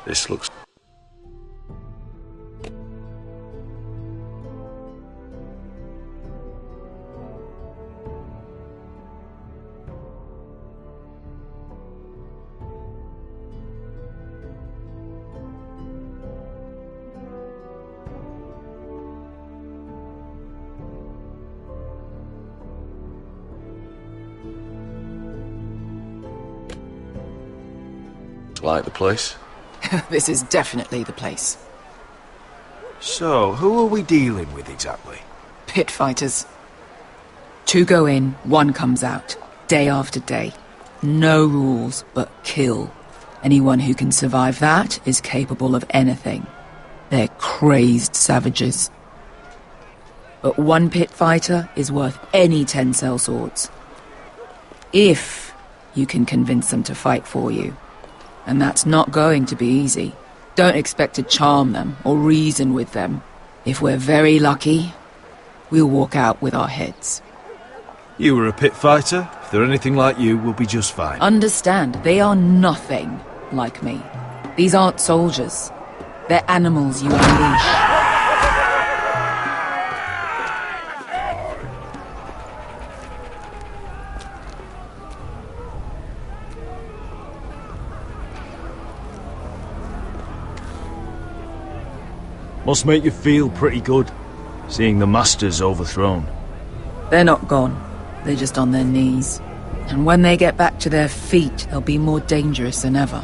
This looks... Like the place? This is definitely the place. So, who are we dealing with exactly? Pit fighters. 2 go in, 1 comes out. Day after day. No rules, but kill. Anyone who can survive that is capable of anything. They're crazed savages. But 1 pit fighter is worth any 10 sellswords. If you can convince them to fight for you. And that's not going to be easy. Don't expect to charm them or reason with them. If we're very lucky, we'll walk out with our heads. You were a pit fighter. If they're anything like you, we'll be just fine. Understand, they are nothing like me. These aren't soldiers. They're animals you unleash. Must make you feel pretty good, seeing the Masters overthrown. They're not gone. They're just on their knees. And when they get back to their feet, they'll be more dangerous than ever.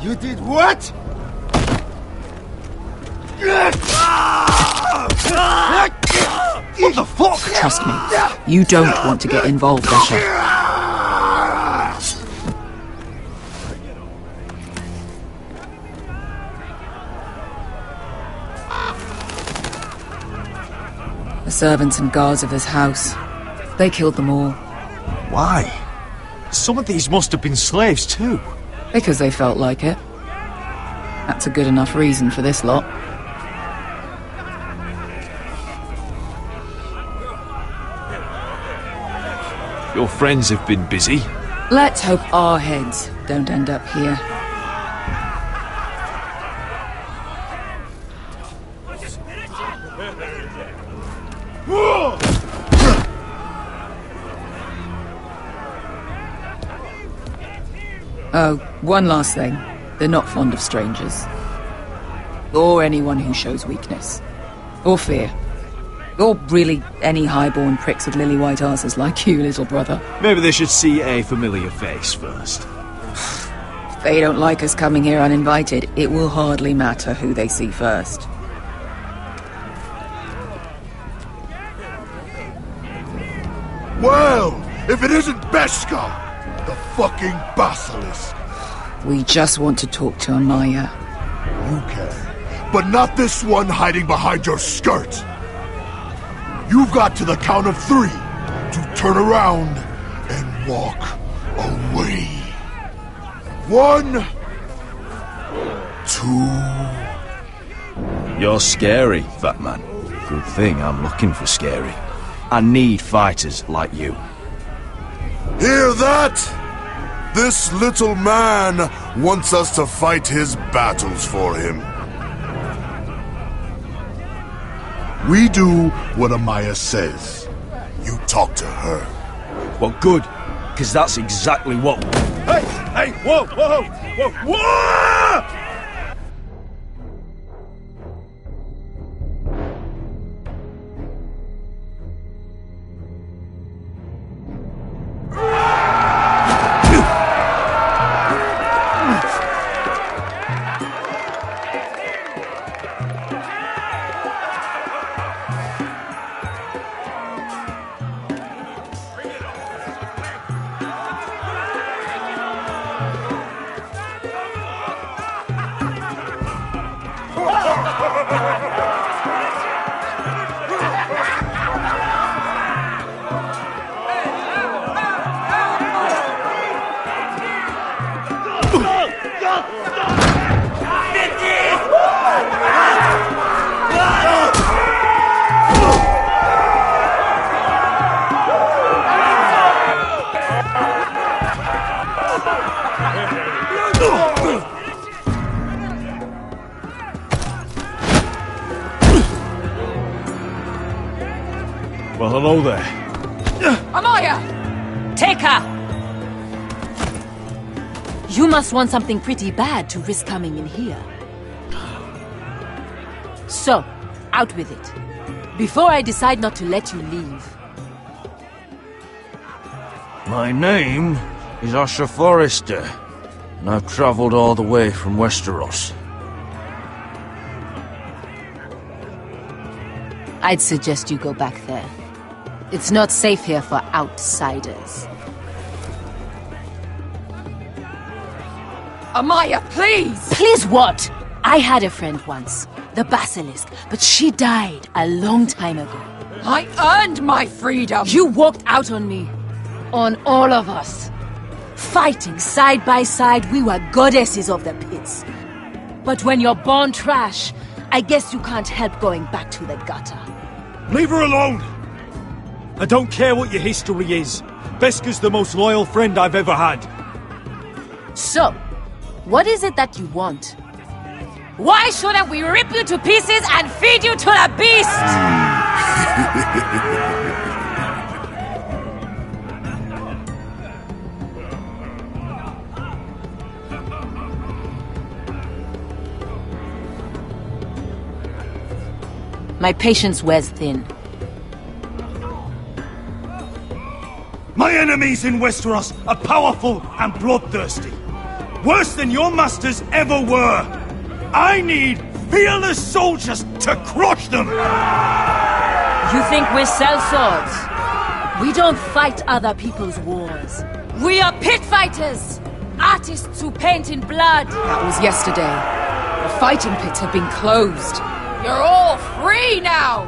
You did what? What the fuck? Trust me, you don't want to get involved, Usher. The servants and guards of this house, they killed them all. Why? Some of these must have been slaves too. Because they felt like it. That's a good enough reason for this lot. Your friends have been busy. Let's hope our heads don't end up here. Oh, one last thing. They're not fond of strangers. Or anyone who shows weakness. Or fear. Or really any highborn pricks with lily-white asses like you, little brother. Maybe they should see a familiar face first. If they don't like us coming here uninvited, it will hardly matter who they see first. Well, if it isn't Beskar, the fucking basilisk. We just want to talk to Amaya. You can, but not this one hiding behind your skirt. You've got to the count of 3 to turn around and walk away. 1, 2... You're scary, fat man. Good thing I'm looking for scary. I need fighters like you. Hear that? This little man wants us to fight his battles for him. We do what Amaya says. You talk to her. Well, good, because that's exactly what... Hey! Hey! Whoa! Whoa! Whoa! Whoa! Well, hello there. Amaya! Take her! You must want something pretty bad to risk coming in here. So, out with it. Before I decide not to let you leave. My name is Usher Forrester, and I've traveled all the way from Westeros. I'd suggest you go back there. It's not safe here for outsiders. Amaya, please! Please what? I had a friend once, the Basilisk, but she died a long time ago. I earned my freedom! You walked out on me. On all of us. Fighting side by side, we were goddesses of the pits. But when you're born trash, I guess you can't help going back to the gutter. Leave her alone! I don't care what your history is. Beskha's the most loyal friend I've ever had. So, what is it that you want? Why shouldn't we rip you to pieces and feed you to the beast? My patience wears thin. My enemies in Westeros are powerful and bloodthirsty. Worse than your masters ever were. I need fearless soldiers to crush them! You think we sell swords? We don't fight other people's wars. We are pit fighters! Artists who paint in blood! That was yesterday. The fighting pits have been closed. You're all free now!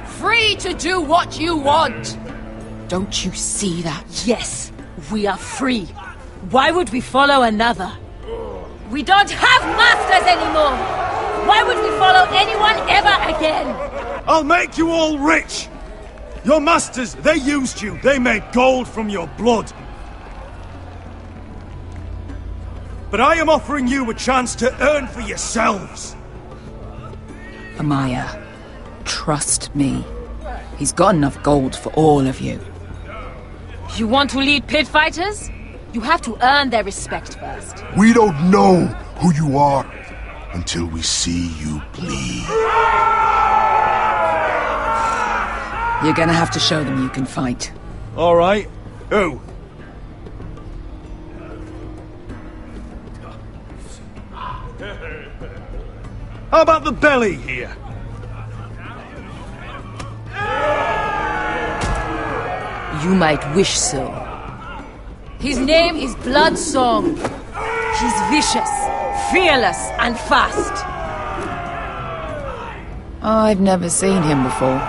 Free to do what you want! Don't you see that? Yes, we are free. Why would we follow another? We don't have masters anymore! Why would we follow anyone ever again? I'll make you all rich! Your masters, they used you. They made gold from your blood. But I am offering you a chance to earn for yourselves. Amaya, trust me. He's got enough gold for all of you. You want to lead pit fighters? You have to earn their respect first. We don't know who you are until we see you bleed. You're gonna have to show them you can fight. All right. Who? How about the belly here? You might wish so. His name is Bloodsong. He's vicious, fearless, and fast. I've never seen him before.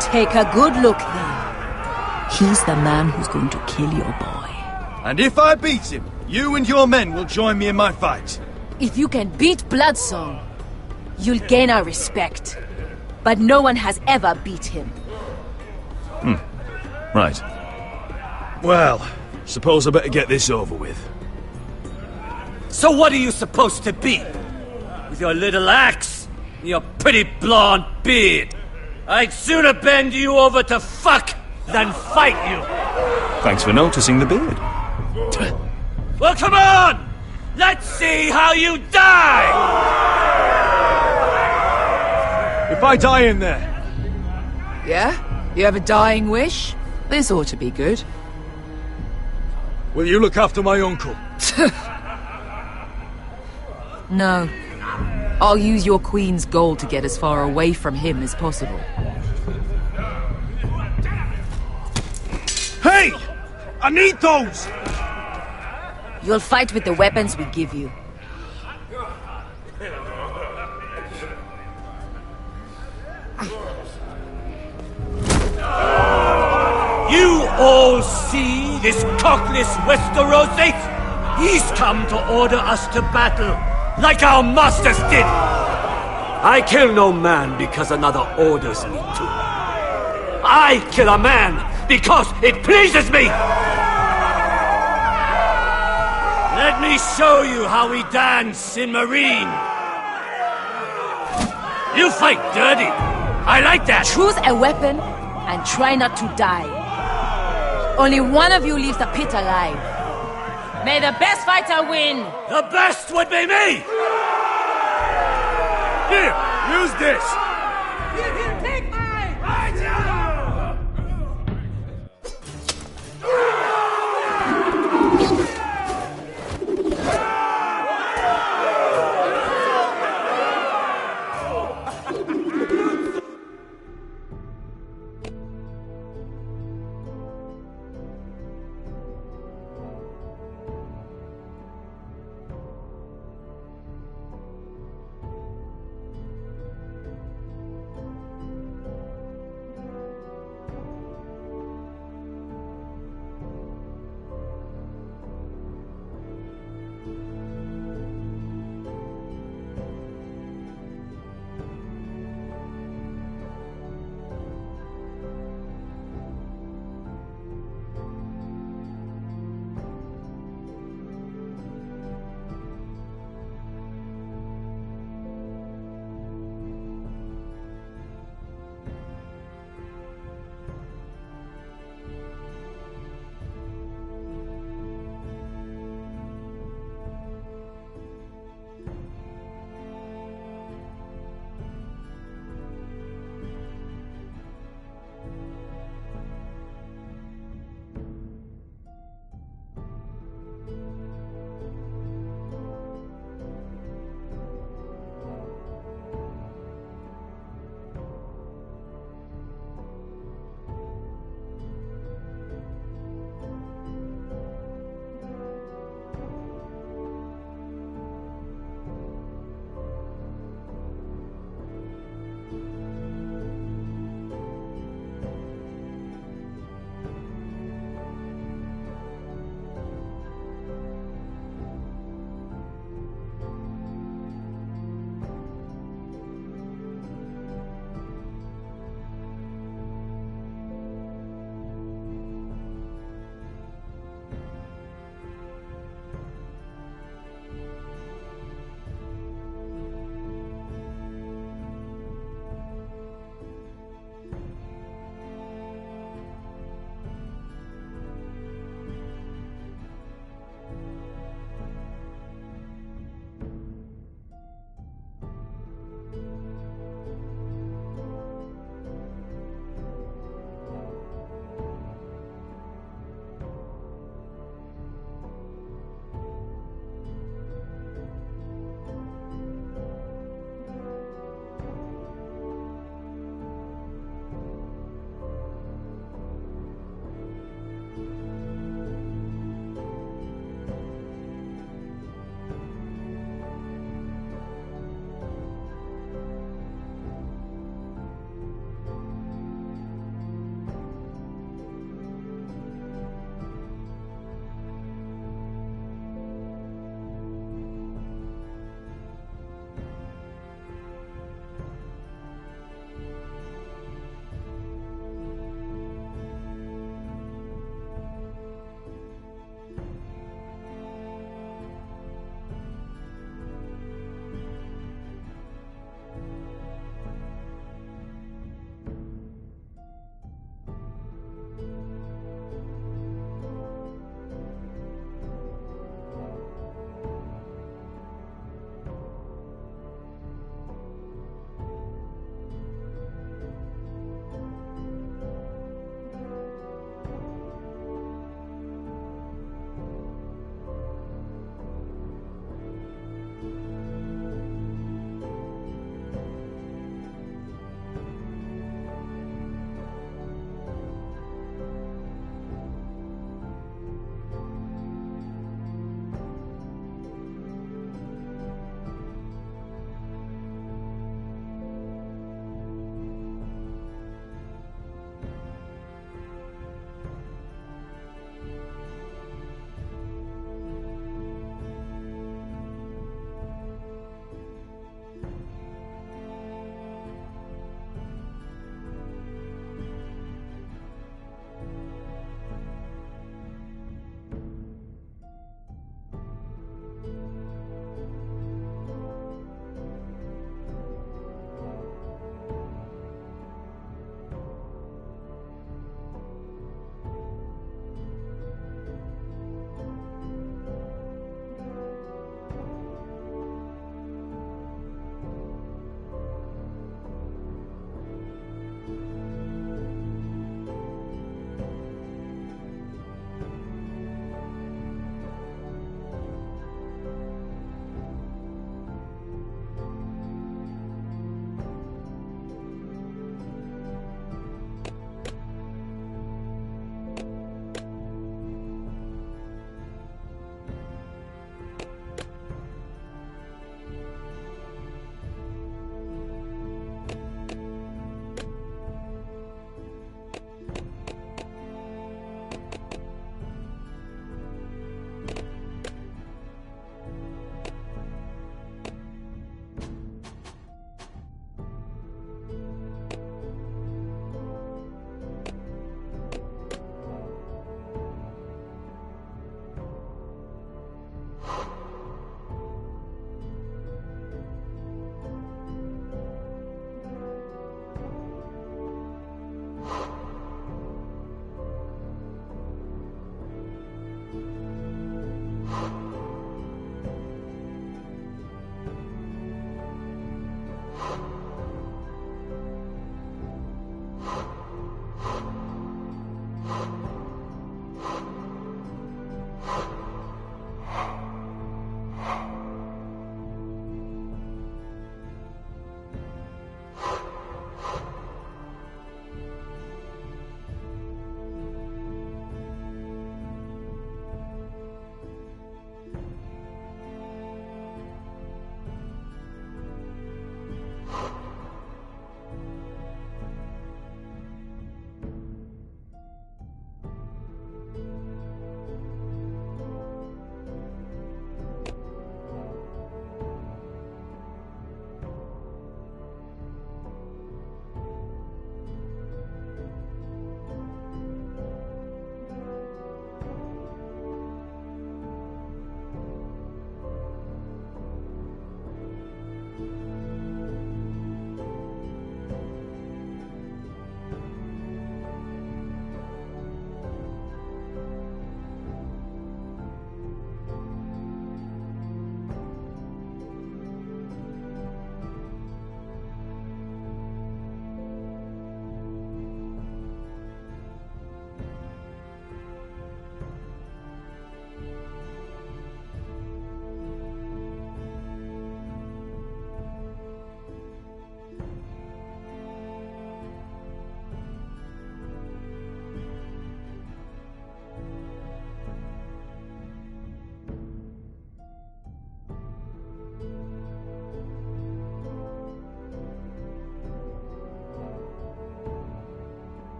Take a good look there. He's the man who's going to kill your boy. And if I beat him, you and your men will join me in my fight. If you can beat Bloodsong, you'll gain our respect. But no one has ever beat him. Right. Well, suppose I better get this over with. So what are you supposed to be? With your little axe and your pretty blonde beard? I'd sooner bend you over to fuck than fight you. Thanks for noticing the beard. Well, come on! Let's see how you die! If I die in there, Yeah? You have a dying wish? This ought to be good. will you look after my uncle? No. I'll use your queen's gold to get as far away from him as possible. Hey! I need those! You'll fight with the weapons we give you. You all see this cockless Westerosate? He's come to order us to battle, like our masters did. I kill no man because another orders me to. I kill a man because it pleases me. Let me show you how we dance in Marine. You fight dirty. I like that. Choose a weapon and try not to die. Only one of you leaves the pit alive. May the best fighter win! The best would be me! Here, use this! Here, take mine!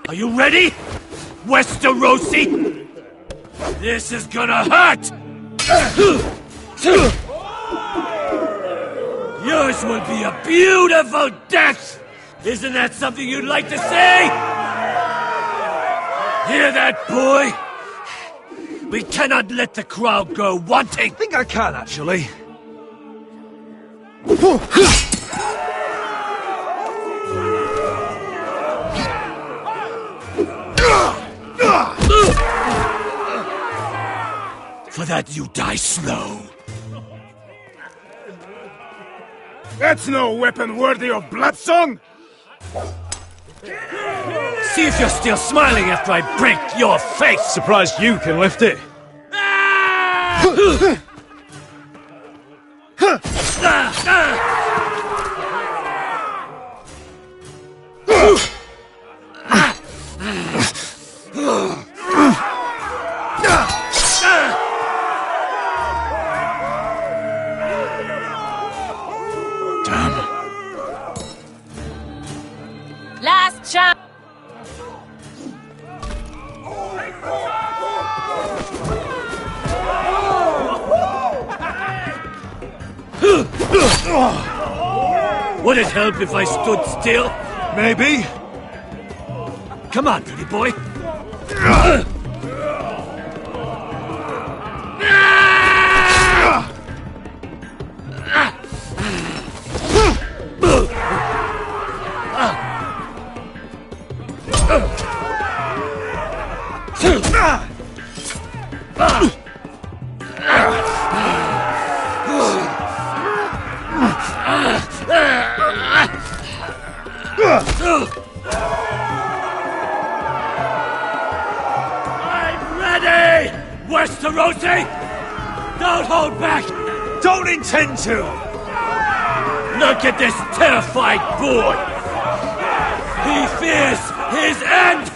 Are you ready? Westerosi? This is gonna hurt! Yours will be a beautiful death! Isn't that something you'd like to say? Hear that, boy? We cannot let the crowd go wanting! I think I can, actually. For that you die slow. That's no weapon worthy of Bloodsong! See if you're still smiling after I break your face! Surprised you can lift it. Last chance! Would it help if I stood still? Maybe. Come on, pretty boy. I'm ready! Westerosi! Don't hold back! Don't intend to! Look at this terrified boy! He fears his end!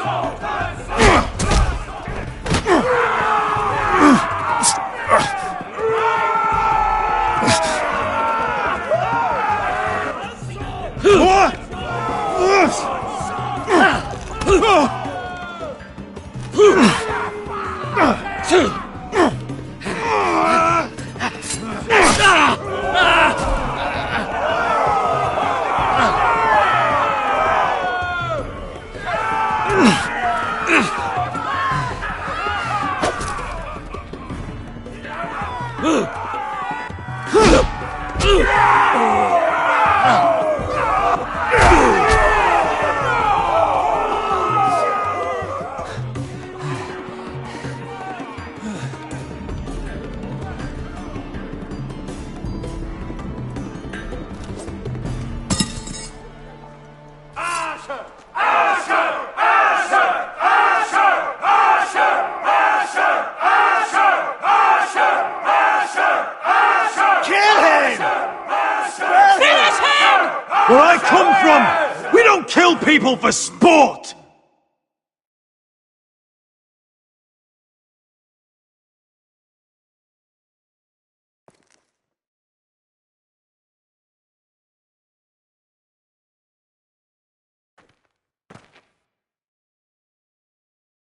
Where I come from, we don't kill people for sport!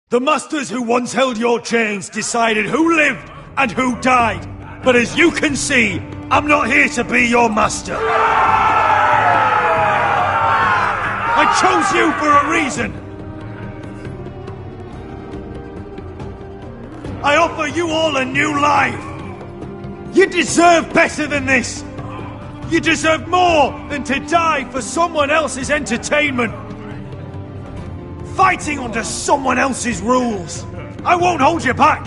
The masters who once held your chains decided who lived and who died. But as you can see, I'm not here to be your master. I chose you for a reason. I offer you all a new life. You deserve better than this. You deserve more than to die for someone else's entertainment. Fighting under someone else's rules. I won't hold you back.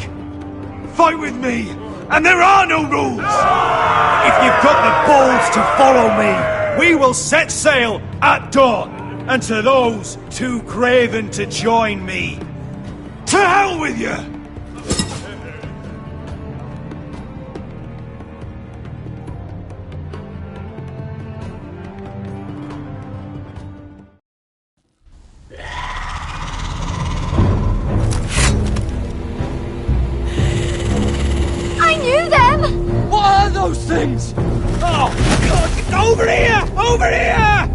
Fight with me, and there are no rules. If you've got the balls to follow me, we will set sail at dawn. And to those too craven to join me, to hell with you! I knew them! What are those things? Oh, God! Over here! Over here!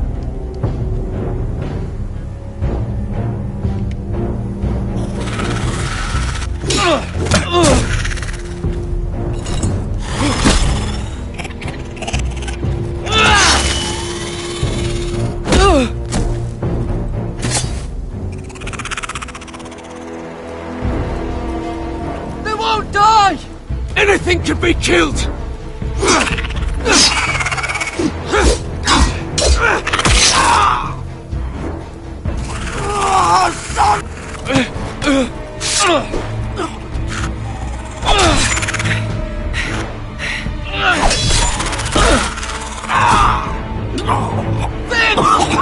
They won't die! Anything can be killed!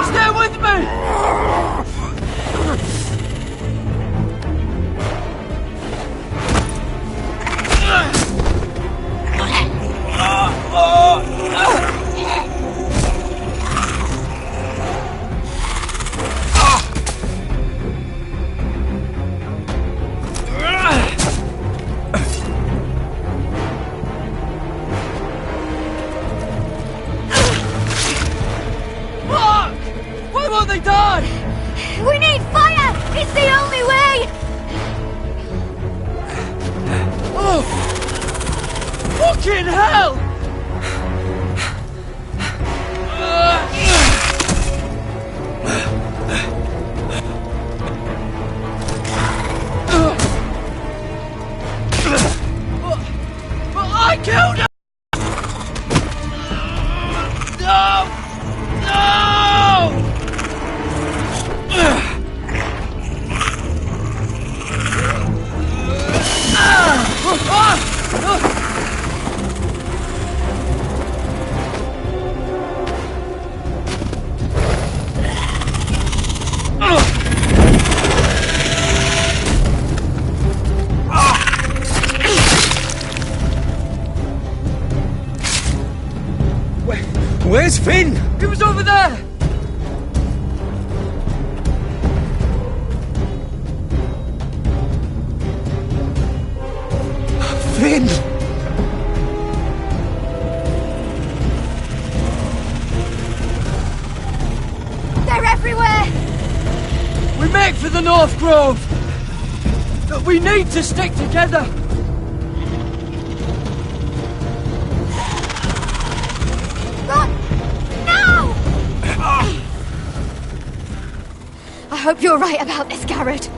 Stay with me! Why won't they die? We need fire! It's the only way! Oh! Fucking hell! But I killed him! No! No! Where's Finn? He was over there! Finn! They're everywhere! We make for the North Grove! But we need to stick together! Run! No! I hope you're right about this, Garrett.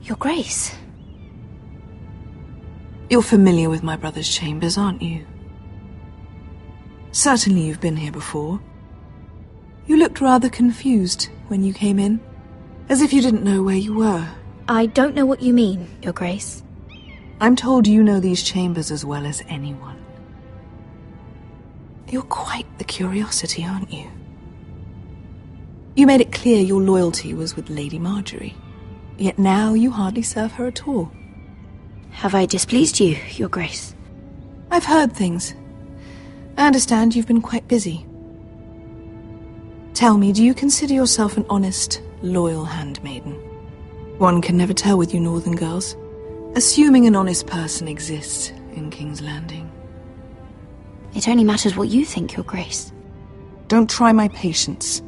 Your Grace. You're familiar with my brother's chambers, aren't you? Certainly you've been here before. You looked rather confused when you came in, as if you didn't know where you were. I don't know what you mean, Your Grace. I'm told you know these chambers as well as anyone. You're quite the curiosity, aren't you? You made it clear your loyalty was with Lady Marjorie. Yet now you hardly serve her at all. Have I displeased you, Your Grace? I've heard things. I understand you've been quite busy. Tell me, do you consider yourself an honest, loyal handmaiden? One can never tell with you northern girls. Assuming an honest person exists in King's Landing. It only matters what you think, Your Grace. Don't try my patience.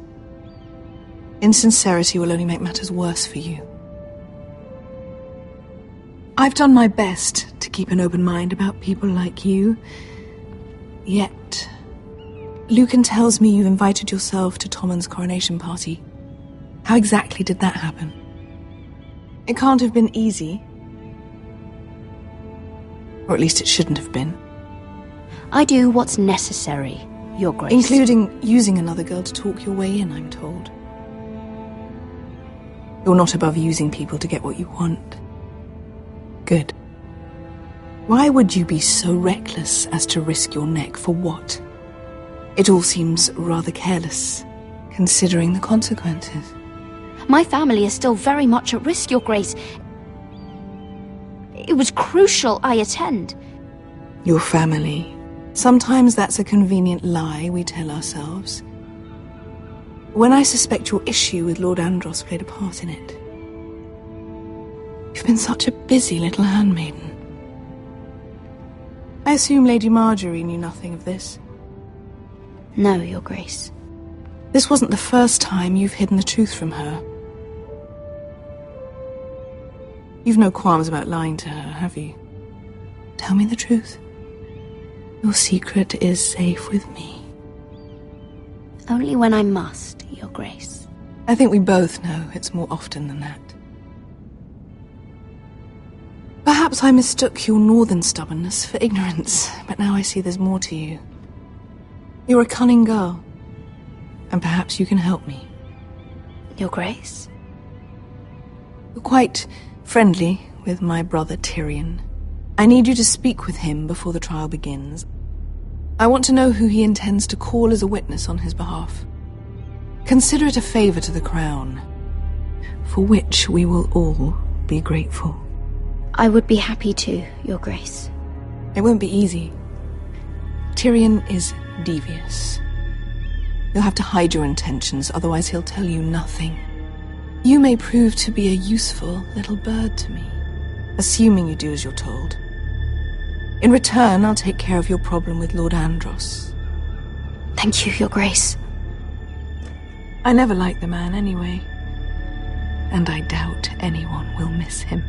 Insincerity will only make matters worse for you. I've done my best to keep an open mind about people like you. Yet, Lucan tells me you've invited yourself to Tommen's coronation party. How exactly did that happen? It can't have been easy. Or at least it shouldn't have been. I do what's necessary, Your Grace. Including using another girl to talk your way in, I'm told. You're not above using people to get what you want. Good. Why would you be so reckless as to risk your neck for what? It all seems rather careless, considering the consequences. My family is still very much at risk, Your Grace. It was crucial I attend. Your family. Sometimes that's a convenient lie we tell ourselves. When I suspect your issue with Lord Andros played a part in it. You've been such a busy little handmaiden. I assume Lady Marjorie knew nothing of this. No, Your Grace. This wasn't the first time you've hidden the truth from her. You've no qualms about lying to her, have you? Tell me the truth. Your secret is safe with me. Only when I must, Your Grace. I think we both know it's more often than that. Perhaps I mistook your northern stubbornness for ignorance, but now I see there's more to you. You're a cunning girl, and perhaps you can help me. Your Grace? You're quite friendly with my brother Tyrion. I need you to speak with him before the trial begins. I want to know who he intends to call as a witness on his behalf. Consider it a favor to the crown, for which we will all be grateful. I would be happy to, Your Grace. It won't be easy. Tyrion is devious. You'll have to hide your intentions, otherwise he'll tell you nothing. You may prove to be a useful little bird to me, assuming you do as you're told. In return, I'll take care of your problem with Lord Andros. Thank you, Your Grace. I never liked the man anyway, and I doubt anyone will miss him.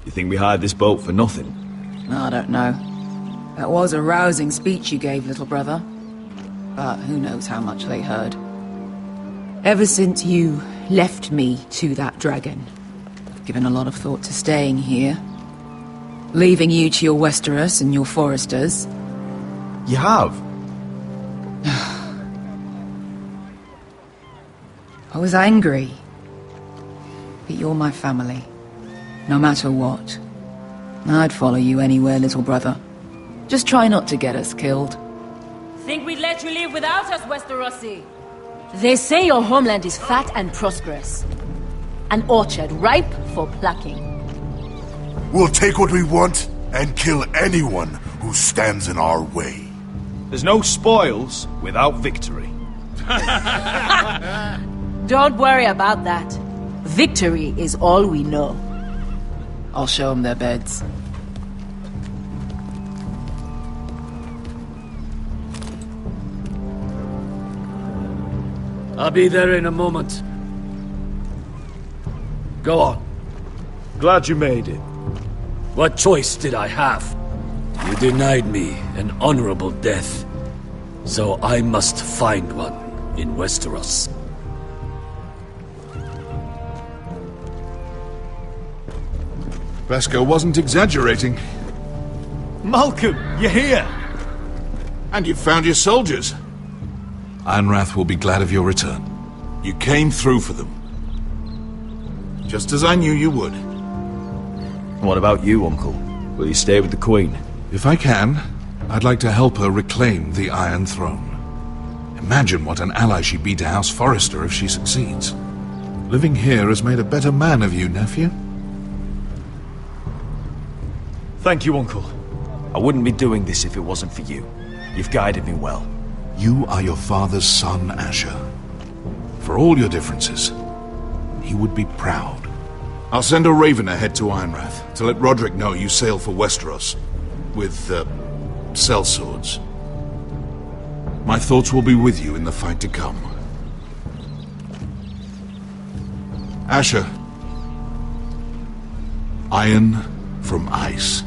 You think we hired this boat for nothing? I don't know. That was a rousing speech you gave, little brother. But who knows how much they heard. Ever since you left me to that dragon, I've given a lot of thought to staying here. Leaving you to your Westeros and your foresters. You have? I was angry. But you're my family. No matter what. I'd follow you anywhere, little brother. Just try not to get us killed. Think we'd let you leave without us, Westerosi? They say your homeland is fat and prosperous. An orchard ripe for plucking. We'll take what we want and kill anyone who stands in our way. There's no spoils without victory. Don't worry about that. Victory is all we know. I'll show them their beds. I'll be there in a moment. Go on. Glad you made it. What choice did I have? You denied me an honorable death. So I must find one in Westeros. Vesco wasn't exaggerating. Malcolm, you're here! And you've found your soldiers. Ironrath will be glad of your return. You came through for them. Just as I knew you would. What about you, Uncle? Will you stay with the Queen? If I can, I'd like to help her reclaim the Iron Throne. Imagine what an ally she'd be to House Forrester if she succeeds. Living here has made a better man of you, nephew. Thank you, Uncle. I wouldn't be doing this if it wasn't for you. You've guided me well. You are your father's son, Asher. For all your differences, he would be proud. I'll send a raven ahead to Ironrath to let Roderick know you sail for Westeros with, sellswords. My thoughts will be with you in the fight to come. Asher. Iron from ice.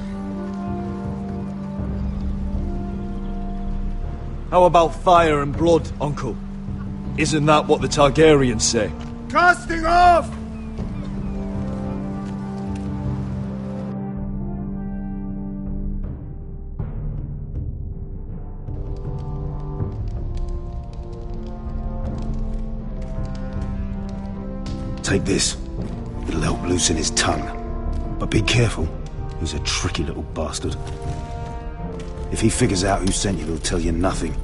How about fire and blood, Uncle? Isn't that what the Targaryens say? Casting off! Take this. It'll help loosen his tongue. But be careful. He's a tricky little bastard. If he figures out who sent you, he'll tell you nothing.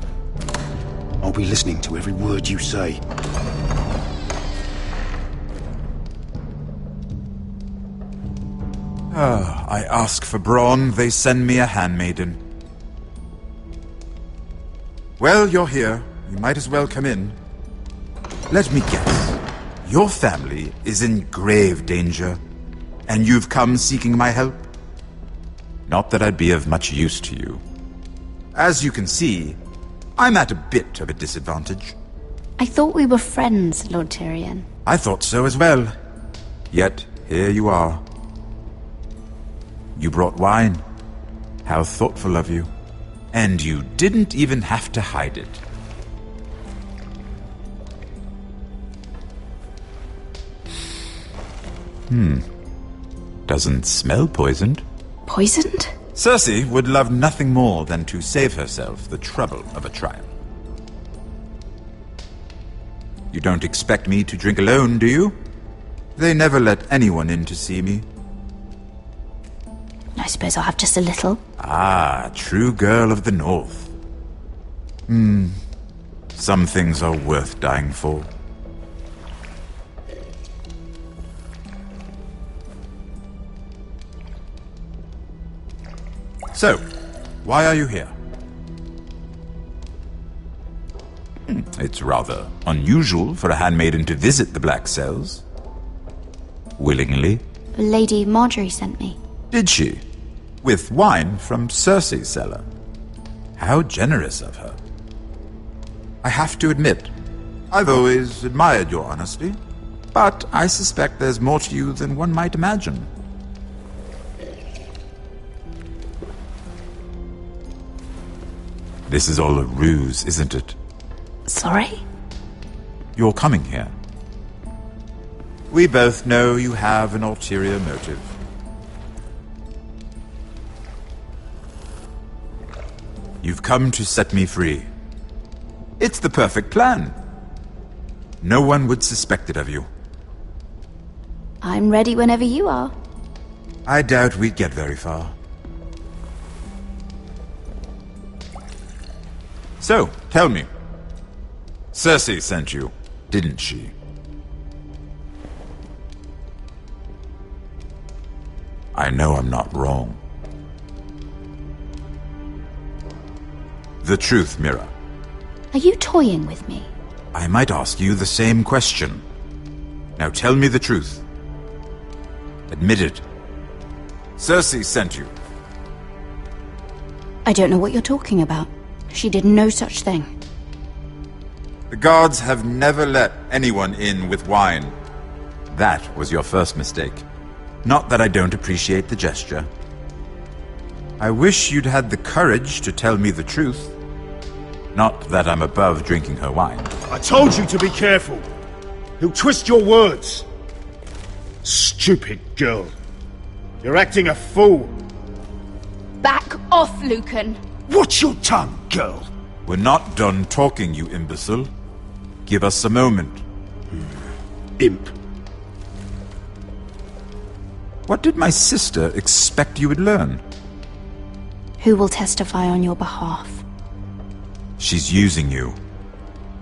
I'll be listening to every word you say. I ask for brawn, they send me a handmaiden. Well, you're here. You might as well come in. Let me guess. Your family is in grave danger, and you've come seeking my help? Not that I'd be of much use to you. As you can see, I'm at a bit of a disadvantage. I thought we were friends, Lord Tyrion. I thought so as well. Yet, here you are. You brought wine. How thoughtful of you. And you didn't even have to hide it. Doesn't smell poisoned. Poisoned? Cersei would love nothing more than to save herself the trouble of a trial. You don't expect me to drink alone, do you? They never let anyone in to see me. I suppose I'll have just a little. Ah, true girl of the North. Some things are worth dying for. So, why are you here? It's rather unusual for a handmaiden to visit the Black Cells. Willingly. Lady Marjorie sent me. Did she? With wine from Cersei's cellar. How generous of her. I have to admit, I've always admired your honesty, but I suspect there's more to you than one might imagine. This is all a ruse, isn't it? Sorry? You're coming here. We both know you have an ulterior motive. You've come to set me free. It's the perfect plan. No one would suspect it of you. I'm ready whenever you are. I doubt we'd get very far. So, tell me. Cersei sent you, didn't she? I know I'm not wrong. The truth, Mira. Are you toying with me? I might ask you the same question. Now tell me the truth. Admit it. Cersei sent you. I don't know what you're talking about. She did no such thing. The guards have never let anyone in with wine. That was your first mistake. Not that I don't appreciate the gesture. I wish you'd had the courage to tell me the truth. Not that I'm above drinking her wine. I told you to be careful. He'll twist your words. Stupid girl. You're acting a fool. Back off, Lucan. Watch your tongue, girl. We're not done talking, you imbecile. Give us a moment. Imp. What did my sister expect you would learn? Who will testify on your behalf? She's using you,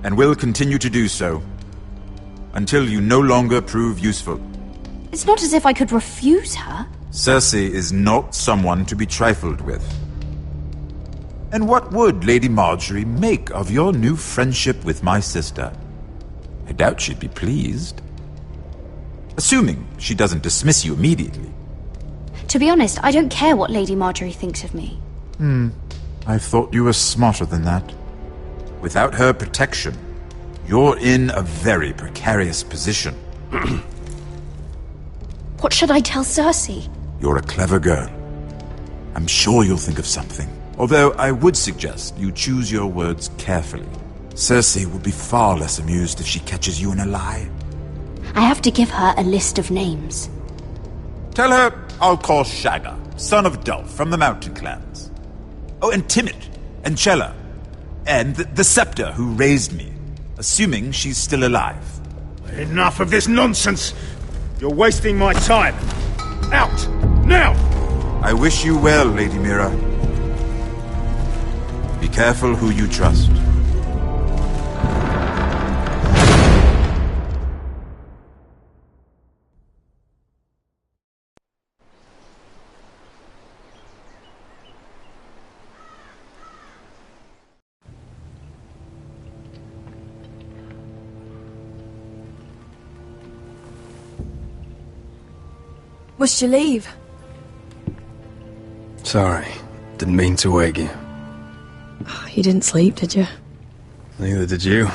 and will continue to do so, until you no longer prove useful. It's not as if I could refuse her. Cersei is not someone to be trifled with. And what would Lady Marjorie make of your new friendship with my sister? I doubt she'd be pleased. Assuming she doesn't dismiss you immediately. To be honest, I don't care what Lady Marjorie thinks of me. I thought you were smarter than that. Without her protection, you're in a very precarious position. What should I tell Cersei? You're a clever girl. I'm sure you'll think of something. Although I would suggest you choose your words carefully. Cersei will be far less amused if she catches you in a lie. I have to give her a list of names. Tell her I'll call Shagga, son of Dulf, from the Mountain Clans. Oh, and Timid, and Chella, and the Scepter who raised me, assuming she's still alive. Enough of this nonsense! You're wasting my time! Out! Now! I wish you well, Lady Mira. Be careful who you trust. Must you leave? Sorry, didn't mean to wake you. You didn't sleep, did you? Neither did you.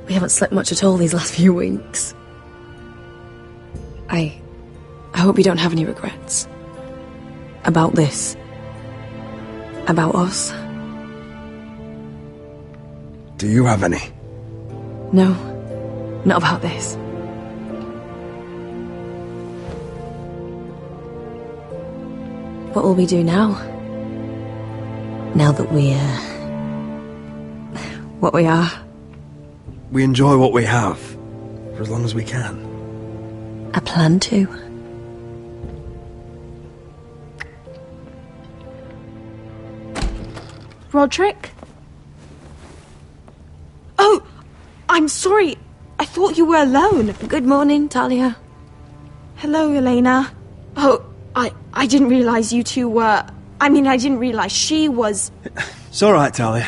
We haven't slept much at all these last few weeks. I hope you don't have any regrets. About this. About us. Do you have any? No, not about this. What will we do now? Now that we're... what we are? We enjoy what we have, for as long as we can. I plan to. Roderick? Oh! I'm sorry. I thought you were alone. Good morning, Talia. Hello, Elena. Oh, I didn't realize you two were... I mean, I didn't realize she was... It's alright, Talia.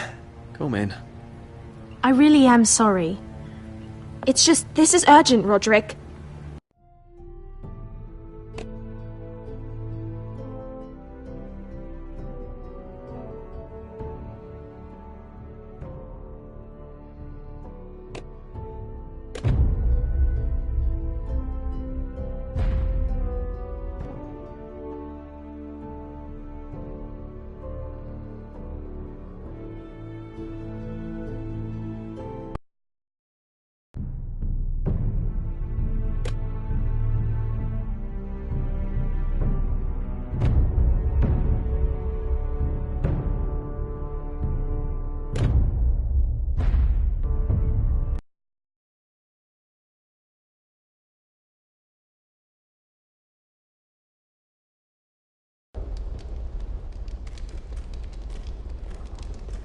Come in. I really am sorry. It's just, this is urgent, Roderick.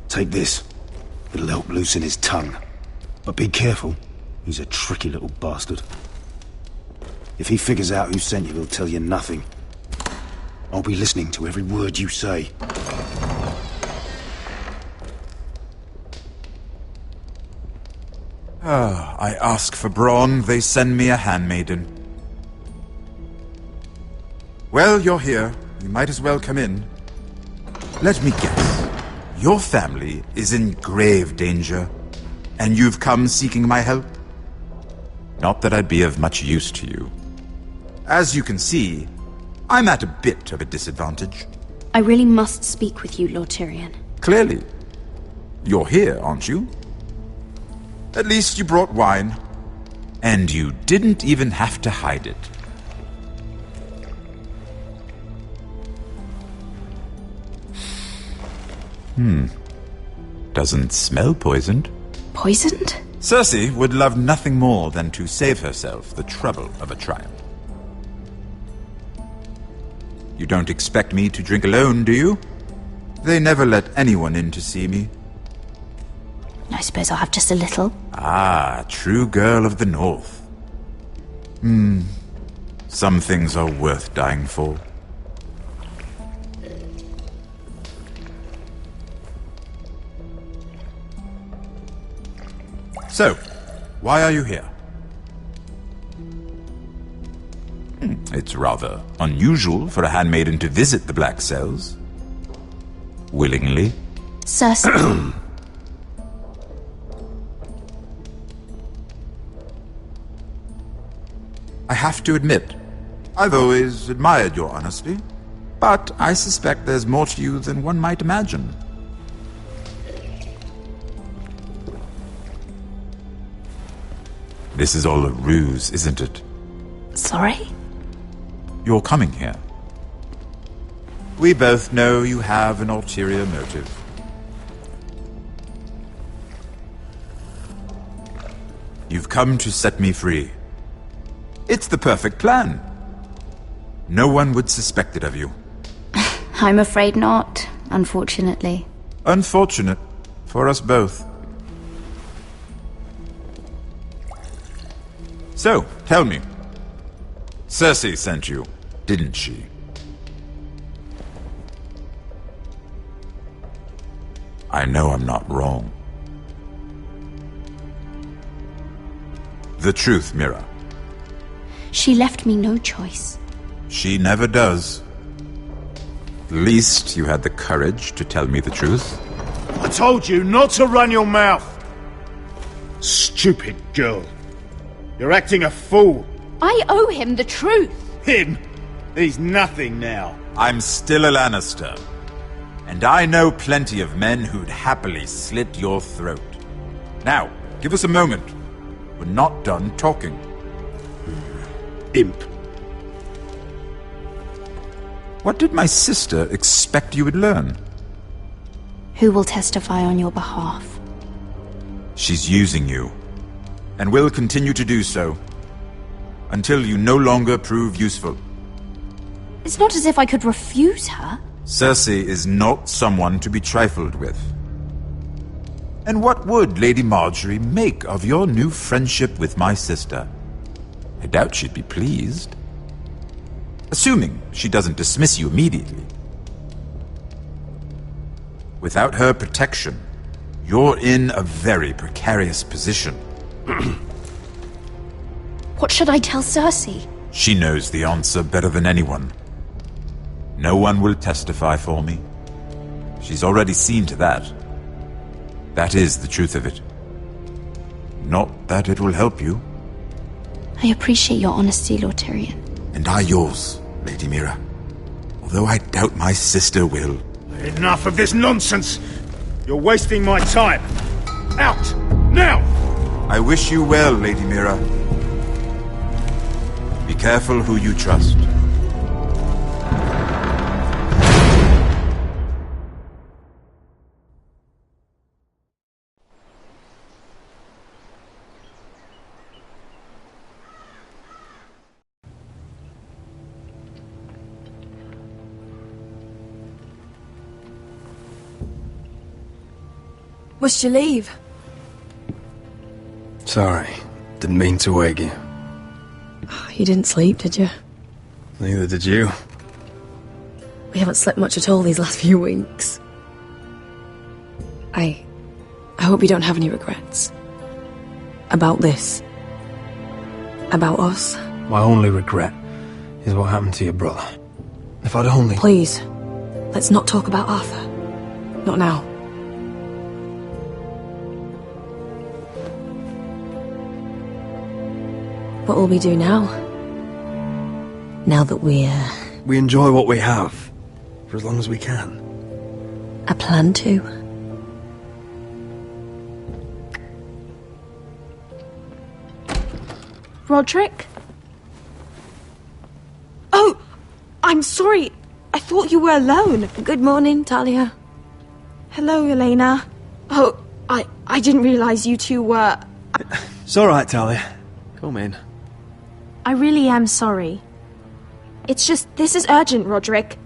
Take this. It'll help loosen his tongue. But be careful. He's a tricky little bastard. If he figures out who sent you, he'll tell you nothing. I'll be listening to every word you say. I ask for brawn, they send me a handmaiden. Well, you're here. You might as well come in. Let me guess. Your family is in grave danger, and you've come seeking my help? Not that I'd be of much use to you. As you can see, I'm at a bit of a disadvantage. I really must speak with you, Lord Tyrion. Clearly. You're here, aren't you? At least you brought wine. And you didn't even have to hide it. Doesn't smell poisoned. Poisoned? Cersei would love nothing more than to save herself the trouble of a trial. You don't expect me to drink alone, do you? They never let anyone in to see me. I suppose I'll have just a little. Ah, true girl of the North. Some things are worth dying for. So, why are you here? It's rather unusual for a handmaiden to visit the Black Cells. Willingly. Cersei. I have to admit, I've always admired your honesty, but I suspect there's more to you than one might imagine. This is all a ruse, isn't it? Sorry? You're coming here. We both know you have an ulterior motive. You've come to set me free. It's the perfect plan. No one would suspect it of you. I'm afraid not, unfortunately. Unfortunate for us both. So, tell me. Cersei sent you, didn't she? I know I'm not wrong. The truth, Mira. She left me no choice. She never does. At least you had the courage to tell me the truth. I told you not to run your mouth! Stupid girl. You're acting a fool. I owe him the truth. Him? He's nothing now. I'm still a Lannister. And I know plenty of men who'd happily slit your throat. Now, give us a moment. We're not done talking. Imp. What did my sister expect you would learn? Who will testify on your behalf? She's using you. And will continue to do so. Until you no longer prove useful. It's not as if I could refuse her. Cersei is not someone to be trifled with. And what would Lady Marjorie make of your new friendship with my sister? I doubt she'd be pleased. Assuming she doesn't dismiss you immediately. Without her protection, you're in a very precarious position. What should I tell Cersei? She knows the answer better than anyone. No one will testify for me. She's already seen to that. That is the truth of it. Not that it will help you. I appreciate your honesty, Lord Tyrion. And I yours, Lady Mira. Although I doubt my sister will. Enough of this nonsense! You're wasting my time! Out! Now! I wish you well, Lady Mira. Be careful who you trust. Must you leave? Sorry, didn't mean to wake you. You didn't sleep, did you? Neither did you. We haven't slept much at all these last few weeks. I hope you don't have any regrets. About this. About us. My only regret is what happened to your brother. If I'd only... Please, let's not talk about Arthur. Not now. What will we do now? Now that We enjoy what we have, for as long as we can. a plan to? Roderick? Oh! I'm sorry. I thought you were alone. Good morning, Talia. Hello, Elena. Oh, I didn't realize you two were... It's alright, Talia. Come in. I really am sorry. It's just, this is urgent, Roderick.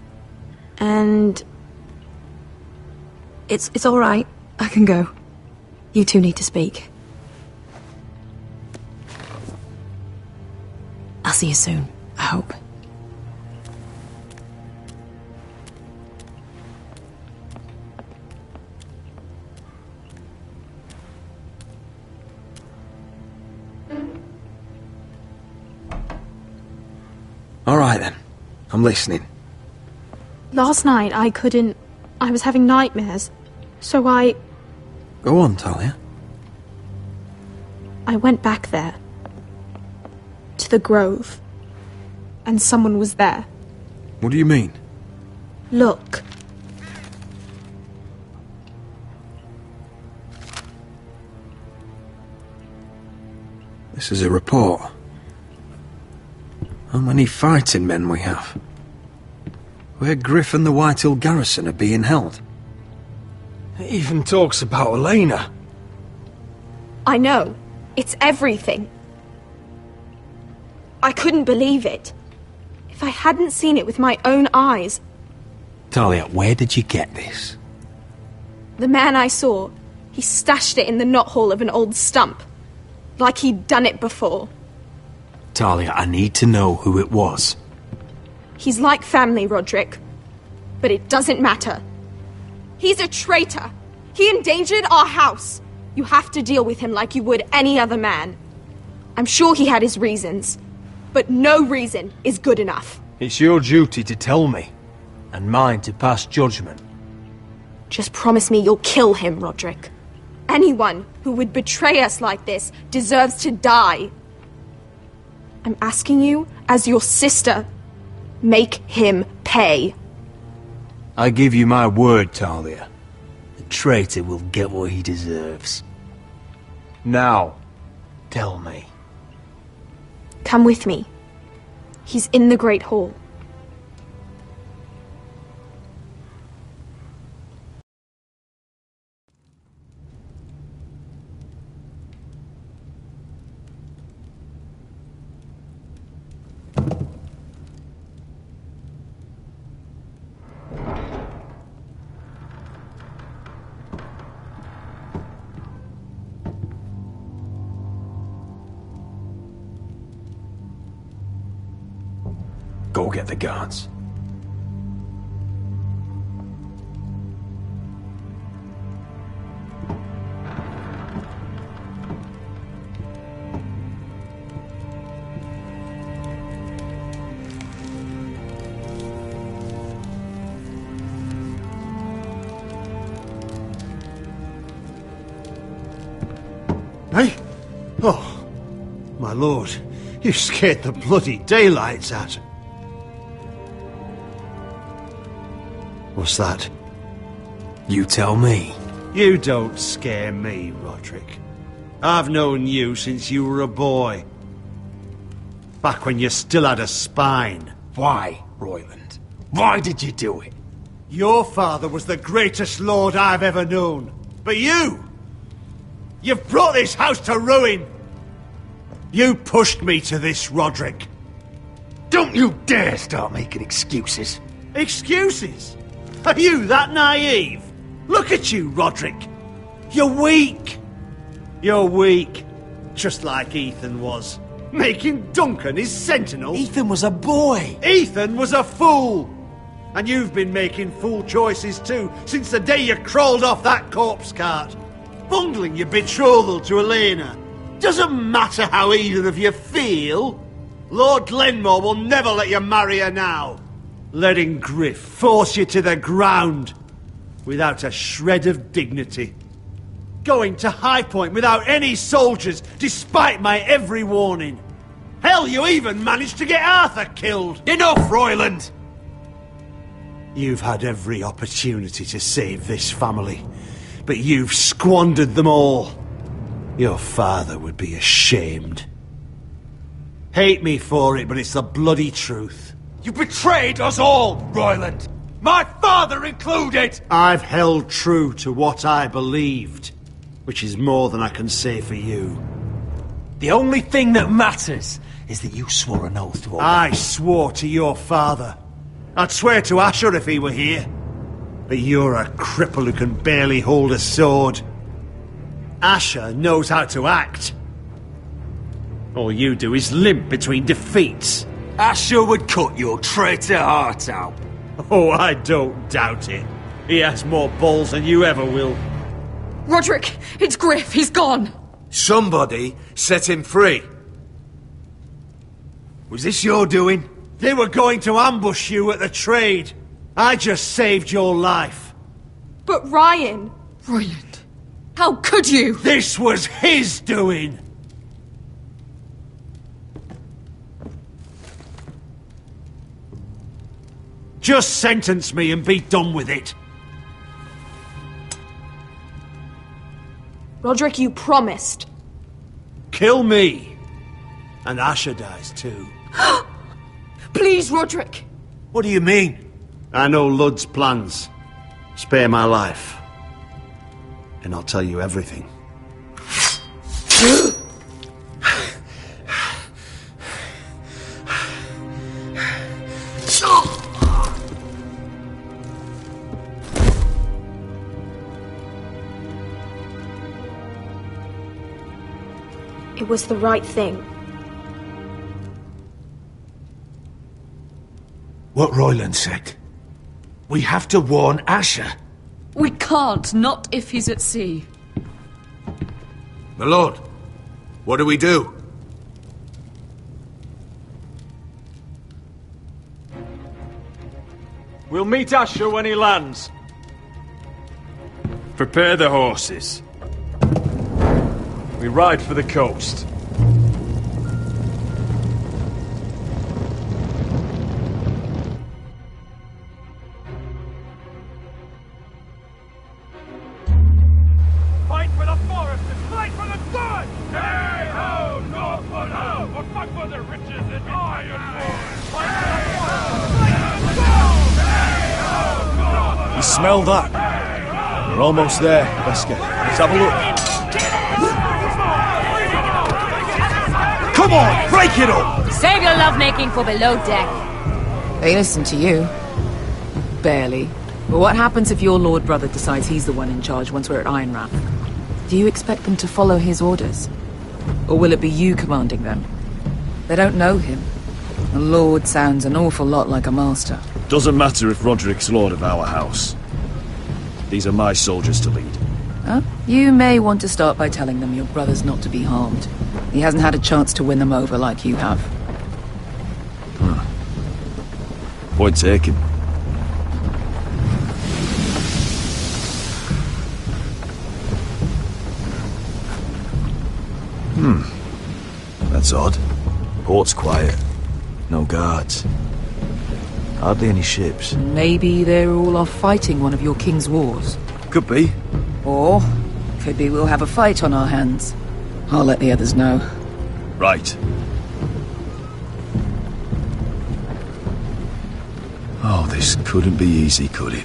And... It's all right. I can go. You two need to speak. I'll see you soon, I hope. All right, then. I'm listening. Last night I was having nightmares. So I Go on, Talia. went back there. To the grove. And someone was there. What do you mean? Look. This is a report. How many fighting men we have? Where Griff and the Whitehill garrison are being held. It even talks about Elena. I know. It's everything. I couldn't believe it. If I hadn't seen it with my own eyes... Talia, where did you get this? The man I saw, he stashed it in the knothole of an old stump. Like he'd done it before. Talia, I need to know who it was. He's like family, Roderick. But it doesn't matter. He's a traitor. He endangered our house. You have to deal with him like you would any other man. I'm sure he had his reasons. But no reason is good enough. It's your duty to tell me, and mine to pass judgment. Just promise me you'll kill him, Roderick. Anyone who would betray us like this deserves to die. I'm asking you, as your sister, make him pay. I give you my word, Talia. The traitor will get what he deserves. Now, tell me. Come with me. He's in the Great Hall. Go get the guards. Hey? Oh, my lord, you scared the bloody daylights out. What's that? You tell me. You don't scare me, Roderick. I've known you since you were a boy. Back when you still had a spine. Why, Royland? Why did you do it? Your father was the greatest lord I've ever known. But you've brought this house to ruin. You pushed me to this, Roderick. Don't you dare start making excuses. Excuses? Are you that naive? Look at you, Roderick. You're weak. You're weak. Just like Ethan was. Making Duncan his sentinel. Ethan was a boy. Ethan was a fool. And you've been making fool choices too, since the day you crawled off that corpse cart. Bungling your betrothal to Elena. Doesn't matter how either of you feel. Lord Glenmore will never let you marry her now. Letting Griff force you to the ground without a shred of dignity. Going to High Point without any soldiers, despite my every warning. Hell, you even managed to get Arthur killed. Enough, Royland! You've had every opportunity to save this family, but you've squandered them all. Your father would be ashamed. Hate me for it, but it's the bloody truth. You betrayed us all, Royland! My father included! I've held true to what I believed, which is more than I can say for you. The only thing that matters is that you swore an oath to obey. I swore to your father. I'd swear to Asher if he were here. But you're a cripple who can barely hold a sword. Asher knows how to act. All you do is limp between defeats. Asher would cut your traitor heart out. Oh, I don't doubt it. He has more balls than you ever will. Roderick, it's Griff. He's gone. Somebody set him free. Was this your doing? They were going to ambush you at the trade. I just saved your life. But Ryan... Royland, how could you? This was his doing. Just sentence me and be done with it. Roderick, you promised. Kill me. And Asher dies too. Please, Roderick. What do you mean? I know Lud's plans. Spare my life. And I'll tell you everything. It was the right thing. What Royland said. We have to warn Asher. We can't, not if he's at sea. My lord, what do we do? We'll meet Asher when he lands. Prepare the horses. We ride for the coast. Fight for the forest and fight for the sun! Hey ho, Northwood ho! Or fight for the riches and ironwood! Fight for the forest! Fight for the sun! Hey ho, Northwood! You smell that? We're almost there, Wesker. Let's have a look. Come on, break it up! Save your lovemaking for below deck. They listen to you. Barely. But what happens if your lord brother decides he's the one in charge once we're at Ironrath? Do you expect them to follow his orders? Or will it be you commanding them? They don't know him. A lord sounds an awful lot like a master. Doesn't matter if Roderick's lord of our house. These are my soldiers to lead. Huh? You may want to start by telling them your brother's not to be harmed. He hasn't had a chance to win them over like you have. Point taken. That's odd. Port's quiet. No guards. Hardly any ships. Maybe they're all off fighting one of your king's wars. Could be. Or, could be we'll have a fight on our hands. I'll let the others know. Right. Oh, this couldn't be easy, could it?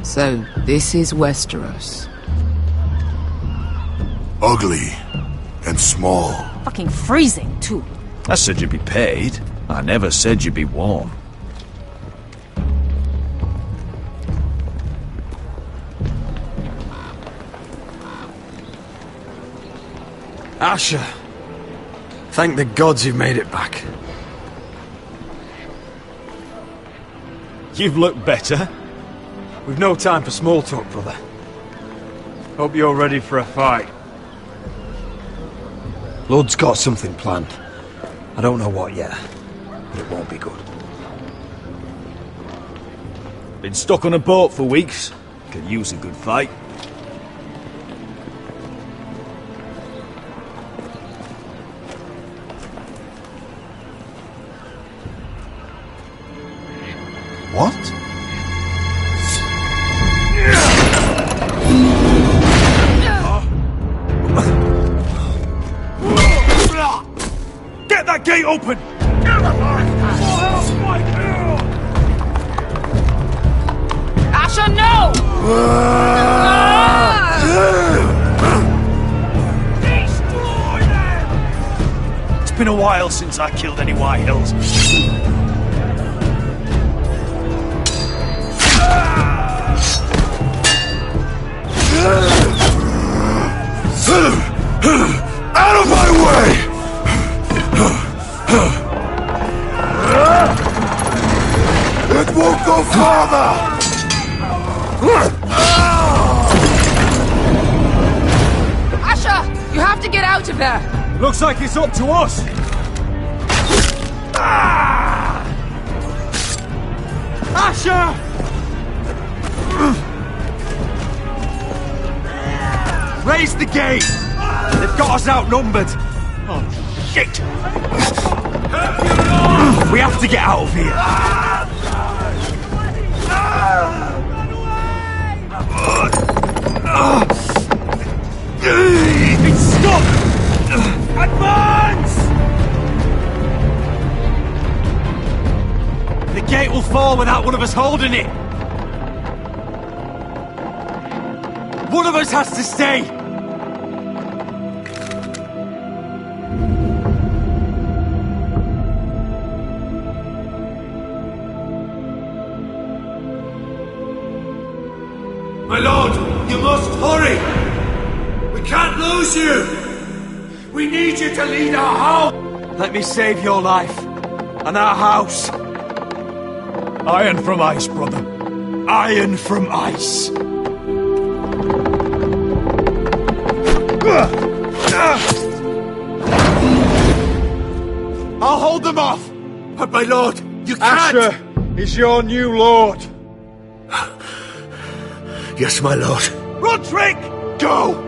So, this is Westeros. Ugly and small. Fucking freezing, too. I said you'd be paid. I never said you'd be warm. Asher! Thank the gods you've made it back. You've looked better. We've no time for small talk, brother. Hope you're ready for a fight. Lord's got something planned. I don't know what yet, but it won't be good. Been stuck on a boat for weeks. Could use a good fight. What? Get that gate open! Asher, no! Destroy them! It's been a while since I killed any White Hills. Out of my way! It won't go farther! Asher! You have to get out of there! Looks like it's up to us. Asher! Raise the gate! They've got us outnumbered. Oh, shit! We have to get out of here. It's stuck! Advance! The gate will fall without one of us holding it. One of us has to stay! My lord, you must hurry! We can't lose you! We need you to lead our house! Let me save your life, and our house. Iron from ice, brother. Iron from ice. I'll hold them off! But my lord, you can't! Asher is your new lord. Yes, my lord. Roderick! Go!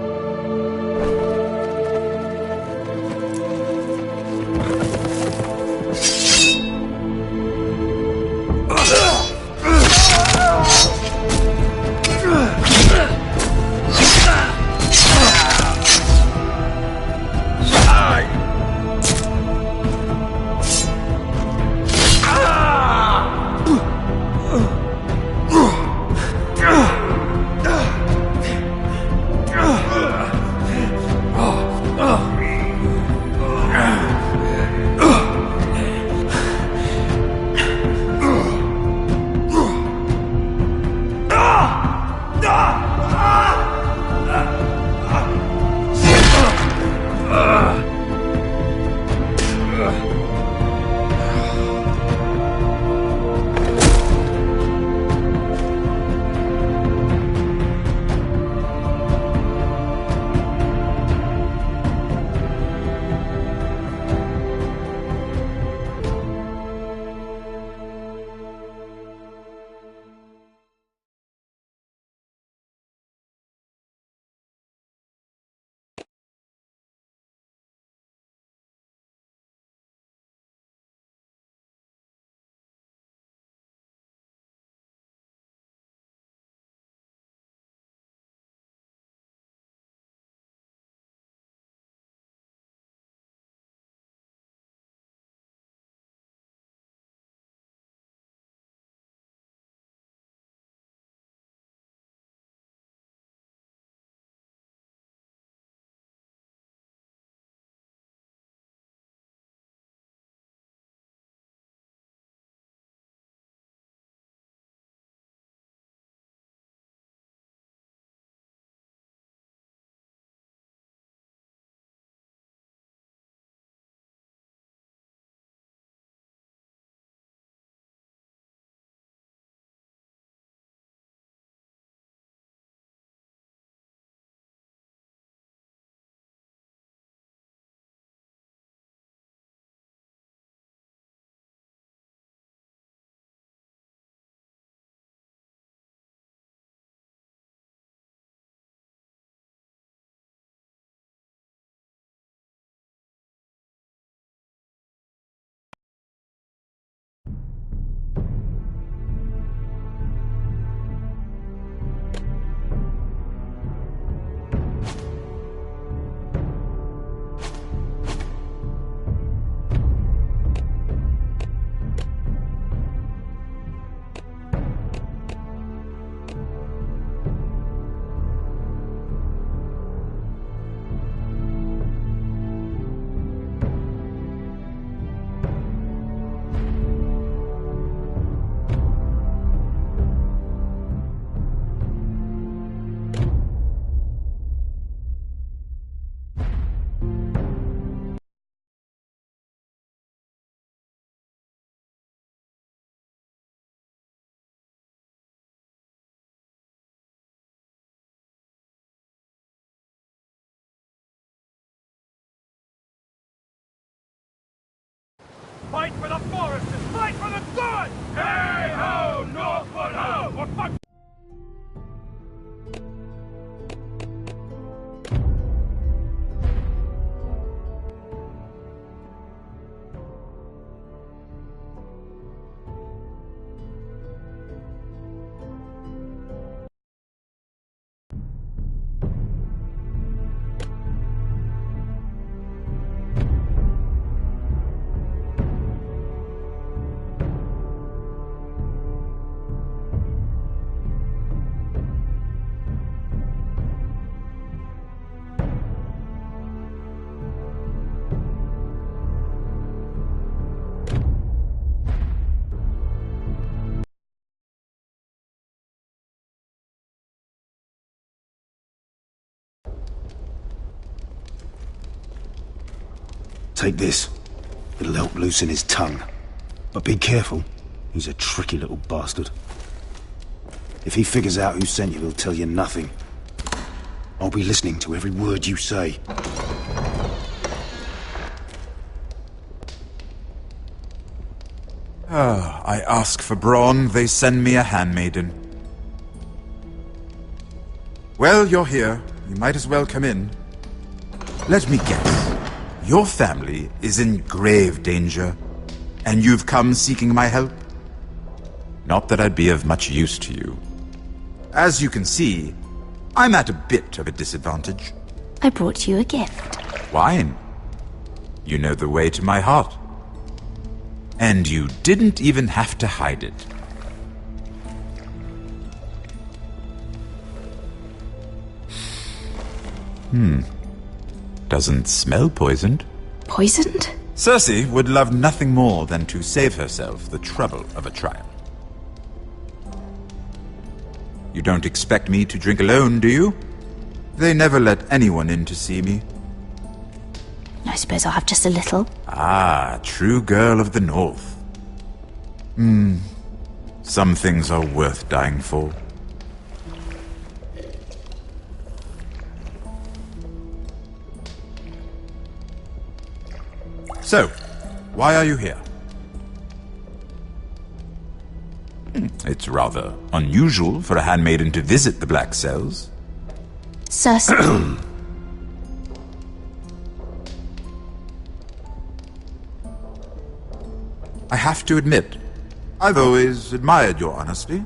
Fight for the foresters! Fight for the good! Hey ho, Northwood ho! Or fuck! Take this. It'll help loosen his tongue. But be careful. He's a tricky little bastard. If he figures out who sent you, he'll tell you nothing. I'll be listening to every word you say. I ask for brawn, they send me a handmaiden. Well, you're here. You might as well come in. Let me guess. Your family is in grave danger, and you've come seeking my help? Not that I'd be of much use to you. As you can see, I'm at a bit of a disadvantage. I brought you a gift. Wine. You know the way to my heart. And you didn't even have to hide it. Doesn't smell poisoned. Poisoned? Cersei would love nothing more than to save herself the trouble of a trial. You don't expect me to drink alone, do you? They never let anyone in to see me. I suppose I'll have just a little. Ah, true girl of the North. Some things are worth dying for. So, why are you here? It's rather unusual for a handmaiden to visit the Black Cells. Cersei. I have to admit, I've always admired your honesty,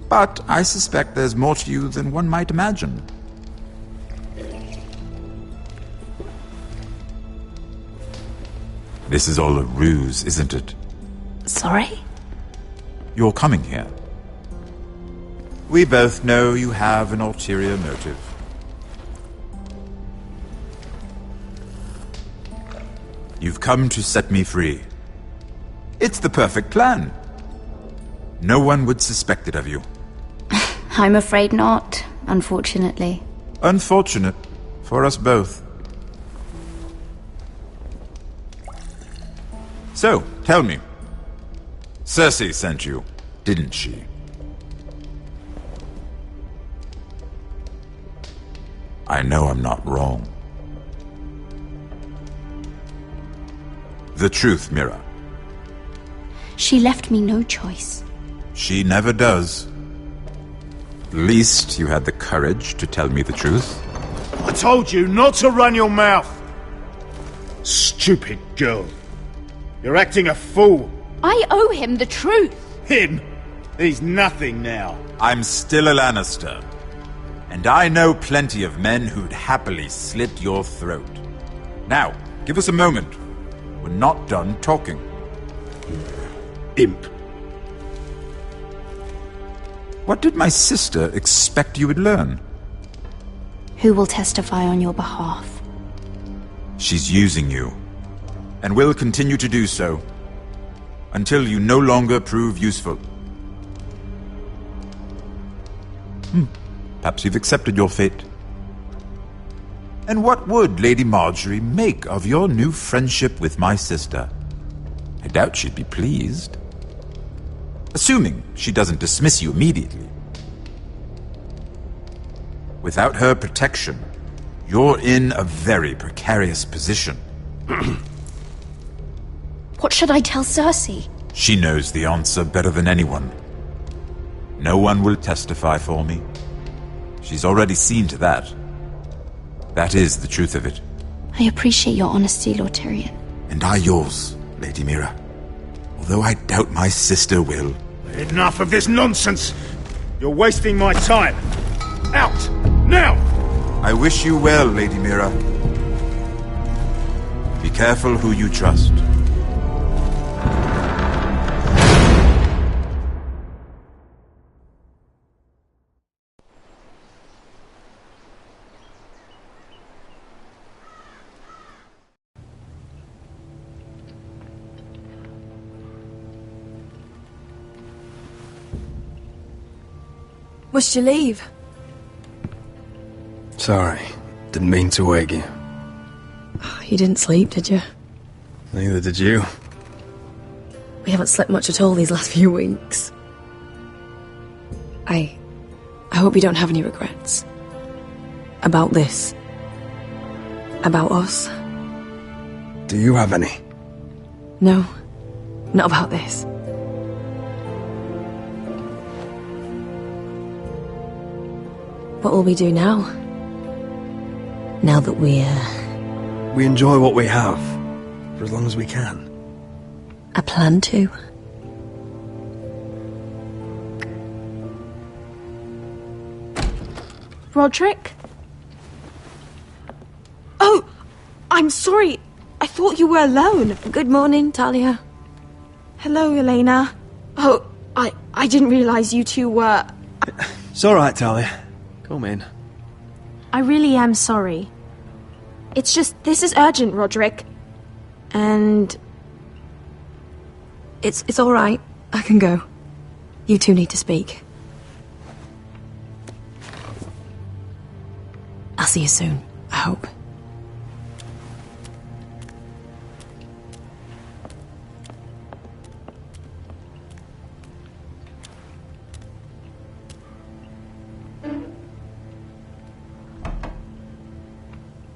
but I suspect there's more to you than one might imagine. This is all a ruse, isn't it? Sorry? You're coming here. We both know you have an ulterior motive. You've come to set me free. It's the perfect plan. No one would suspect it of you. I'm afraid not, unfortunately. Unfortunate for us both. So, tell me. Cersei sent you, didn't she? I know I'm not wrong. The truth, Mira. She left me no choice. She never does. At least you had the courage to tell me the truth. I told you not to run your mouth! Stupid girl. You're acting a fool. I owe him the truth. Him? He's nothing now. I'm still a Lannister. And I know plenty of men who'd happily slit your throat. Now, give us a moment. We're not done talking. Imp. What did my sister expect you would learn? Who will testify on your behalf? She's using you. And will continue to do so. Until you no longer prove useful. Perhaps you've accepted your fate. And what would Lady Marjorie make of your new friendship with my sister? I doubt she'd be pleased. Assuming she doesn't dismiss you immediately. Without her protection, you're in a very precarious position. What should I tell Cersei? She knows the answer better than anyone. No one will testify for me. She's already seen to that. That is the truth of it. I appreciate your honesty, Lord Tyrion. And I yours, Lady Mira. Although I doubt my sister will. Enough of this nonsense! You're wasting my time! Out! Now! I wish you well, Lady Mira. Be careful who you trust. Must you leave? Sorry, didn't mean to wake you. You didn't sleep, did you? Neither did you. We haven't slept much at all these last few weeks. I hope you don't have any regrets. About this. About us. Do you have any? No, not about this. What will we do now? Now that we enjoy what we have, for as long as we can. I plan to. Roderick? Oh, I'm sorry. I thought you were alone. Good morning, Talia. Hello, Elena. Oh, I didn't realize you two were... It's all right, Talia. Come in. I really am sorry. It's just, this is urgent, Roderick. And... It's all right. I can go. You two need to speak. I'll see you soon, I hope.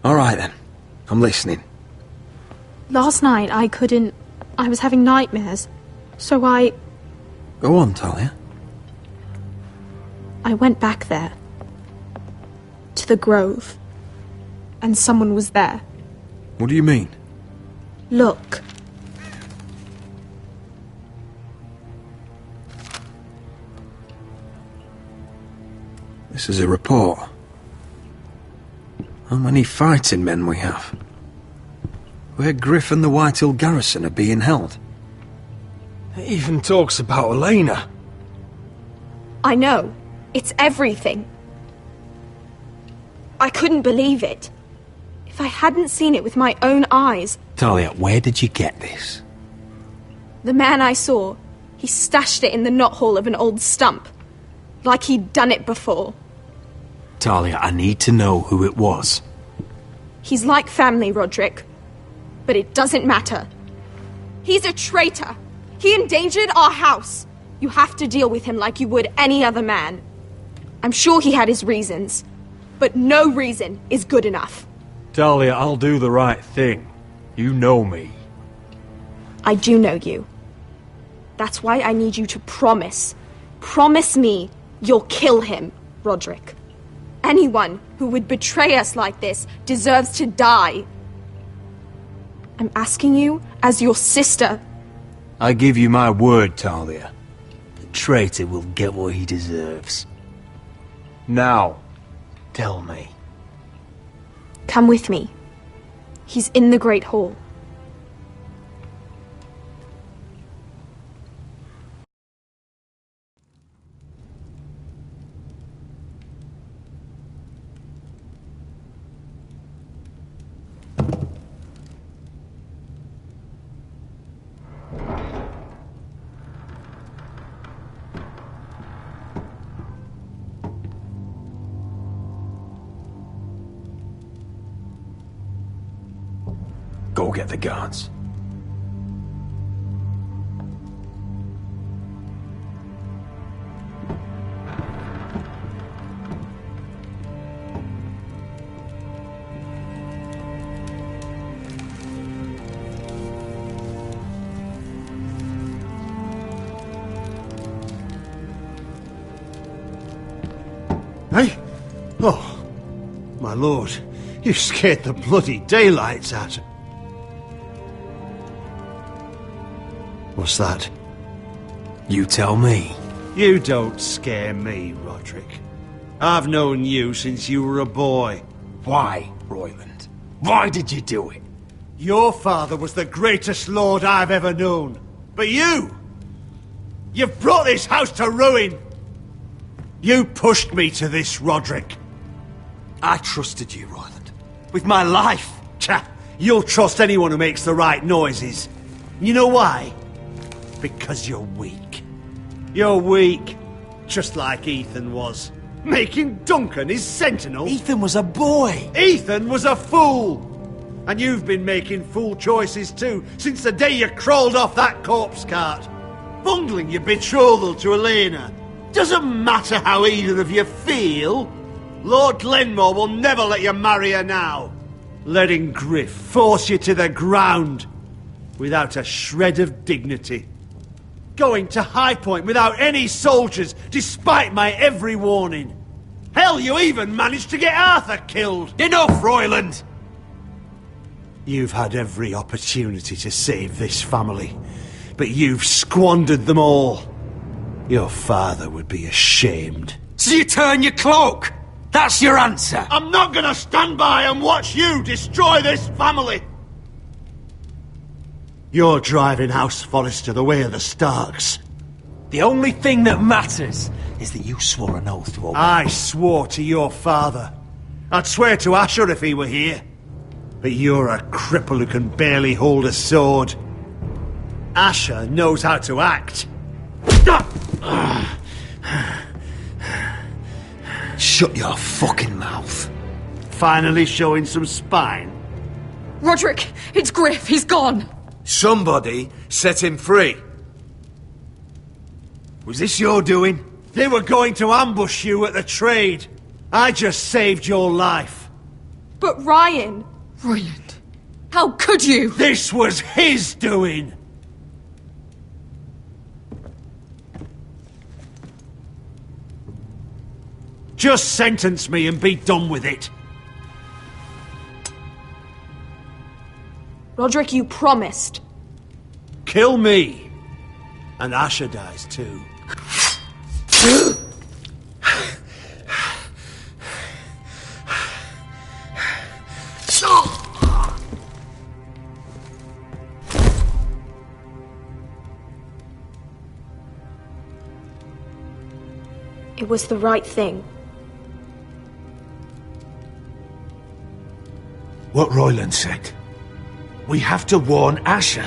All right, then. I'm listening. Last night, I was having nightmares. So Go on, Talia. I went back there. To the grove. And someone was there. What do you mean? Look. This is a report. How many fighting men we have? Where Griff and the Whitehill garrison are being held. It even talks about Elena. I know. It's everything. I couldn't believe it. If I hadn't seen it with my own eyes... Talia, where did you get this? The man I saw, he stashed it in the knothole of an old stump. Like he'd done it before. Talia, I need to know who it was. He's like family, Roderick. But it doesn't matter. He's a traitor. He endangered our house. You have to deal with him like you would any other man. I'm sure he had his reasons. But no reason is good enough. Talia, I'll do the right thing. You know me. I do know you. That's why I need you to promise. Promise me you'll kill him, Roderick. Anyone who would betray us like this deserves to die. I'm asking you as your sister. I give you my word, Talia. The traitor will get what he deserves. Now, tell me. Come with me. He's in the Great Hall. Go get the guards. Hey? Oh, my lord, you scared the bloody daylights out of... What's that? You tell me. You don't scare me, Roderick. I've known you since you were a boy. Why, Royland? Why did you do it? Your father was the greatest lord I've ever known. But you've brought this house to ruin. You pushed me to this, Roderick. I trusted you, Royland. With my life. You'll trust anyone who makes the right noises. You know why? Because you're weak. You're weak. Just like Ethan was. Making Duncan his sentinel. Ethan was a boy. Ethan was a fool. And you've been making fool choices too, since the day you crawled off that corpse cart. Bungling your betrothal to Elena. Doesn't matter how either of you feel. Lord Glenmore will never let you marry her now. Letting Griff force you to the ground without a shred of dignity. Going to High Point without any soldiers, despite my every warning. Hell, you even managed to get Arthur killed. Enough, Royland! You've had every opportunity to save this family, but you've squandered them all. Your father would be ashamed. So you turn your cloak? That's your answer? I'm not gonna stand by and watch you destroy this family! You're driving House Forrester the way of the Starks. The only thing that matters is that you swore an oath to obey. I swore to your father. I'd swear to Asher if he were here. But you're a cripple who can barely hold a sword. Asher knows how to act. Shut your fucking mouth. Finally showing some spine. Roderick, it's Griff. He's gone. Somebody set him free. Was this your doing? They were going to ambush you at the trade. I just saved your life. But Ryan... Royland, how could you? This was his doing. Just sentence me and be done with it. Roderick, you promised. Kill me. And Asher dies too. It was the right thing. What Royland said. We have to warn Asher.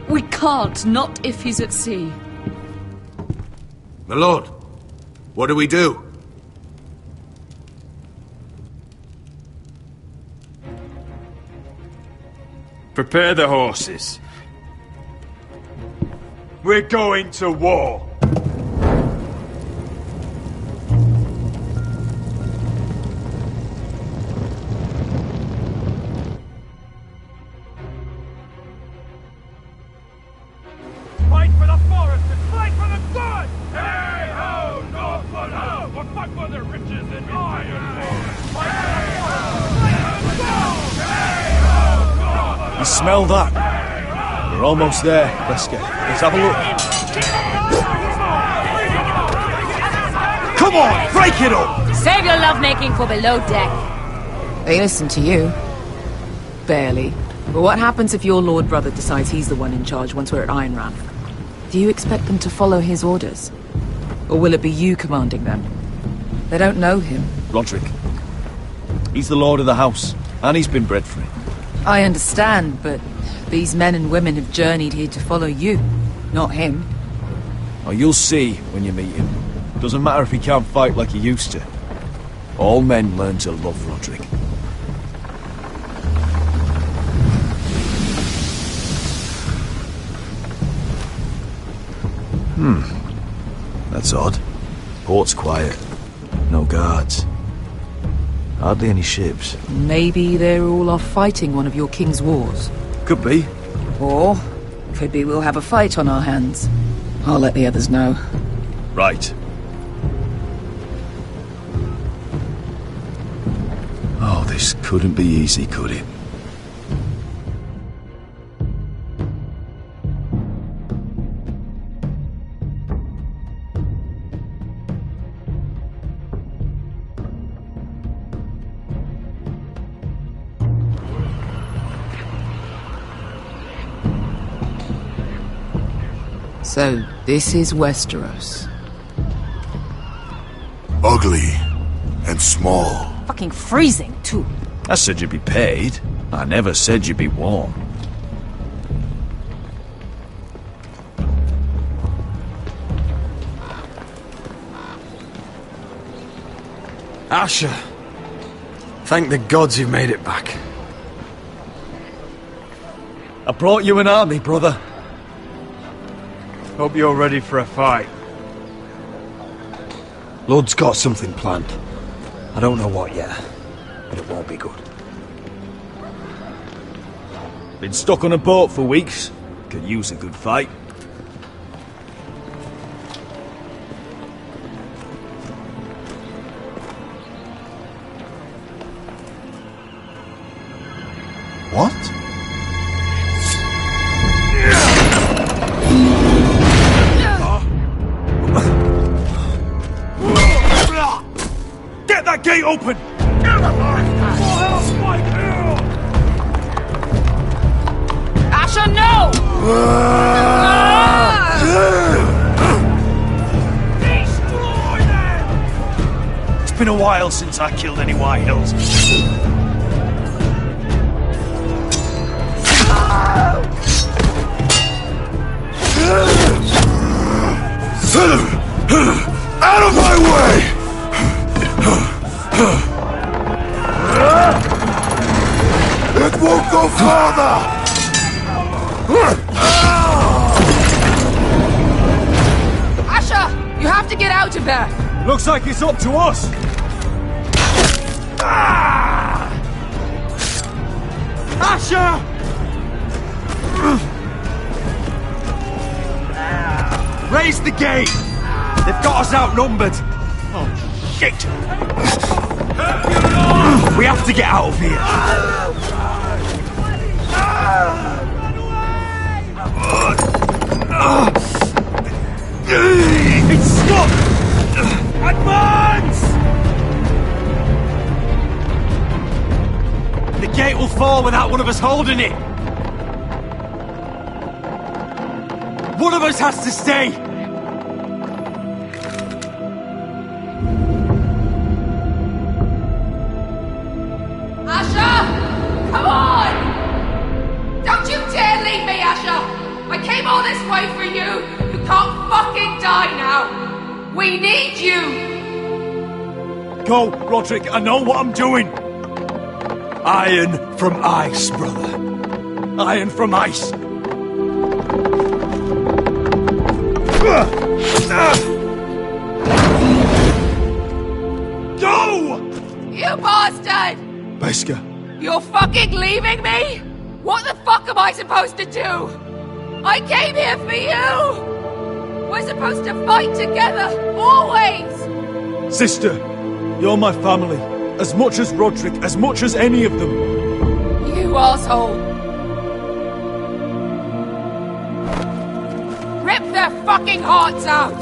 We can't, not if he's at sea. My lord, what do we do? Prepare the horses. We're going to war. Fight for the forest and fight for the good! Hey ho, Northwood ho! We'll fight for the riches and iron ore! Fight for the gold! Hey ho, Northwood! You smell that? We're almost there, Wesker. Let's have a look. Come on, break it up! Save your lovemaking for below deck. They listen to you. Barely. But what happens if your lord brother decides he's the one in charge once we're at Iron Ram? Do you expect them to follow his orders? Or will it be you commanding them? They don't know him. Roderick. He's the lord of the house, and he's been bred for it. I understand, but these men and women have journeyed here to follow you, not him. Oh, you'll see when you meet him. Doesn't matter if he can't fight like he used to. All men learn to love Roderick. That's odd. Port's quiet. No guards. Hardly any ships. Maybe they're all off fighting one of your king's wars. Could be. Or could be we'll have a fight on our hands. I'll let the others know. Right. Oh, this couldn't be easy, could it? So, this is Westeros. Ugly and small. Fucking freezing, too. I said you'd be paid. I never said you'd be warm. Asher, thank the gods you've made it back. I brought you an army, brother. Hope you're ready for a fight. Lord's got something planned. I don't know what yet, but it won't be good. Been stuck on a boat for weeks. Could use a good fight. What? Get that gate open! Asher, no! Destroy them! It's been a while since I killed any White Hills. Out of my way! It won't go farther! Asher, you have to get out of there! Looks like it's up to us! Asher! Raise the gate! They've got us outnumbered! Oh, shit! We have to get out of here! It's stuck! Advance! The gate will fall without one of us holding it! One of us has to stay! Asher! Come on! Don't you dare leave me, Asher! I came all this way for you! You can't fucking die now! We need you! Go, Roderick, I know what I'm doing! Iron from ice, brother. Iron from ice. Go! You bastard! Beskha. You're fucking leaving me? What the fuck am I supposed to do? I came here for you! We're supposed to fight together, always! Sister, you're my family. As much as Roderick, as much as any of them. You asshole! Rip their fucking hearts out!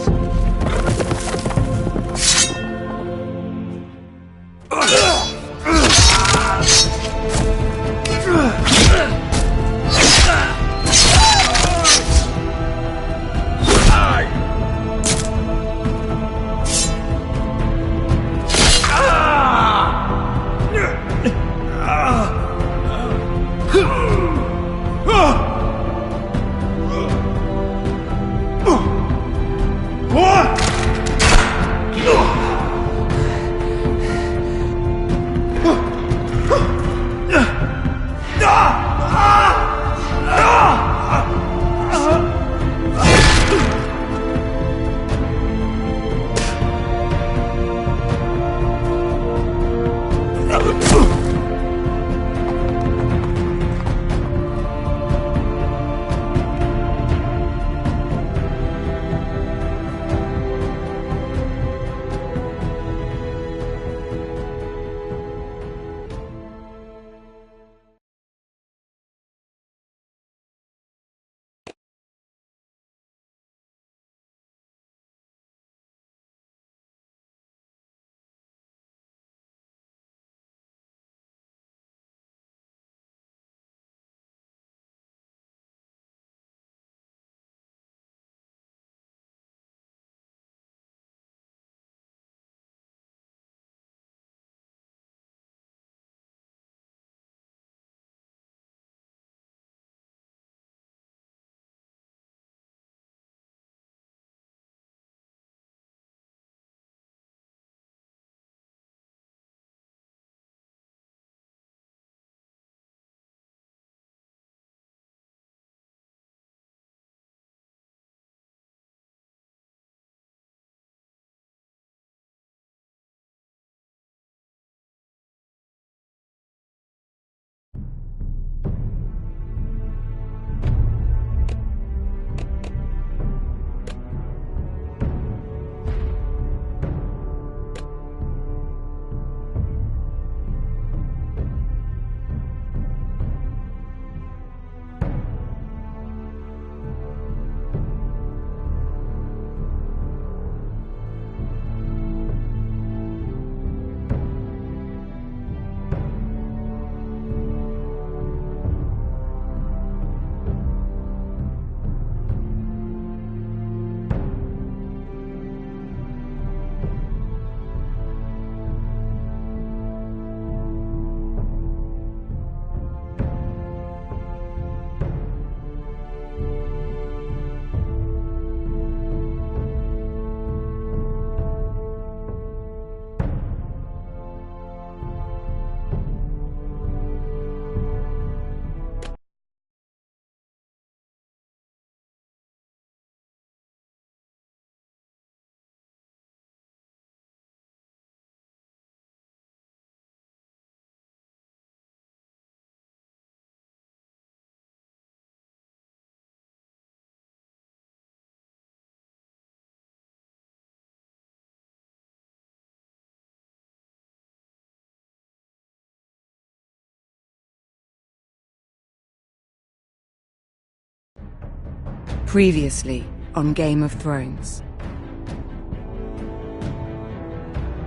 Previously on Game of Thrones.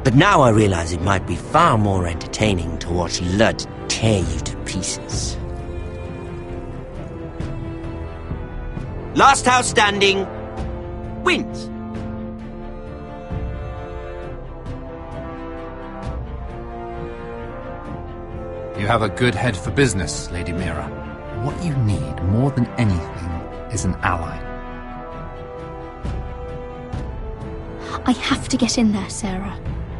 But now I realize it might be far more entertaining to watch Lud tear you to pieces. Last house standing wins. You have a good head for business, Lady Mira. What you need more than anything is an ally. I have to get in there, Sarah.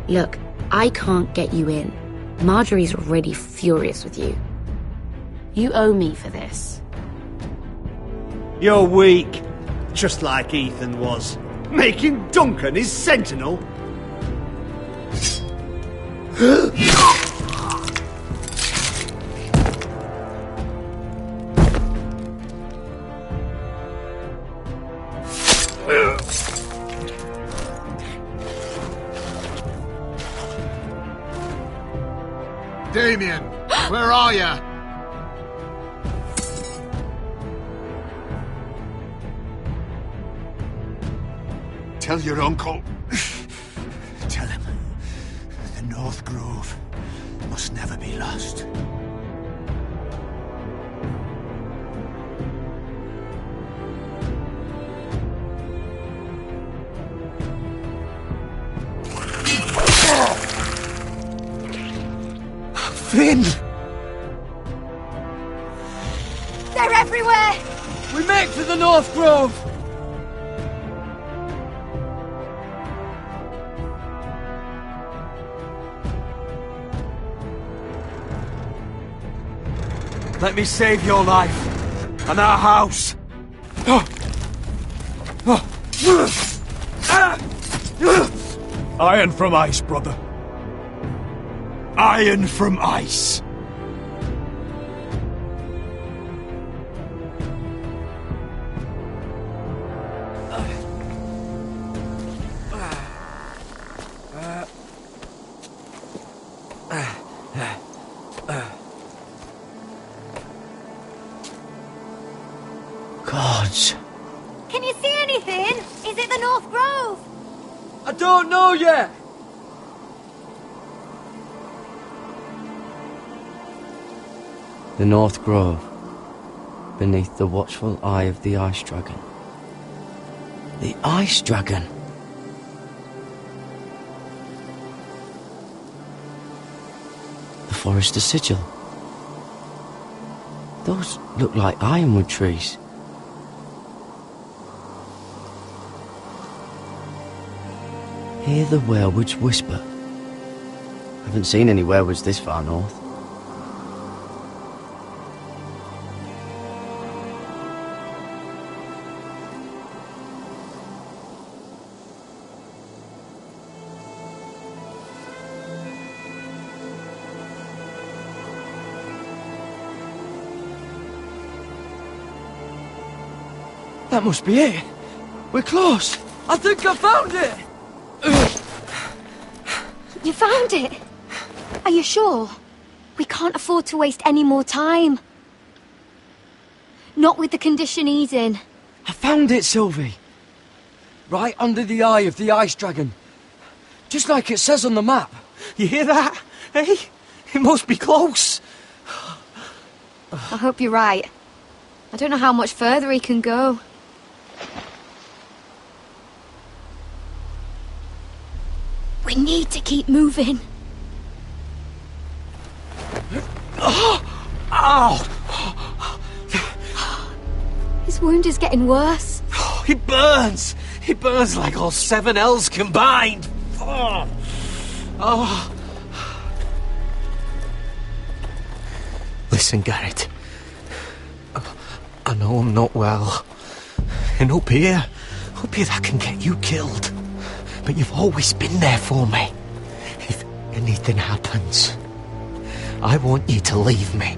Look, I can't get you in. Marjorie's already furious with you. You owe me for this. You're weak, just like Ethan was, making Duncan his sentinel. Damien, where are ya? Tell your uncle. Tell him the North Grove must never be lost. Finn! They're everywhere! We make for the North Grove! Let me save your life and our house. Iron from ice, brother. Iron from ice. Gods. Can you see anything? Is it the North Grove? I don't know yet. The North Grove, beneath the watchful eye of the Ice Dragon. The Ice Dragon? The Forester Sigil. Those look like ironwood trees. Hear the werewoods whisper. Haven't seen any werewolves this far north. That must be it. We're close. I think I found it. You found it? Are you sure? We can't afford to waste any more time. Not with the condition he's in. I found it, Sylvie. Right under the eye of the Ice Dragon. Just like it says on the map. You hear that? Hey? It must be close. I hope you're right. I don't know how much further he can go. We need to keep moving. Ow! His wound is getting worse. It burns! It burns like all 7 L's combined! Oh. Listen, Garrett. I know I'm not well. And up here that can get you killed. But you've always been there for me. If anything happens, I want you to leave me.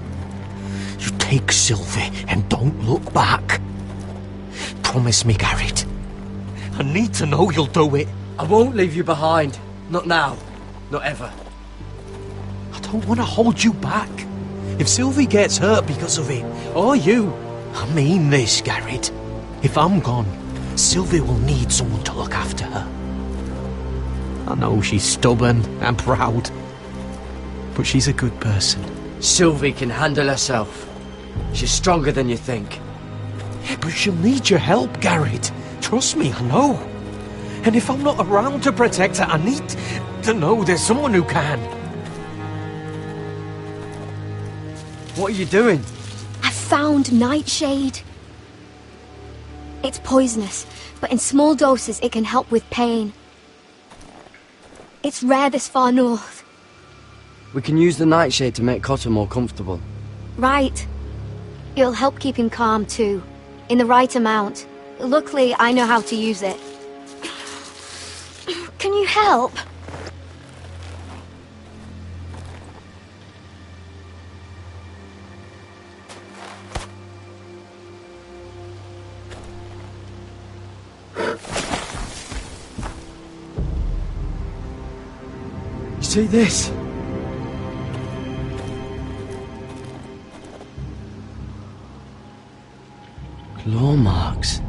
You take Sylvie and don't look back. Promise me, Garrett. I need to know you'll do it. I won't leave you behind. Not now. Not ever. I don't want to hold you back. If Sylvie gets hurt because of it, or you, I mean this, Garrett. If I'm gone, Sylvie will need someone to look after her. I know she's stubborn and proud, but she's a good person. Sylvie can handle herself. She's stronger than you think. Yeah, but she'll need your help, Garrett. Trust me, I know. And if I'm not around to protect her, I need to know there's someone who can. What are you doing? I found nightshade. It's poisonous, but in small doses it can help with pain. It's rare this far north. We can use the nightshade to make Cotter more comfortable. Right. It'll help keep him calm too, in the right amount. Luckily, I know how to use it. Can you help? See this? Claw marks.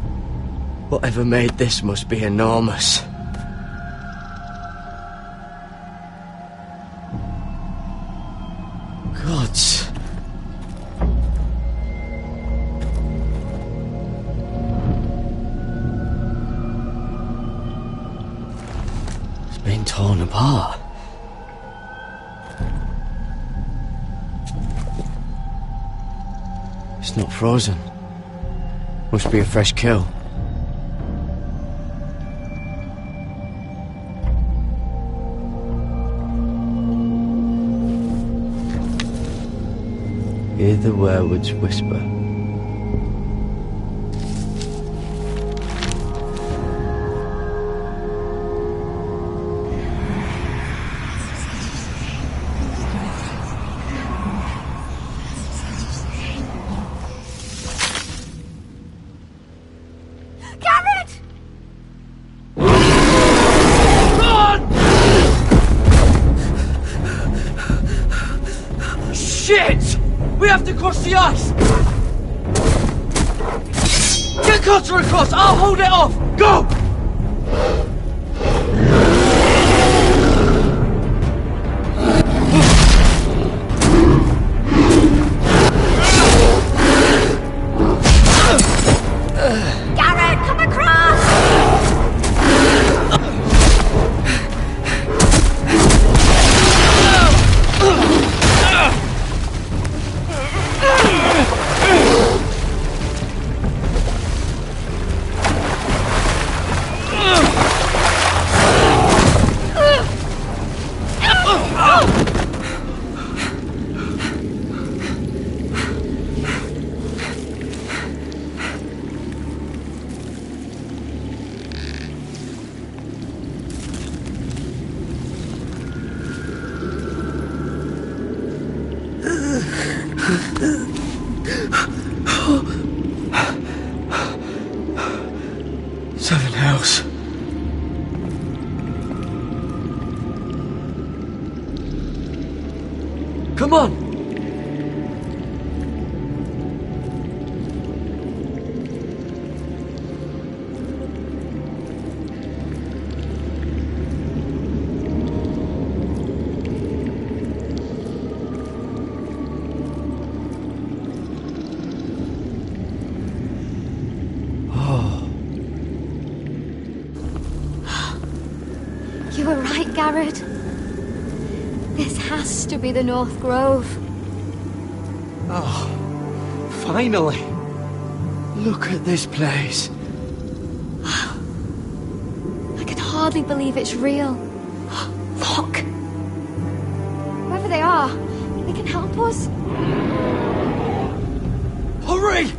Whatever made this must be enormous. Gods. It's been torn apart. It's not frozen. Must be a fresh kill. Hear the werewolves whisper. Shit! We have to cross the ice! Get Cotter across! I'll hold it off! Go! Garrett, come across! Seven Hells. Come on! You were right, Garrett. This has to be the North Grove. Oh, finally! Look at this place. I can hardly believe it's real. Look! Whoever they are, they can help us. Hurry!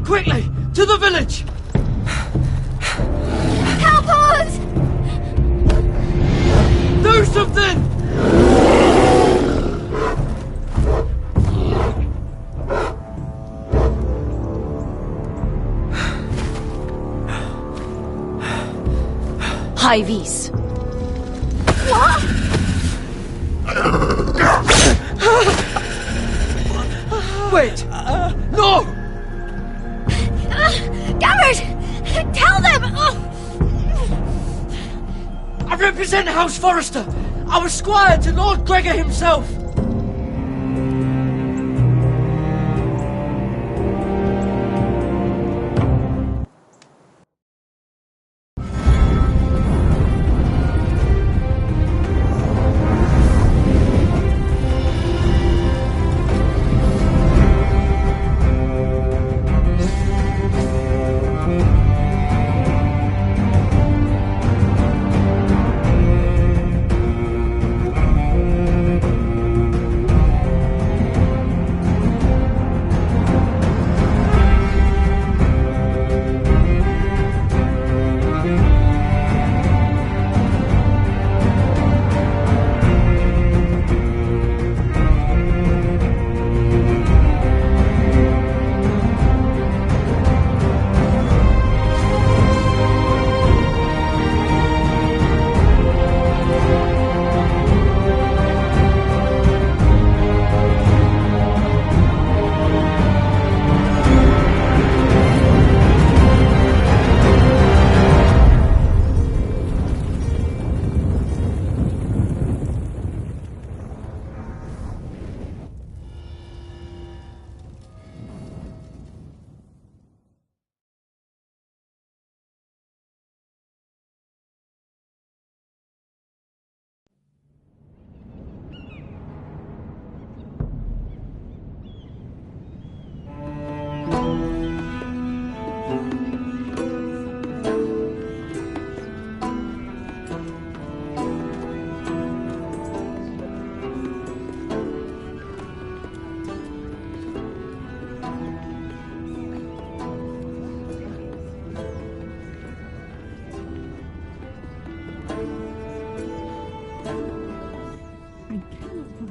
Quickly! To the village! Help us! Do something! High vis. What? Wait! No! Garrett! Tell them! I represent House Forrester. I was squire to Lord Gregor himself.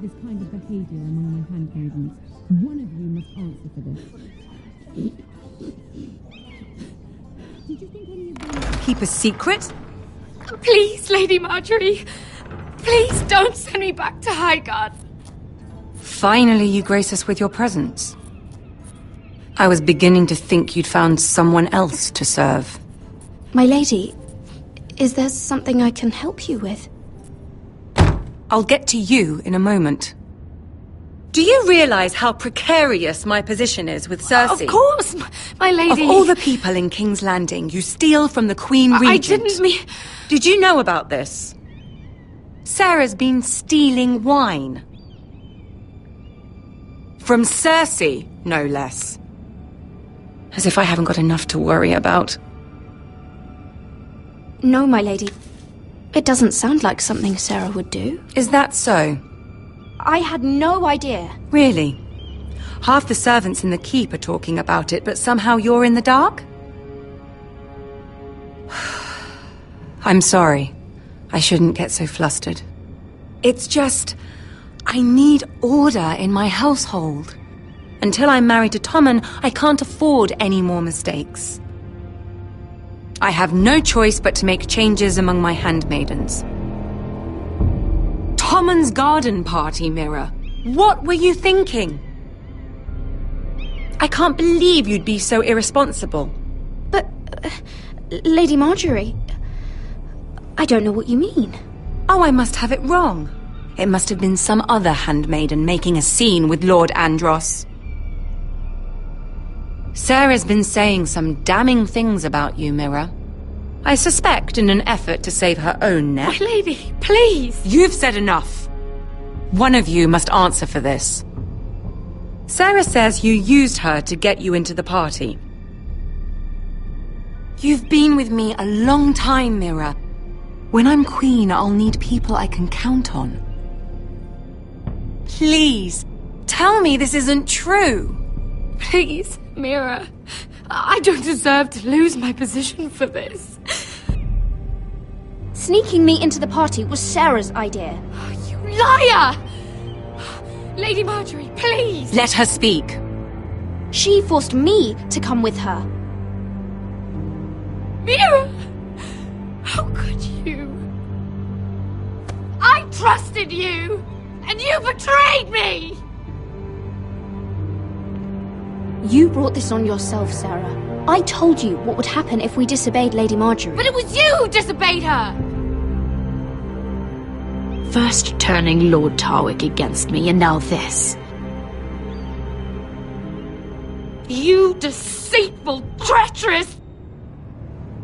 this kind of behaviour among my handmaidens. One of you must answer for this. Did you think any of them... Keep a secret? Please, Lady Marjorie. Please don't send me back to Highgarden. Finally, you grace us with your presence. I was beginning to think you'd found someone else to serve. My lady, is there something I can help you with? I'll get to you in a moment. Do you realize how precarious my position is with Cersei? Of course, my lady. Of all the people in King's Landing, you steal from the Queen Regent. I didn't mean... Did you know about this? Sarah's been stealing wine. From Cersei, no less. As if I haven't got enough to worry about. No, my lady. It doesn't sound like something Sarah would do. Is that so? I had no idea. Really? Half the servants in the keep are talking about it, but somehow you're in the dark? I'm sorry. I shouldn't get so flustered. It's just... I need order in my household. Until I'm married to Tommen, I can't afford any more mistakes. I have no choice but to make changes among my handmaidens. Tommen's garden party, Mira. What were you thinking? I can't believe you'd be so irresponsible. But, Lady Marjorie, I don't know what you mean. Oh, I must have it wrong. It must have been some other handmaiden making a scene with Lord Andros. Sarah's been saying some damning things about you, Mira. I suspect in an effort to save her own neck. My lady, please! You've said enough. One of you must answer for this. Sarah says you used her to get you into the party. You've been with me a long time, Mira. When I'm queen, I'll need people I can count on. Please, tell me this isn't true. Please, Mira. I don't deserve to lose my position for this. Sneaking me into the party was Sarah's idea. You liar! Lady Marjorie, please! Let her speak. She forced me to come with her. Mira! How could you? I trusted you, and you betrayed me! You brought this on yourself, Sarah. I told you what would happen if we disobeyed Lady Marjorie. But it was you who disobeyed her! First turning Lord Tarwick against me, and now this. You deceitful, treacherous...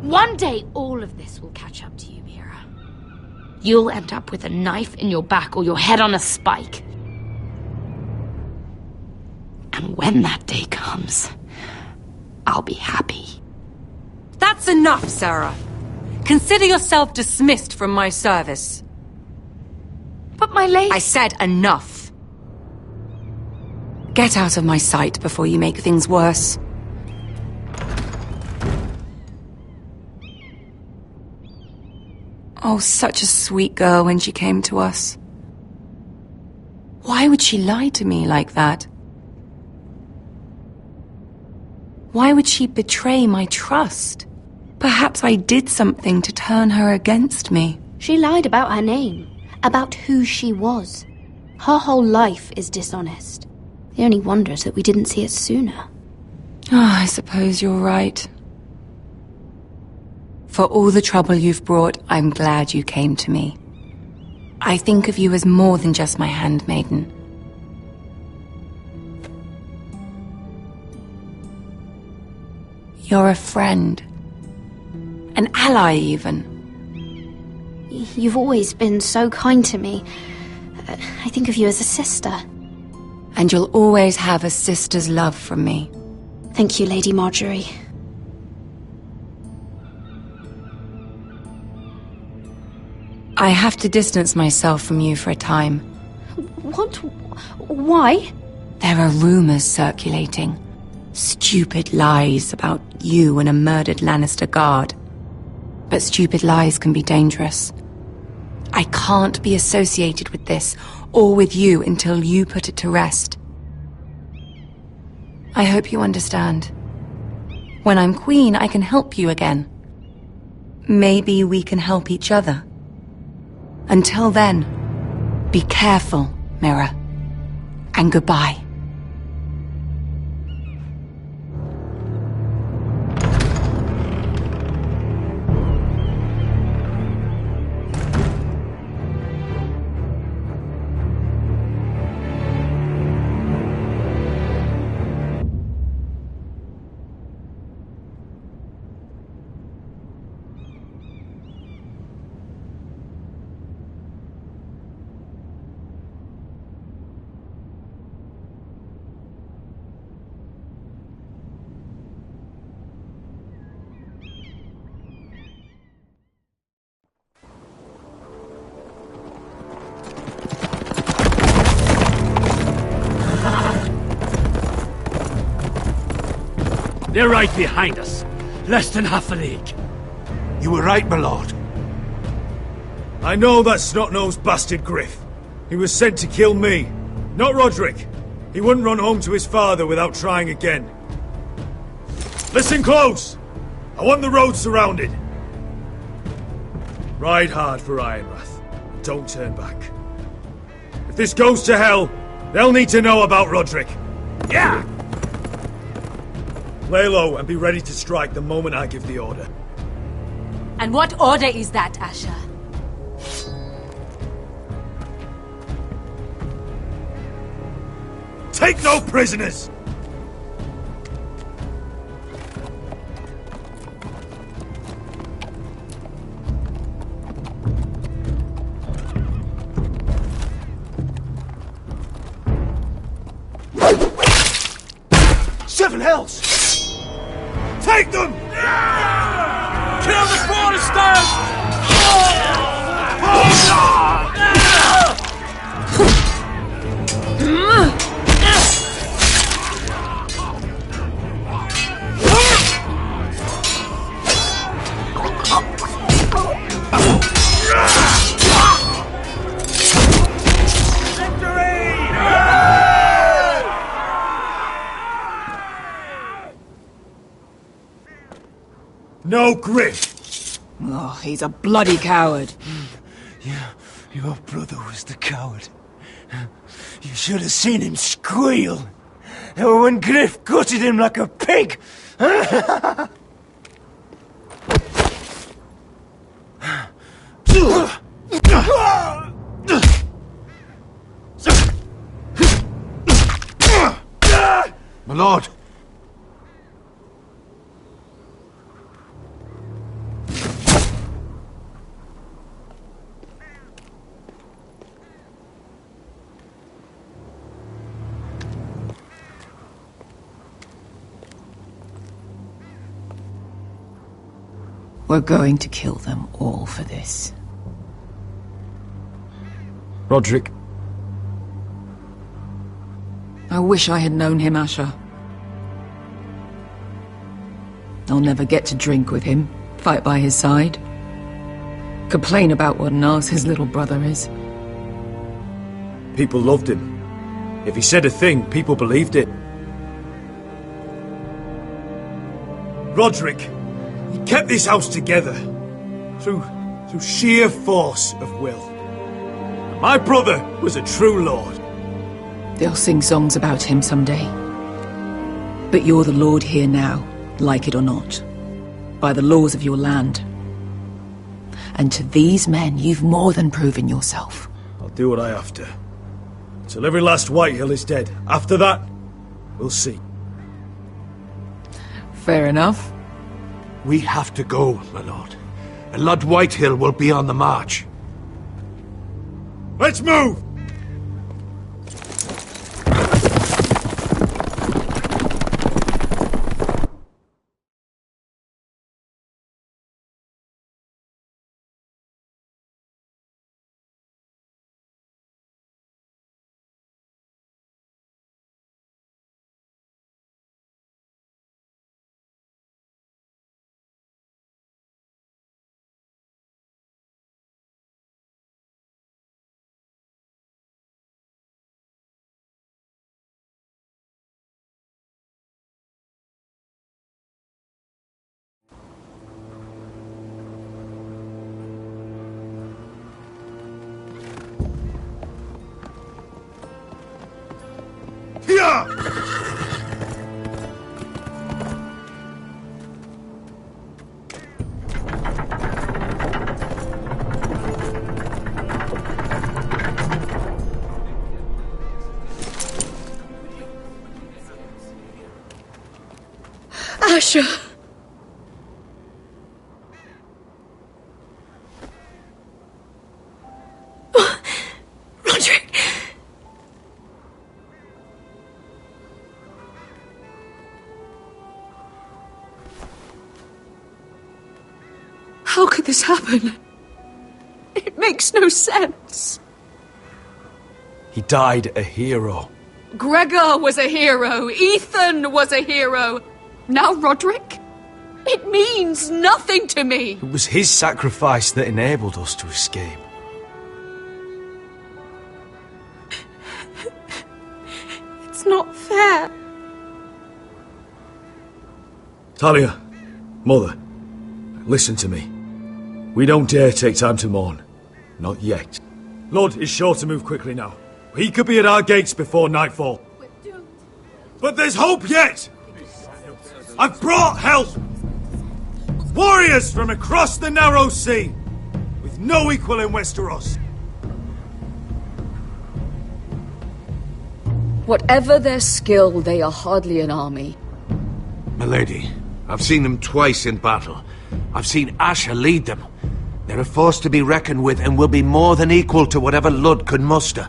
One day all of this will catch up to you, Mira. You'll end up with a knife in your back or your head on a spike. And when that day comes, I'll be happy. That's enough, Sarah. Consider yourself dismissed from my service. But my lady... I said enough. Get out of my sight before you make things worse. Oh, such a sweet girl when she came to us. Why would she lie to me like that? Why would she betray my trust? Perhaps I did something to turn her against me. She lied about her name, about who she was. Her whole life is dishonest. The only wonder is that we didn't see it sooner. I suppose you're right. For all the trouble you've brought, I'm glad you came to me. I think of you as more than just my handmaiden. You're a friend. An ally, even. You've always been so kind to me. I think of you as a sister. And you'll always have a sister's love from me. Thank you, Lady Marjorie. I have to distance myself from you for a time. What? Why? There are rumors circulating. Stupid lies about you and a murdered Lannister guard. But stupid lies can be dangerous. I can't be associated with this, or with you, until you put it to rest. I hope you understand. When I'm queen, I can help you again. Maybe we can help each other. Until then, be careful, Mira. And goodbye. They're right behind us. Less than half a league. You were right, my lord. I know that snot-nosed bastard Griff. He was sent to kill me, not Roderick. He wouldn't run home to his father without trying again. Listen close! I want the road surrounded. Ride hard for Ironrath. Don't turn back. If this goes to hell, they'll need to know about Roderick. Yeah! Lay low and be ready to strike the moment I give the order. And what order is that, Asher? Take no prisoners! Seven hells! Take them! Kill the Foresters! about Griff? Oh, he's a bloody coward. Your brother was the coward. You should have seen him squeal. When Griff gutted him like a pig. My lord. We're going to kill them all for this. Roderick. I wish I had known him, Asher. I'll never get to drink with him, fight by his side, complain about what an arse his little brother is. People loved him. If he said a thing, people believed it. Roderick, he kept this house together through sheer force of will. My brother was a true lord. They'll sing songs about him someday. But you're the lord here now, like it or not, by the laws of your land. And to these men, you've more than proven yourself. I'll do what I have to. Till every last Whitehill is dead. After that, we'll see. Fair enough. We have to go, my lord. And Lord Whitehill will be on the march. Let's move! Asher! Roderick! How could this happen? It makes no sense. He died a hero. Gregor was a hero. Ethan was a hero. Now Roderick? It means nothing to me. It was his sacrifice that enabled us to escape. It's not fair. Talia, Mother, listen to me. We don't dare take time to mourn. Not yet. Lord is sure to move quickly now. He could be at our gates before nightfall. But there's hope yet! I've brought help! Warriors from across the narrow sea, with no equal in Westeros. Whatever their skill, they are hardly an army. Milady, I've seen them twice in battle. I've seen Asher lead them. They're a force to be reckoned with and will be more than equal to whatever Lud could muster.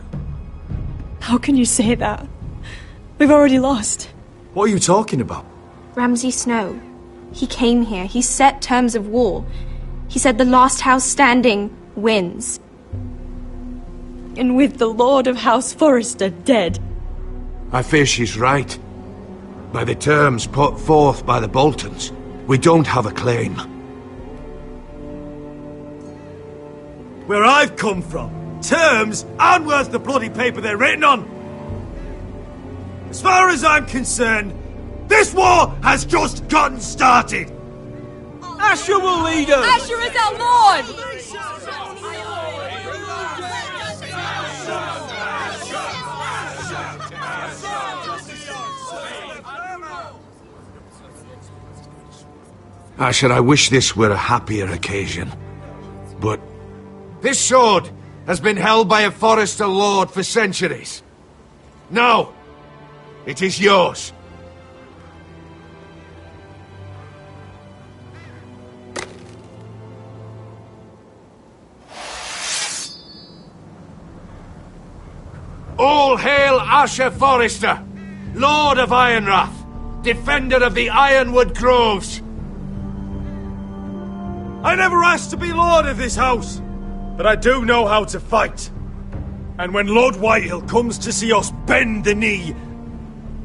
How can you say that? We've already lost. What are you talking about? Ramsay Snow. He came here. He set terms of war. He said the last house standing wins. And with the Lord of House Forrester dead. I fear she's right. By the terms put forth by the Boltons, we don't have a claim. Where I've come from, terms aren't worth the bloody paper they're written on. As far as I'm concerned, this war has just gotten started. Asher will lead us! Asher is our lord! Asher, I wish this were a happier occasion. But this sword has been held by a Forester lord for centuries. Now, it is yours. All hail Asher Forester, Lord of Ironrath, defender of the Ironwood Groves. I never asked to be lord of this house, but I do know how to fight. And when Lord Whitehill comes to see us bend the knee,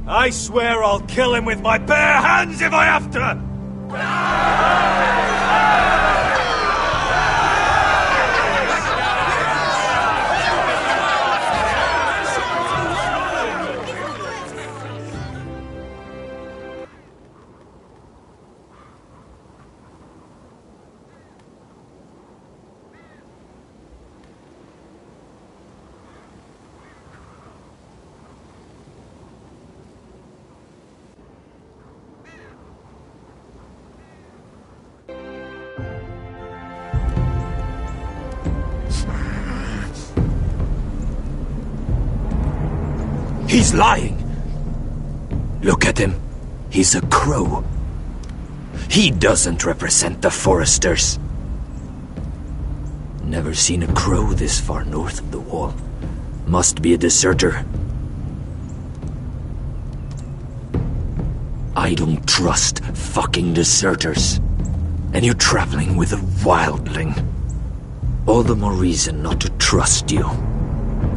I swear I'll kill him with my bare hands if I have to! He's lying! Look at him. He's a crow. He doesn't represent the Foresters. Never seen a crow this far north of the wall. Must be a deserter. I don't trust fucking deserters. And you're traveling with a wildling. All the more reason not to trust you.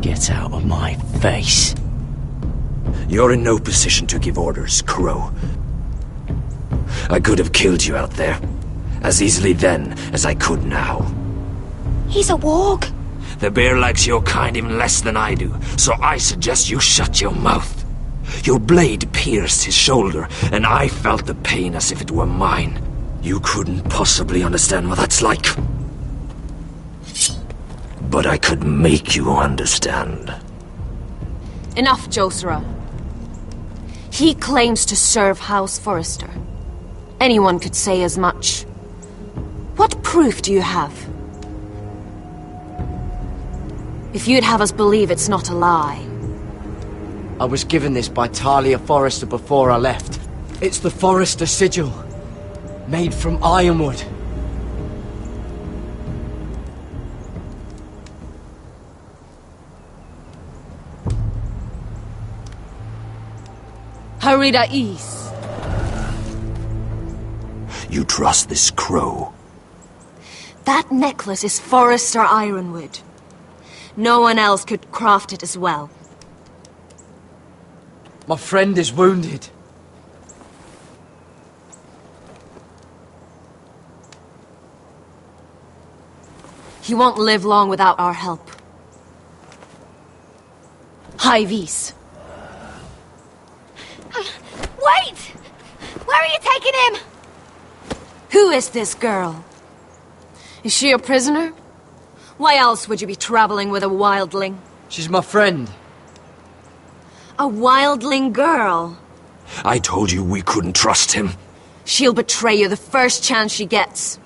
Get out of my face. You're in no position to give orders, Crow. I could have killed you out there, as easily then as I could now. He's a warg. The bear likes your kind even less than I do, so I suggest you shut your mouth. Your blade pierced his shoulder, and I felt the pain as if it were mine. You couldn't possibly understand what that's like. But I could make you understand. Enough, Josera. He claims to serve House Forester. Anyone could say as much. What proof do you have? If you'd have us believe it's not a lie. I was given this by Talia Forrester before I left. It's the Forrester sigil, made from ironwood. Harida East. You trust this crow? That necklace is Forester Ironwood. No one else could craft it as well. My friend is wounded. He won't live long without our help. Hyvis. Wait! Where are you taking him? Who is this girl? Is she a prisoner? Why else would you be traveling with a wildling? She's my friend. A wildling girl? I told you we couldn't trust him. She'll betray you the first chance she gets.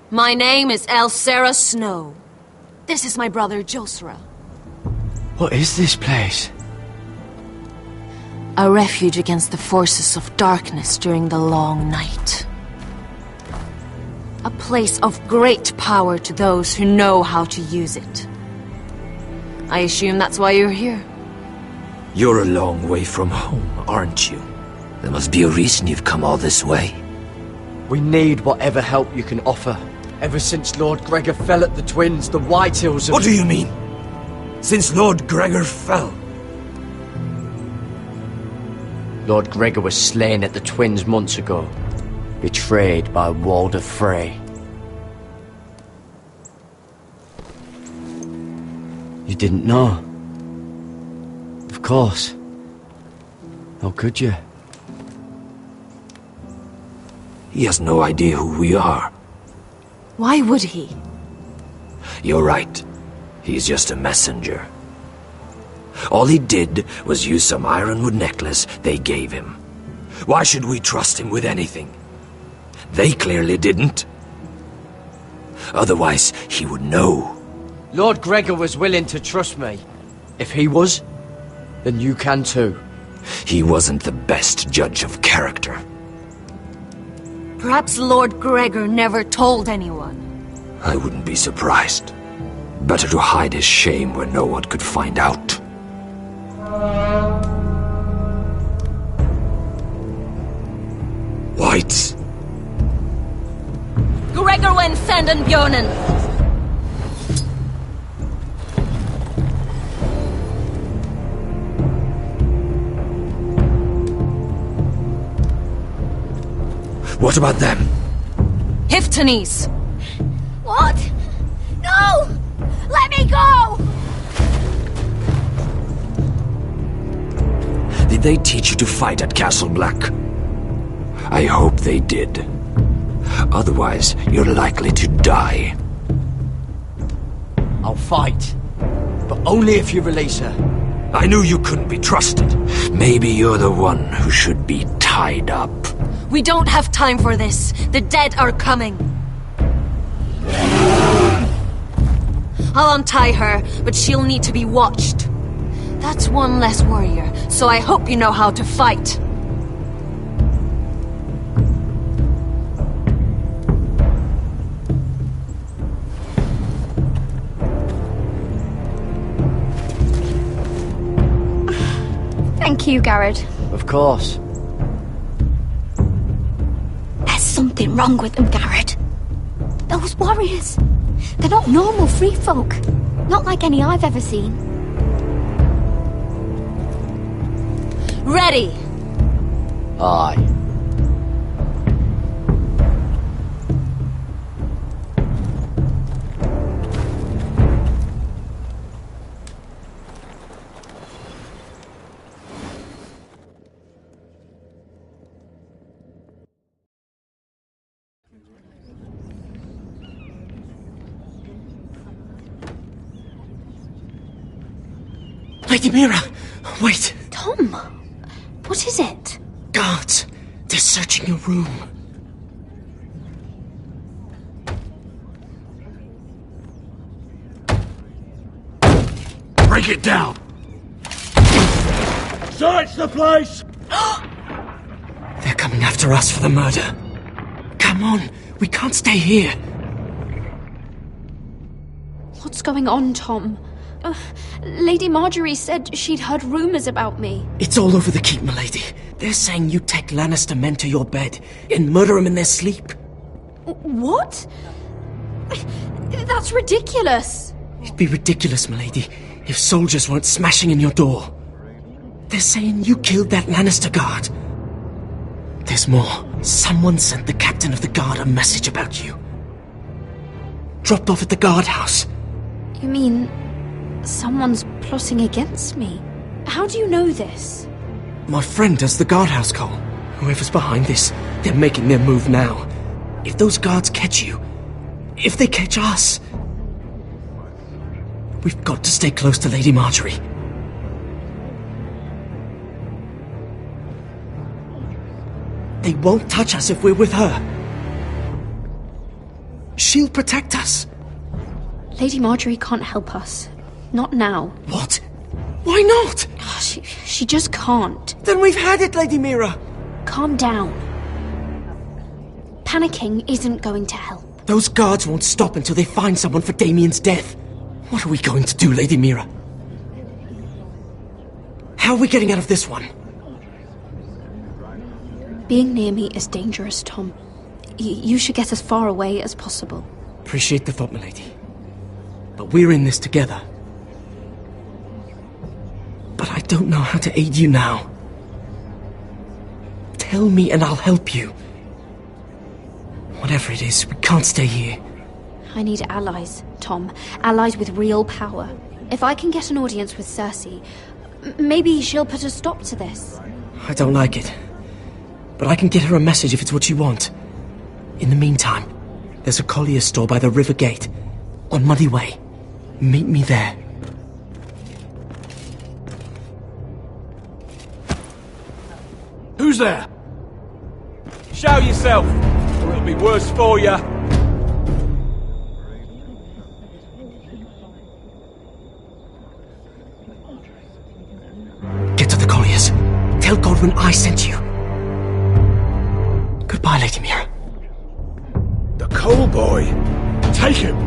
My name is Elsera Snow. This is my brother Josera. What is this place? A refuge against the forces of darkness during the long night. A place of great power to those who know how to use it. I assume that's why you're here. You're a long way from home, aren't you? There must be a reason you've come all this way. We need whatever help you can offer. Ever since Lord Gregor fell at the Twins, the Whitehills have... What do you mean? Since Lord Gregor fell? Lord Gregor was slain at the Twins months ago. Betrayed by Walder Frey. You didn't know? Of course. How could you? He has no idea who we are. Why would he? You're right. He's just a messenger. All he did was use some ironwood necklace they gave him. Why should we trust him with anything? They clearly didn't. Otherwise, he would know. Lord Gregor was willing to trust me. If he was, then you can too. He wasn't the best judge of character. Perhaps Lord Gregor never told anyone. I wouldn't be surprised. Better to hide his shame where no one could find out. Whites. Gregor wen senden björnen. What about them? Hiftanes. What? No! Let me go! Did they teach you to fight at Castle Black? I hope they did. Otherwise, you're likely to die. I'll fight. But only if you release her. I knew you couldn't be trusted. Maybe you're the one who should be tied up. We don't have time for this. The dead are coming. I'll untie her, but she'll need to be watched. That's one less warrior, so I hope you know how to fight. Thank you, Garrod. Of course. There's something wrong with them, Garrod. Those warriors. They're not normal free folk. Not like any I've ever seen. Ready! Aye. Lady Mira! Wait! Tom! What is it? Guards! They're searching your room. Break it down! Search the place! They're coming after us for the murder. Come on, we can't stay here. What's going on, Tom? Lady Marjorie said she'd heard rumors about me. It's all over the keep, milady. They're saying you take Lannister men to your bed and murder them in their sleep. What? That's ridiculous. It'd be ridiculous, milady, if soldiers weren't smashing in your door. They're saying you killed that Lannister guard. There's more. Someone sent the captain of the guard a message about you. Dropped off at the guardhouse. You mean someone's plotting against me? How do you know this? My friend does the guardhouse call. Whoever's behind this, they're making their move now. If those guards catch you, if they catch us, we've got to stay close to Lady Marjorie. They won't touch us if we're with her. She'll protect us. Lady Marjorie can't help us. Not now. What? Why not? She just can't. Then we've had it, Lady Mira. Calm down. Panicking isn't going to help. Those guards won't stop until they find someone for Damien's death. What are we going to do, Lady Mira? How are we getting out of this one? Being near me is dangerous, Tom. You should get as far away as possible. Appreciate the thought, milady. But we're in this together. But I don't know how to aid you now. Tell me and I'll help you. Whatever it is, we can't stay here. I need allies, Tom. Allies with real power. If I can get an audience with Cersei, maybe she'll put a stop to this. I don't like it. But I can get her a message if it's what you want. In the meantime, there's a collier's store by the river gate, on Muddy Way. Meet me there. Who's there? Show yourself, or it'll be worse for you. Get to the colliers. Tell Godwin I sent you. Goodbye, Lady Mira. The coal boy. Take him.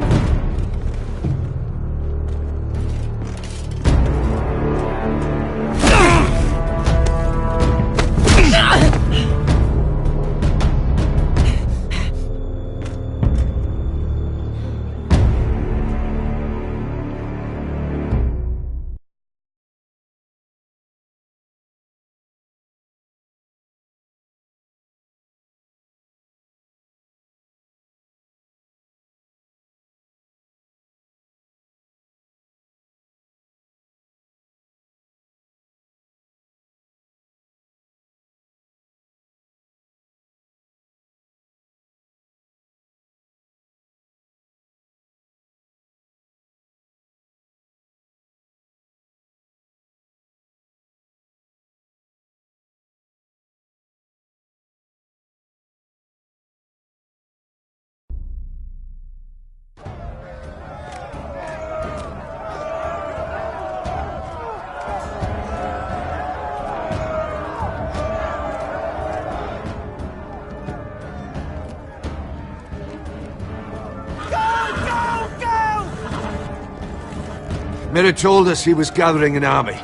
Mira told us he was gathering an army.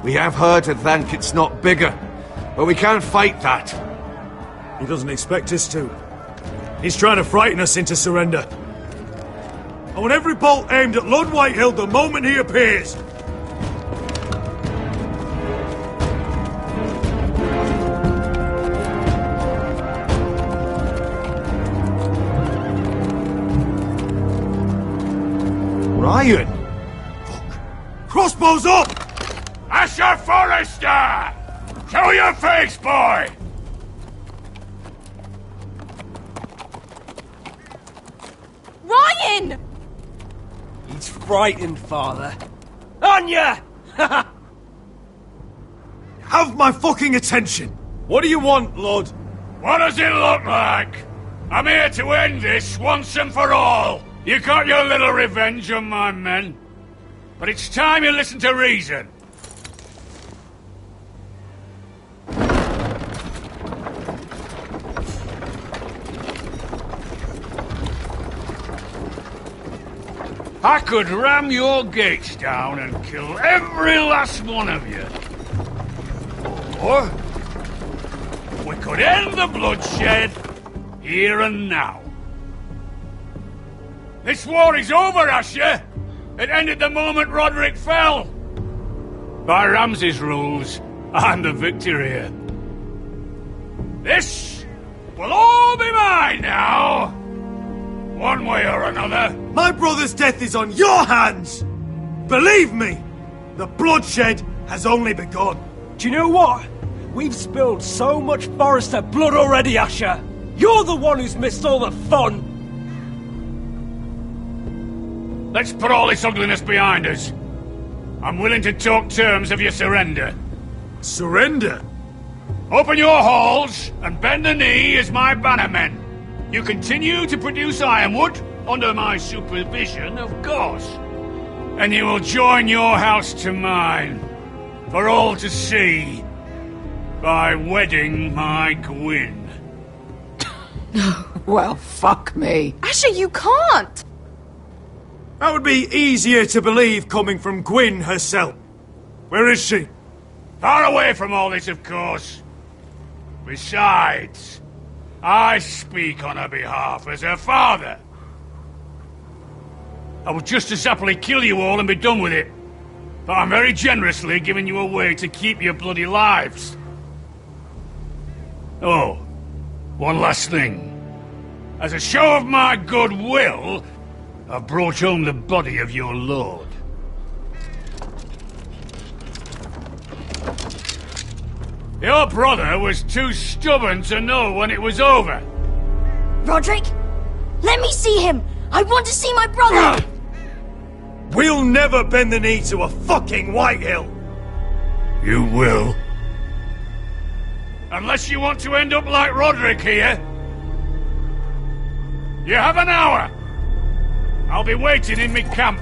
We have her to thank it's not bigger, but we can't fight that. He doesn't expect us to. He's trying to frighten us into surrender. I want every bolt aimed at Lord Whitehill the moment he appears. Ryan! Crossbows up! Asher Forrester! Show your face, boy! Ryan! He's frightened, Father. On ya! Have my fucking attention! What do you want, Lord? What does it look like? I'm here to end this once and for all. You got your little revenge on my men. But it's time you listen to reason. I could ram your gates down and kill every last one of you. Or we could end the bloodshed here and now. This war is over, Asher. It ended the moment Roderick fell. By Ramsay's rules, I'm the victor here. This will all be mine now. One way or another. My brother's death is on your hands! Believe me, the bloodshed has only begun. Do you know what? We've spilled so much Forrester blood already, Asher. You're the one who's missed all the fun. Let's put all this ugliness behind us. I'm willing to talk terms of your surrender. Surrender? Open your halls and bend the knee as my bannermen. You continue to produce ironwood under my supervision, of course. And you will join your house to mine, for all to see, by wedding my Gwyn. No. Well, fuck me. Asher, you can't! That would be easier to believe coming from Gwyn herself. Where is she? Far away from all this, of course. Besides, I speak on her behalf as her father. I would just as happily kill you all and be done with it. But I'm very generously giving you a way to keep your bloody lives. Oh, one last thing. As a show of my goodwill, I've brought home the body of your lord. Your brother was too stubborn to know when it was over. Roderick? Let me see him! I want to see my brother! We'll never bend the knee to a fucking Whitehill! You will. Unless you want to end up like Roderick here. You have an hour. I'll be waiting in me camp.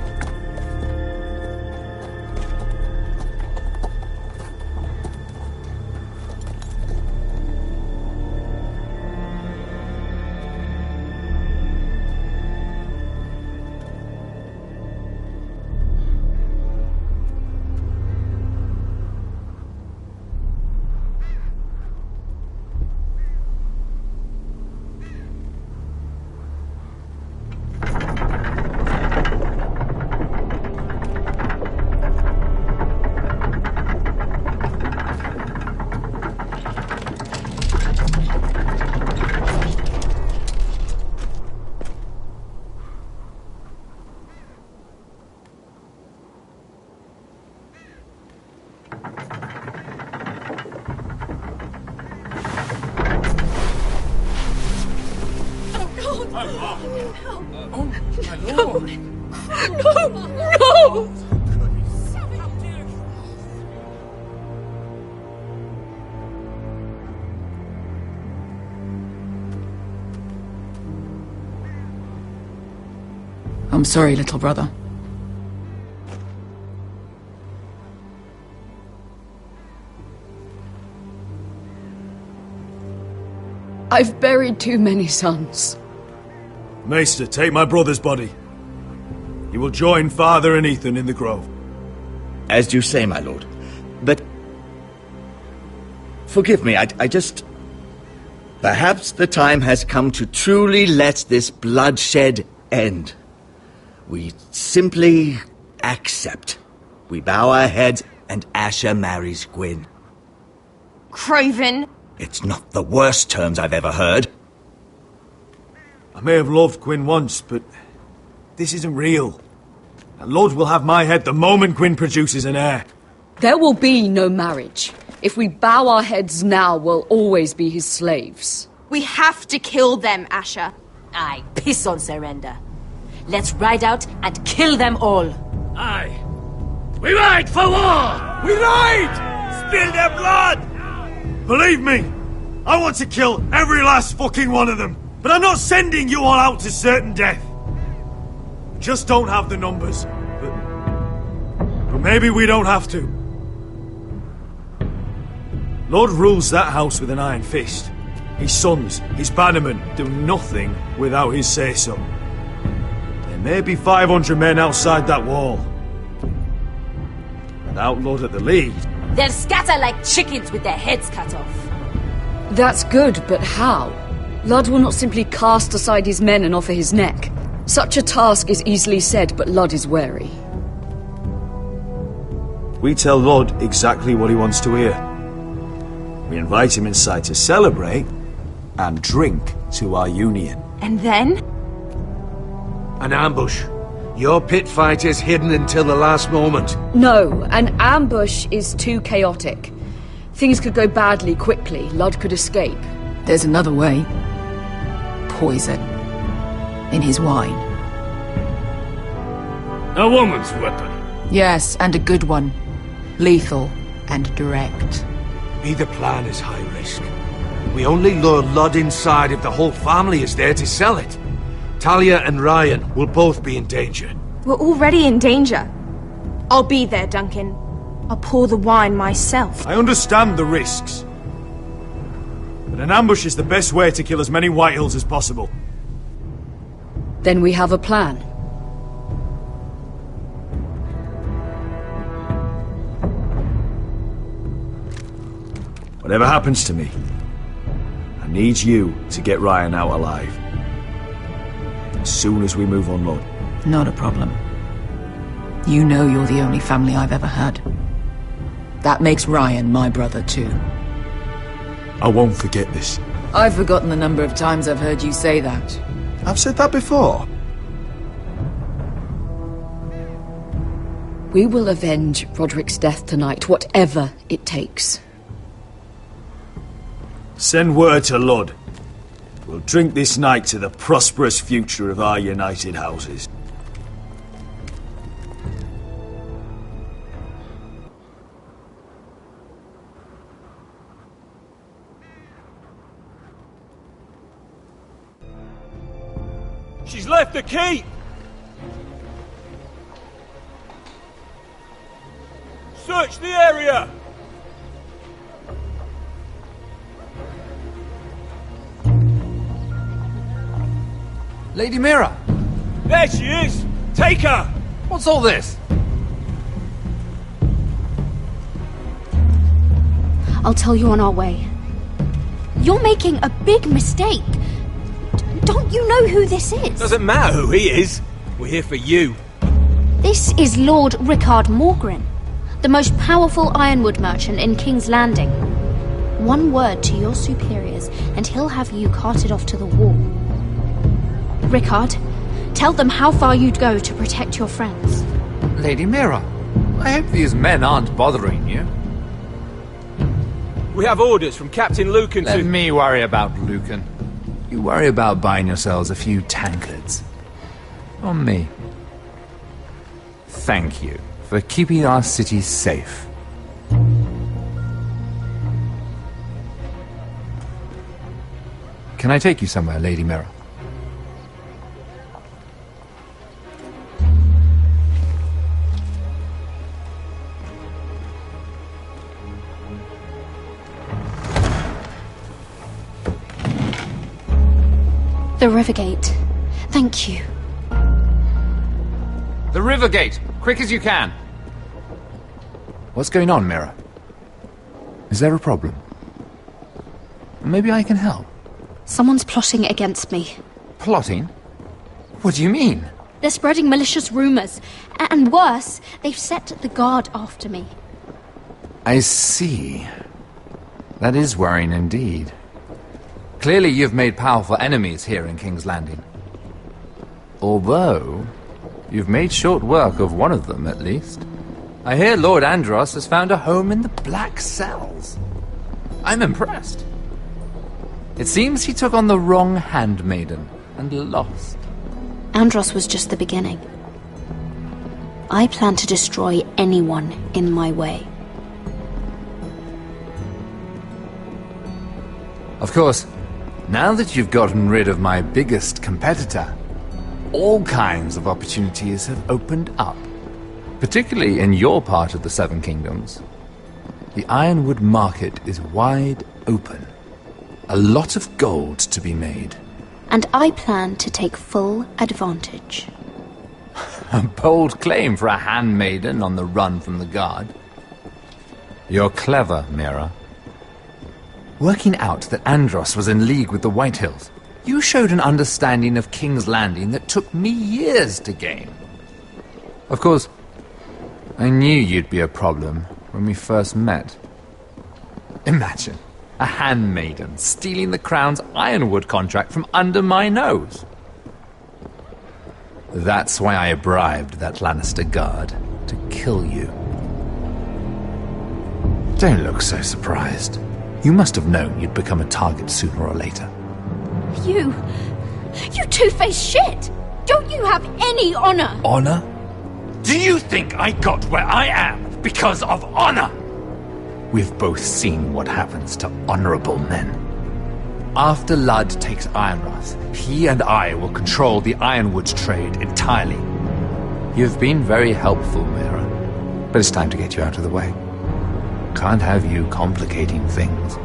I'm sorry, little brother. I've buried too many sons. Maester, take my brother's body. You will join Father and Ethan in the grove. As you say, my lord. But... forgive me, I just... Perhaps the time has come to truly let this bloodshed end. We simply accept. We bow our heads and Asher marries Gwyn. Craven! It's not the worst terms I've ever heard. I may have loved Gwyn once, but this isn't real. And Lord will have my head the moment Gwyn produces an heir. There will be no marriage. If we bow our heads now, we'll always be his slaves. We have to kill them, Asher. Aye, piss on surrender. Let's ride out and kill them all. Aye. We ride for war! We ride! Spill their blood! Believe me, I want to kill every last fucking one of them. But I'm not sending you all out to certain death. Just don't have the numbers. But maybe we don't have to. Lord rules that house with an iron fist. His sons, his bannermen, do nothing without his say-so. There may be 500 men outside that wall. Without Lord at the lead... They'll scatter like chickens with their heads cut off. That's good, but how? Ludd will not simply cast aside his men and offer his neck. Such a task is easily said, but Ludd is wary. We tell Lord exactly what he wants to hear. We invite him inside to celebrate and drink to our union. And then? An ambush. Your pit fight is hidden until the last moment. No, an ambush is too chaotic. Things could go badly quickly. Ludd could escape. There's another way. Poison. In his wine. A woman's weapon. Yes, and a good one. Lethal and direct. Either plan is high risk. We only lure Ludd inside if the whole family is there to sell it. Talia and Ryan will both be in danger. We're already in danger. I'll be there, Duncan. I'll pour the wine myself. I understand the risks. But an ambush is the best way to kill as many Whitehills as possible. Then we have a plan. Whatever happens to me, I need you to get Ryan out alive. As soon as we move on, Lord. Not a problem. You know you're the only family I've ever had. That makes Ryan my brother too. I won't forget this. I've forgotten the number of times I've heard you say that. I've said that before. We will avenge Roderick's death tonight, whatever it takes. Send word to Ludd. We'll drink this night to the prosperous future of our united houses. She's left the keep! Search the area! Lady Mira! There she is! Take her! What's all this? I'll tell you on our way. You're making a big mistake. Don't you know who this is? Doesn't matter who he is. We're here for you. This is Lord Rickard Morgren, the most powerful ironwood merchant in King's Landing. One word to your superiors, and he'll have you carted off to the wall. Rickard, tell them how far you'd go to protect your friends. Lady Mira, I hope these men aren't bothering you. We have orders from Captain Lucan to... Let me worry about Lucan. You worry about buying yourselves a few tankards. On me. Thank you for keeping our city safe. Can I take you somewhere, Lady Mira? The Rivergate. Thank you. The Rivergate! Quick as you can! What's going on, Mira? Is there a problem? Maybe I can help. Someone's plotting against me. Plotting? What do you mean? They're spreading malicious rumors. And worse, they've set the guard after me. I see. That is worrying indeed. Clearly you've made powerful enemies here in King's Landing. Although, you've made short work of one of them, at least. I hear Lord Andros has found a home in the Black Cells. I'm impressed. It seems he took on the wrong handmaiden and lost. Andros was just the beginning. I plan to destroy anyone in my way. Of course, now that you've gotten rid of my biggest competitor, all kinds of opportunities have opened up. Particularly in your part of the Seven Kingdoms. The ironwood market is wide open. A lot of gold to be made. And I plan to take full advantage. A bold claim for a handmaiden on the run from the guard. You're clever, Mira. Working out that Andros was in league with the Whitehills, you showed an understanding of King's Landing that took me years to gain. Of course, I knew you'd be a problem when we first met. Imagine a handmaiden stealing the Crown's ironwood contract from under my nose. That's why I bribed that Lannister guard to kill you. Don't look so surprised. You must have known you'd become a target sooner or later. You two-faced shit! Don't you have any honor? Honor? Do you think I got where I am because of honor? We've both seen what happens to honorable men. After Ludd takes Ironrath, he and I will control the ironwood trade entirely. You've been very helpful, Mira, but it's time to get you out of the way. Can't have you complicating things.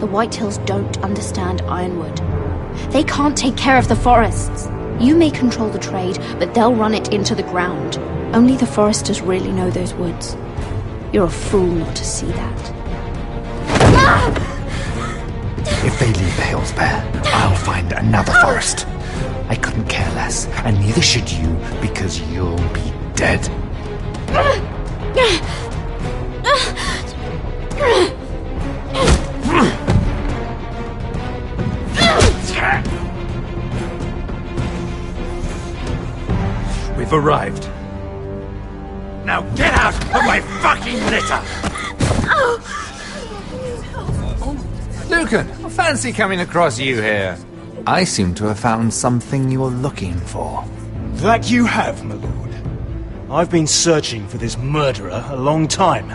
The Whitehills don't understand ironwood. They can't take care of the forests. You may control the trade, but they'll run it into the ground. Only the foresters really know those woods. You're a fool not to see that. If they leave the hills bare, I'll find another forest. I couldn't care less, and neither should you, because you'll be dead. We've arrived. Now get out of my fucking litter! Lucan, I fancy coming across you here. I seem to have found something you're looking for. That you have, my lord. I've been searching for this murderer a long time.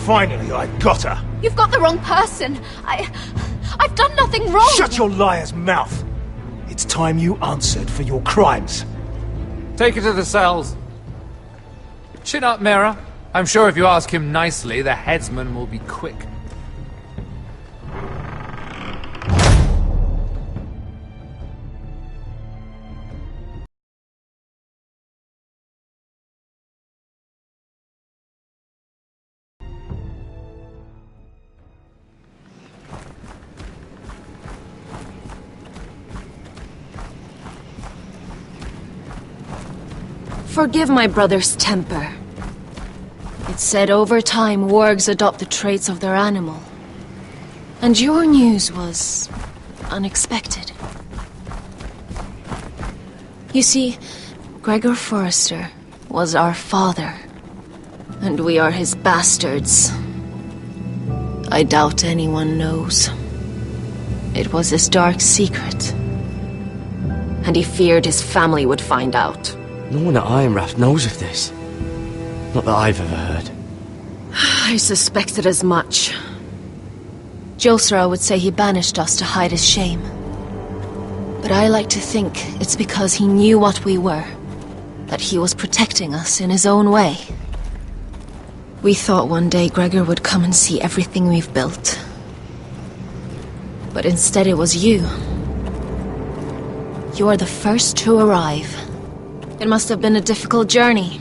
Finally, I got her. You've got the wrong person. I've done nothing wrong. Shut your liar's mouth. It's time you answered for your crimes. Take her to the cells. Chin up, Mira. I'm sure if you ask him nicely, the headsman will be quick. Forgive my brother's temper. It's said over time wargs adopt the traits of their animal. And your news was unexpected. You see, Gregor Forrester was our father, and we are his bastards. I doubt anyone knows. It was his dark secret, and he feared his family would find out. No one at Ironrath knows of this. Not that I've ever heard. I suspected as much. Josra would say he banished us to hide his shame. But I like to think it's because he knew what we were, that he was protecting us in his own way. We thought one day Gregor would come and see everything we've built. But instead it was you. You are the first to arrive. It must have been a difficult journey.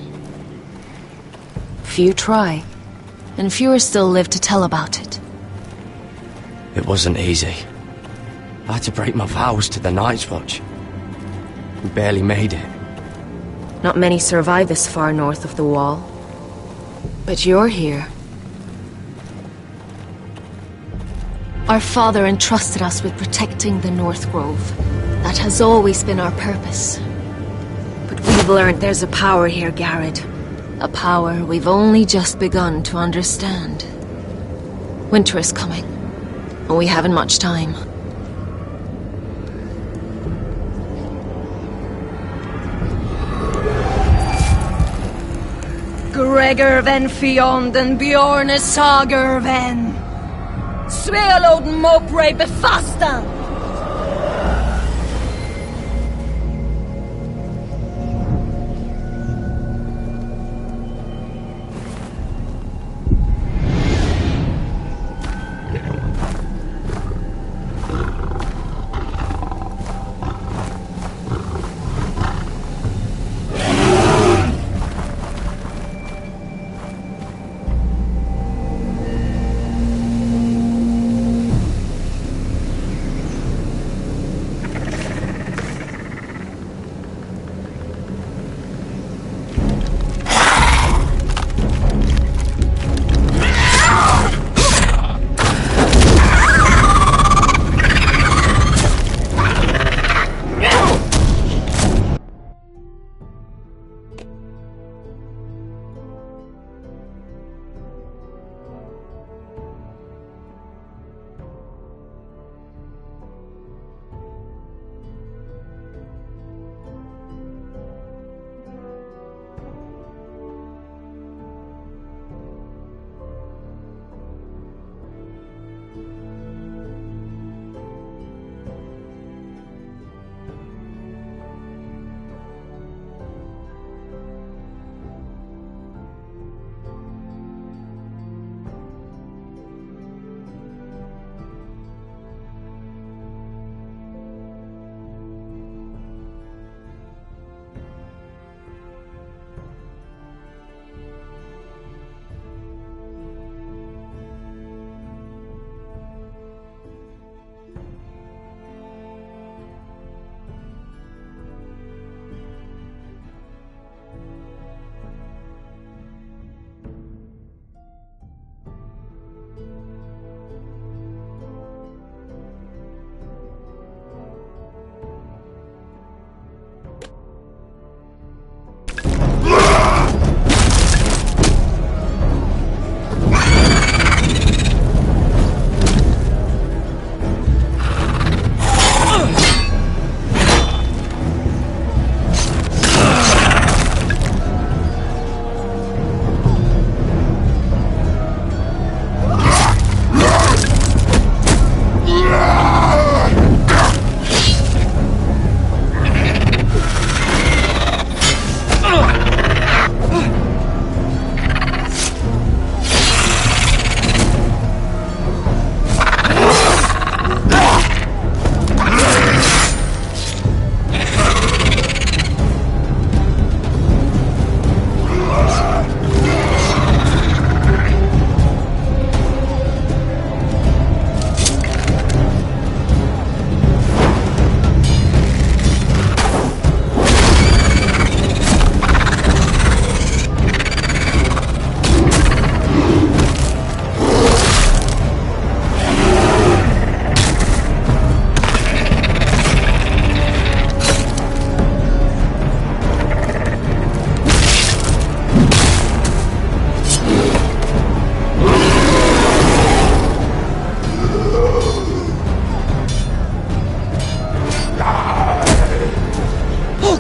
Few try, and fewer still live to tell about it. It wasn't easy. I had to break my vows to the Night's Watch. We barely made it. Not many survive this far north of the Wall. But you're here. Our father entrusted us with protecting the North Grove. That has always been our purpose. But we've learned there's a power here, Garrett. A power we've only just begun to understand. Winter is coming, and we haven't much time. Gregor ven Fionn Bjorn Sager ven. Svealod Mopre befastan.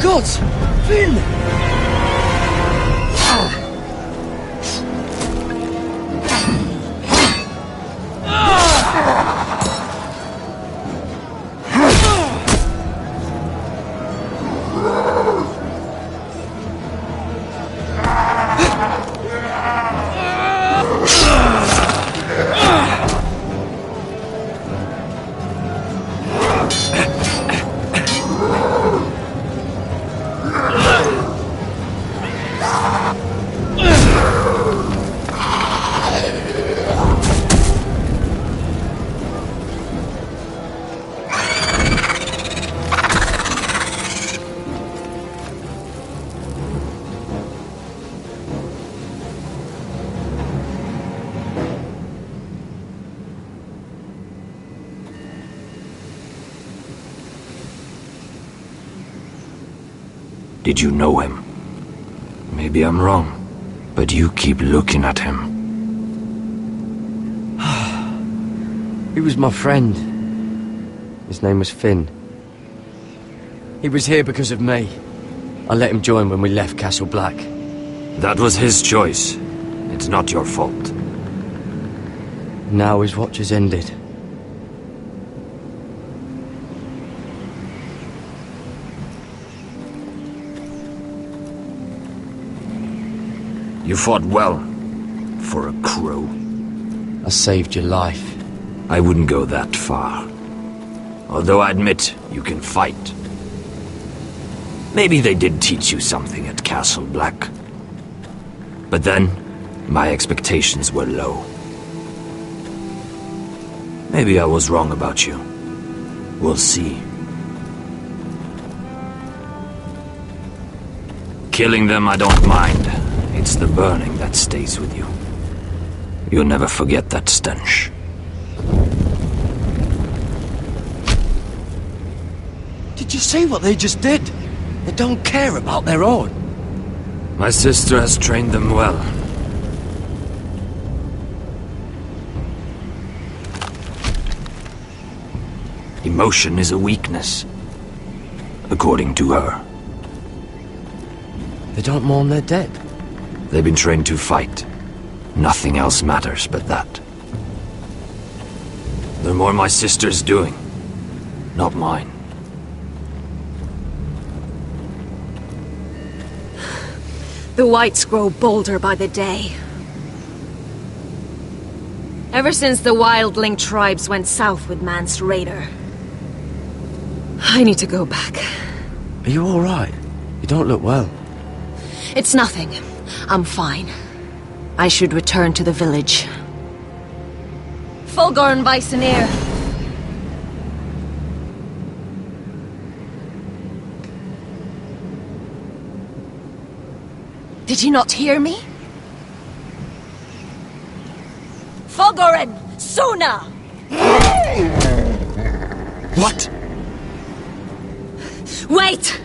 gods! Finn! Did you know him? Maybe I'm wrong, but you keep looking at him. He was my friend. His name was Finn. He was here because of me. I let him join when we left Castle Black. That was his choice. It's not your fault. Now his watch has ended. You fought well, for a crow. I saved your life. I wouldn't go that far. Although I admit, you can fight. Maybe they did teach you something at Castle Black. But then, my expectations were low. Maybe I was wrong about you. We'll see. Killing them I don't mind. It's the burning that stays with you. You'll never forget that stench. Did you see what they just did? They don't care about their own. My sister has trained them well. Emotion is a weakness, according to her. They don't mourn their dead. They've been trained to fight. Nothing else matters but that. The more my sister's doing, not mine. The whites grow bolder by the day. Ever since the wildling tribes went south with Mance Raider. I need to go back. Are you alright? You don't look well. It's nothing. I'm fine. I should return to the village. Fulgorn Viceneer. Did you not hear me? Fulgorn! Suna! What? Wait!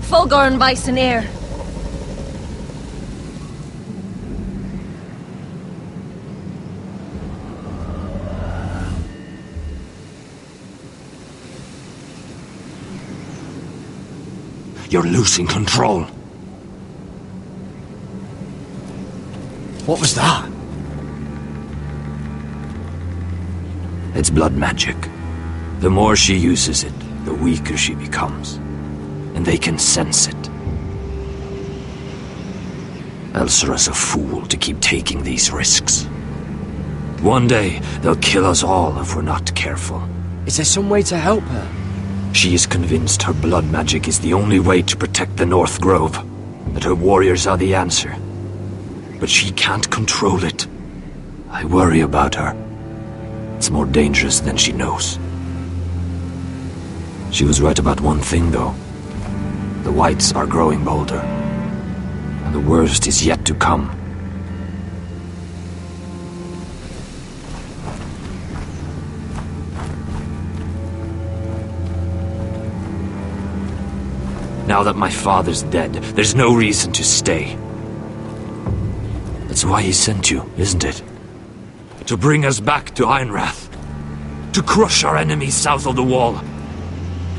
Fulgorn Viceneer. You're losing control. What was that? It's blood magic. The more she uses it, the weaker she becomes. And they can sense it. Elsera's a fool to keep taking these risks. One day, they'll kill us all if we're not careful. Is there some way to help her? She is convinced her blood magic is the only way to protect the North Grove, that her warriors are the answer. But she can't control it. I worry about her. It's more dangerous than she knows. She was right about one thing, though. The whites are growing bolder. And the worst is yet to come. Now that my father's dead, there's no reason to stay. That's why he sent you, isn't it? To bring us back to Ironrath. To crush our enemies south of the wall.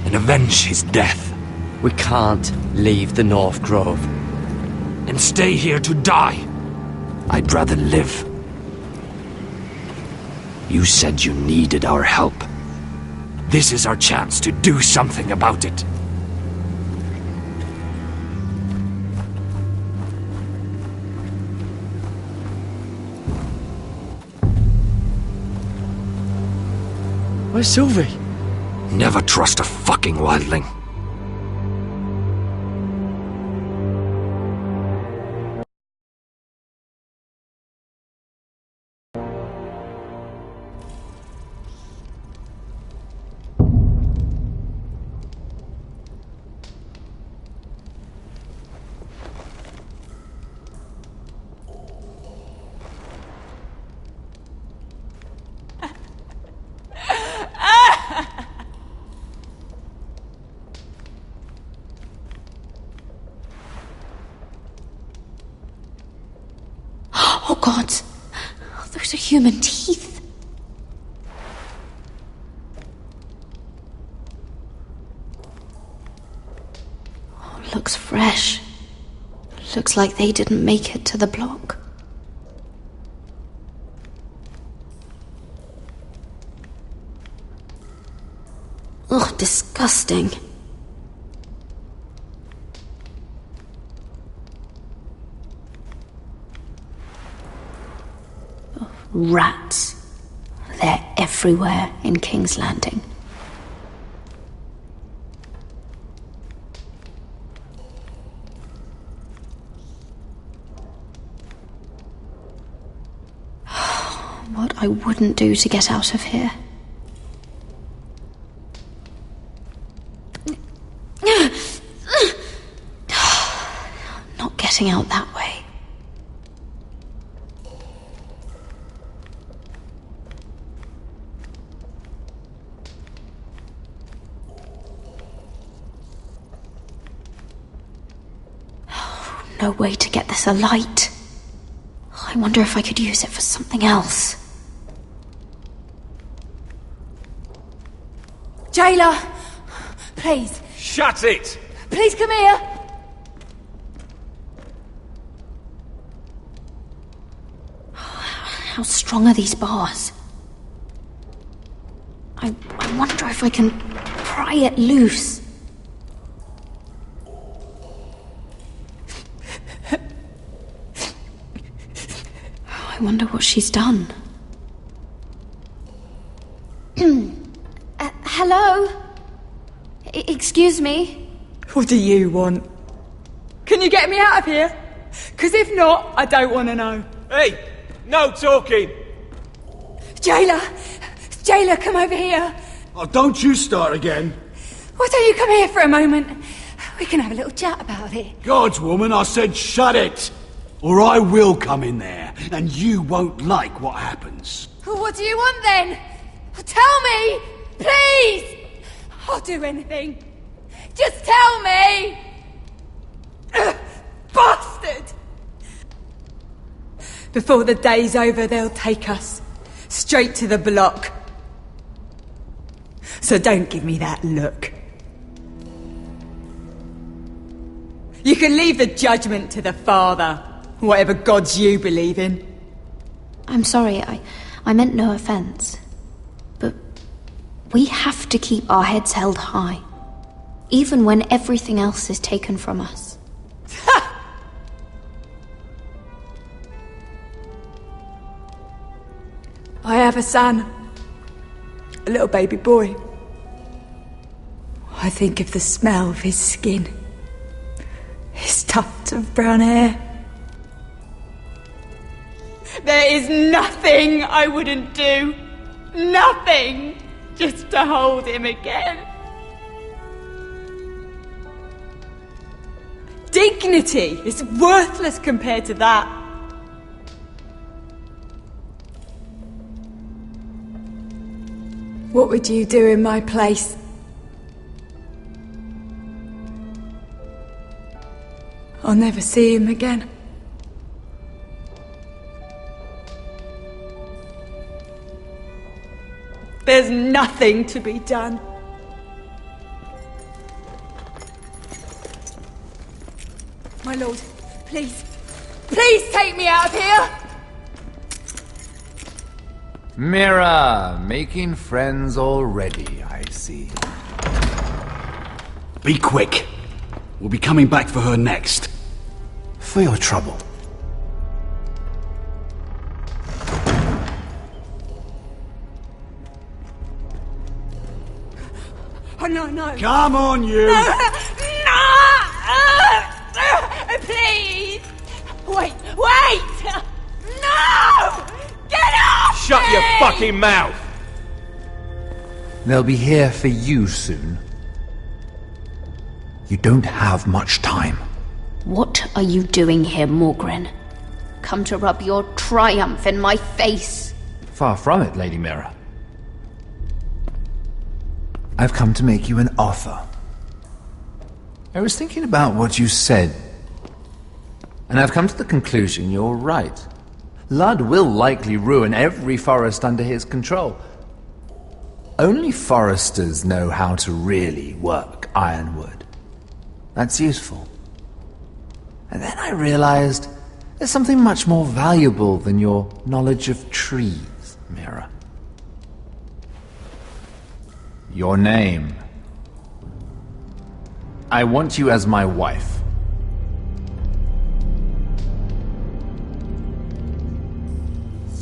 and avenge his death. We can't leave the North Grove. And stay here to die. I'd rather live. You said you needed our help. This is our chance to do something about it. Where's Sylvie? Never trust a fucking wildling. Oh God, those are human teeth. Oh, looks fresh. Looks like they didn't make it to the block. Oh, disgusting. Rats. They're everywhere in King's Landing. What I wouldn't do to get out of here. Not getting out that way. No way to get this alight. I wonder if I could use it for something else. Jailer! Please. Shut it! Please come here! How strong are these bars? I wonder if I can pry it loose. I wonder what she's done. Hello? Excuse me? What do you want? Can you get me out of here? Because if not, I don't want to know. Hey! No talking! Jailer! Jailer, come over here! Oh, don't you start again. Why don't you come here for a moment? We can have a little chat about it. God's woman, I said shut it! Or I will come in there, and you won't like what happens. What do you want then? Tell me! Please! I'll do anything. Just tell me! Bastard! Before the day's over, they'll take us straight to the block. So don't give me that look. You can leave the judgment to the Father, whatever gods you believe in. I'm sorry, I meant no offense. But we have to keep our heads held high, even when everything else is taken from us. I have a son. A little baby boy. I think of the smell of his skin. His tuft of brown hair. There is nothing I wouldn't do. Nothing! Just to hold him again. Dignity is worthless compared to that. What would you do in my place? I'll never see him again. There's nothing to be done. My lord, please. Please take me out of here! Mira, making friends already, I see. Be quick. We'll be coming back for her next. For your trouble. Oh, no, no. Come on, you! No! Please! Wait! No! Get off Shut me! your fucking mouth! They'll be here for you soon. You don't have much time. What are you doing here, Morgren? Come to rub your triumph in my face? Far from it, Lady Mira. I've come to make you an offer. I was thinking about what you said, and I've come to the conclusion you're right. Ludd will likely ruin every forest under his control. Only foresters know how to really work ironwood. That's useful. And then I realized there's something much more valuable than your knowledge of trees, Mira. Your name. I want you as my wife.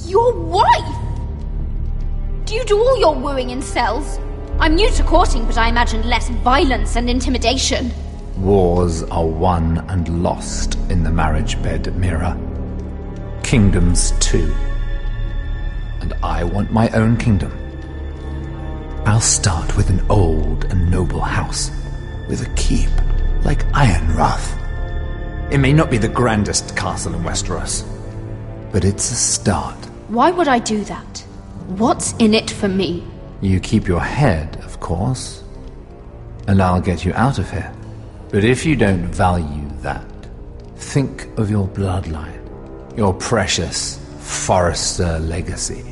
Your wife? Do you do all your wooing in cells? I'm new to courting, but I imagined less violence and intimidation. Wars are won and lost in the marriage bed, Mira. Kingdoms too. And I want my own kingdom. I'll start with an old and noble house, with a keep, like Ironrath. It may not be the grandest castle in Westeros, but it's a start. Why would I do that? What's in it for me? You keep your head, of course, and I'll get you out of here. But if you don't value that, think of your bloodline, your precious Forrester legacy.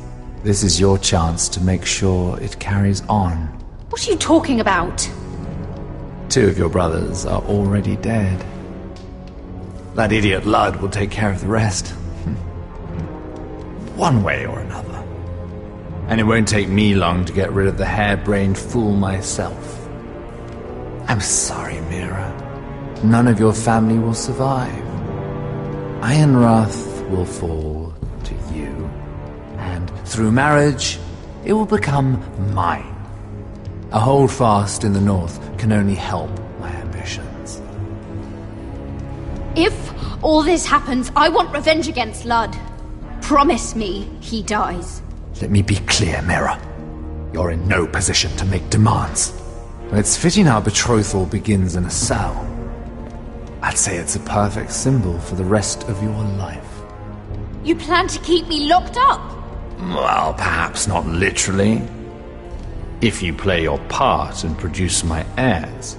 This is your chance to make sure it carries on. What are you talking about? 2 of your brothers are already dead. That idiot Ludd will take care of the rest. One way or another. And it won't take me long to get rid of the harebrained fool myself. I'm sorry, Mira. None of your family will survive. Ironrath will fall to you. And through marriage, it will become mine. A holdfast in the north can only help my ambitions. If all this happens, I want revenge against Ludd. Promise me he dies. Let me be clear, Mira. You're in no position to make demands. It's fitting our betrothal begins in a cell. I'd say it's a perfect symbol for the rest of your life. You plan to keep me locked up? Well, perhaps not literally. If you play your part and produce my heirs.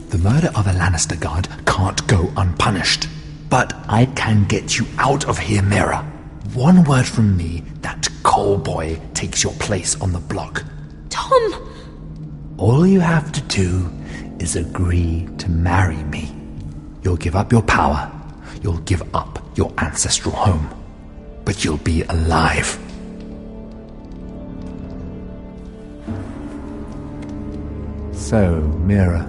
The murder of a Lannister guard can't go unpunished. But I can get you out of here, Mira. One word from me, that coal boy takes your place on the block. Tom! All you have to do is agree to marry me. You'll give up your power. You'll give up your ancestral home. But you'll be alive. So, Mira,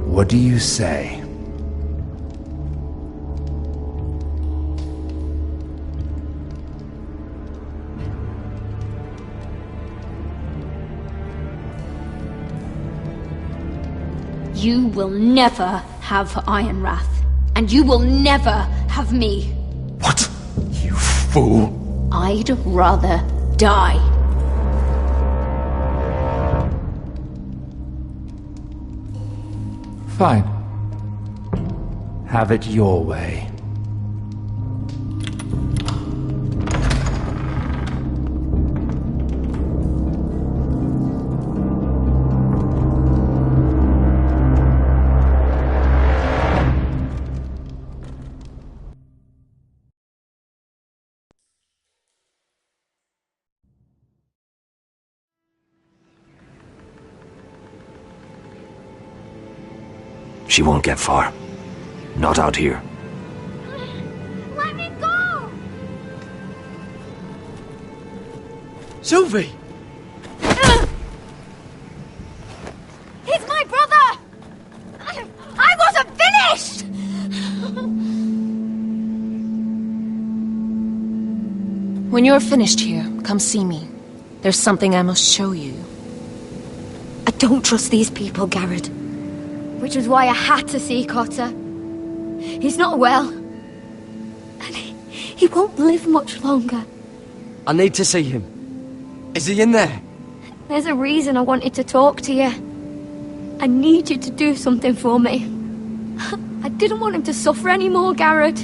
what do you say? You will never have Ironrath. And you will never have me. What? You fool! I'd rather die. Fine. Have it your way. She won't get far. Not out here. Let me go! Sylvie! He's my brother! I wasn't finished! When you're finished here, come see me. There's something I must show you. I don't trust these people, Garrod. Which was why I had to see Cotter. He's not well. And he won't live much longer. I need to see him. Is he in there? There's a reason I wanted to talk to you. I need you to do something for me. I didn't want him to suffer anymore, Garrod.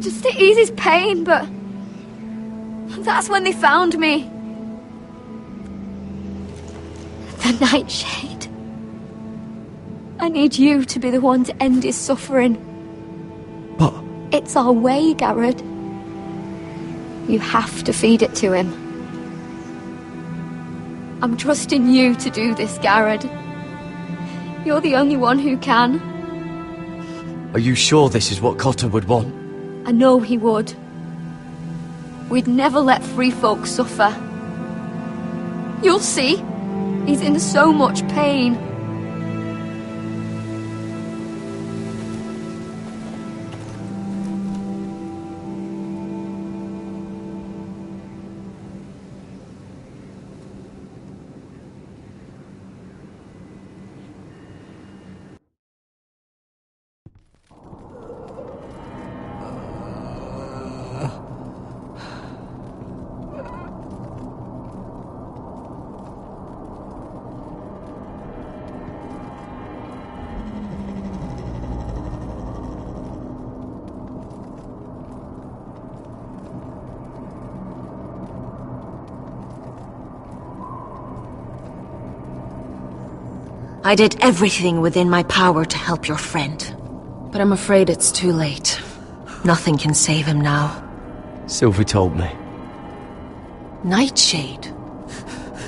Just to ease his pain, but... that's when they found me. The Nightshade. I need you to be the one to end his suffering. But... it's our way, Garrod. You have to feed it to him. I'm trusting you to do this, Garrod. You're the only one who can. Are you sure this is what Cotter would want? I know he would. We'd never let free folk suffer. You'll see. He's in so much pain. I did everything within my power to help your friend. But I'm afraid it's too late. Nothing can save him now. Sylvie told me. Nightshade?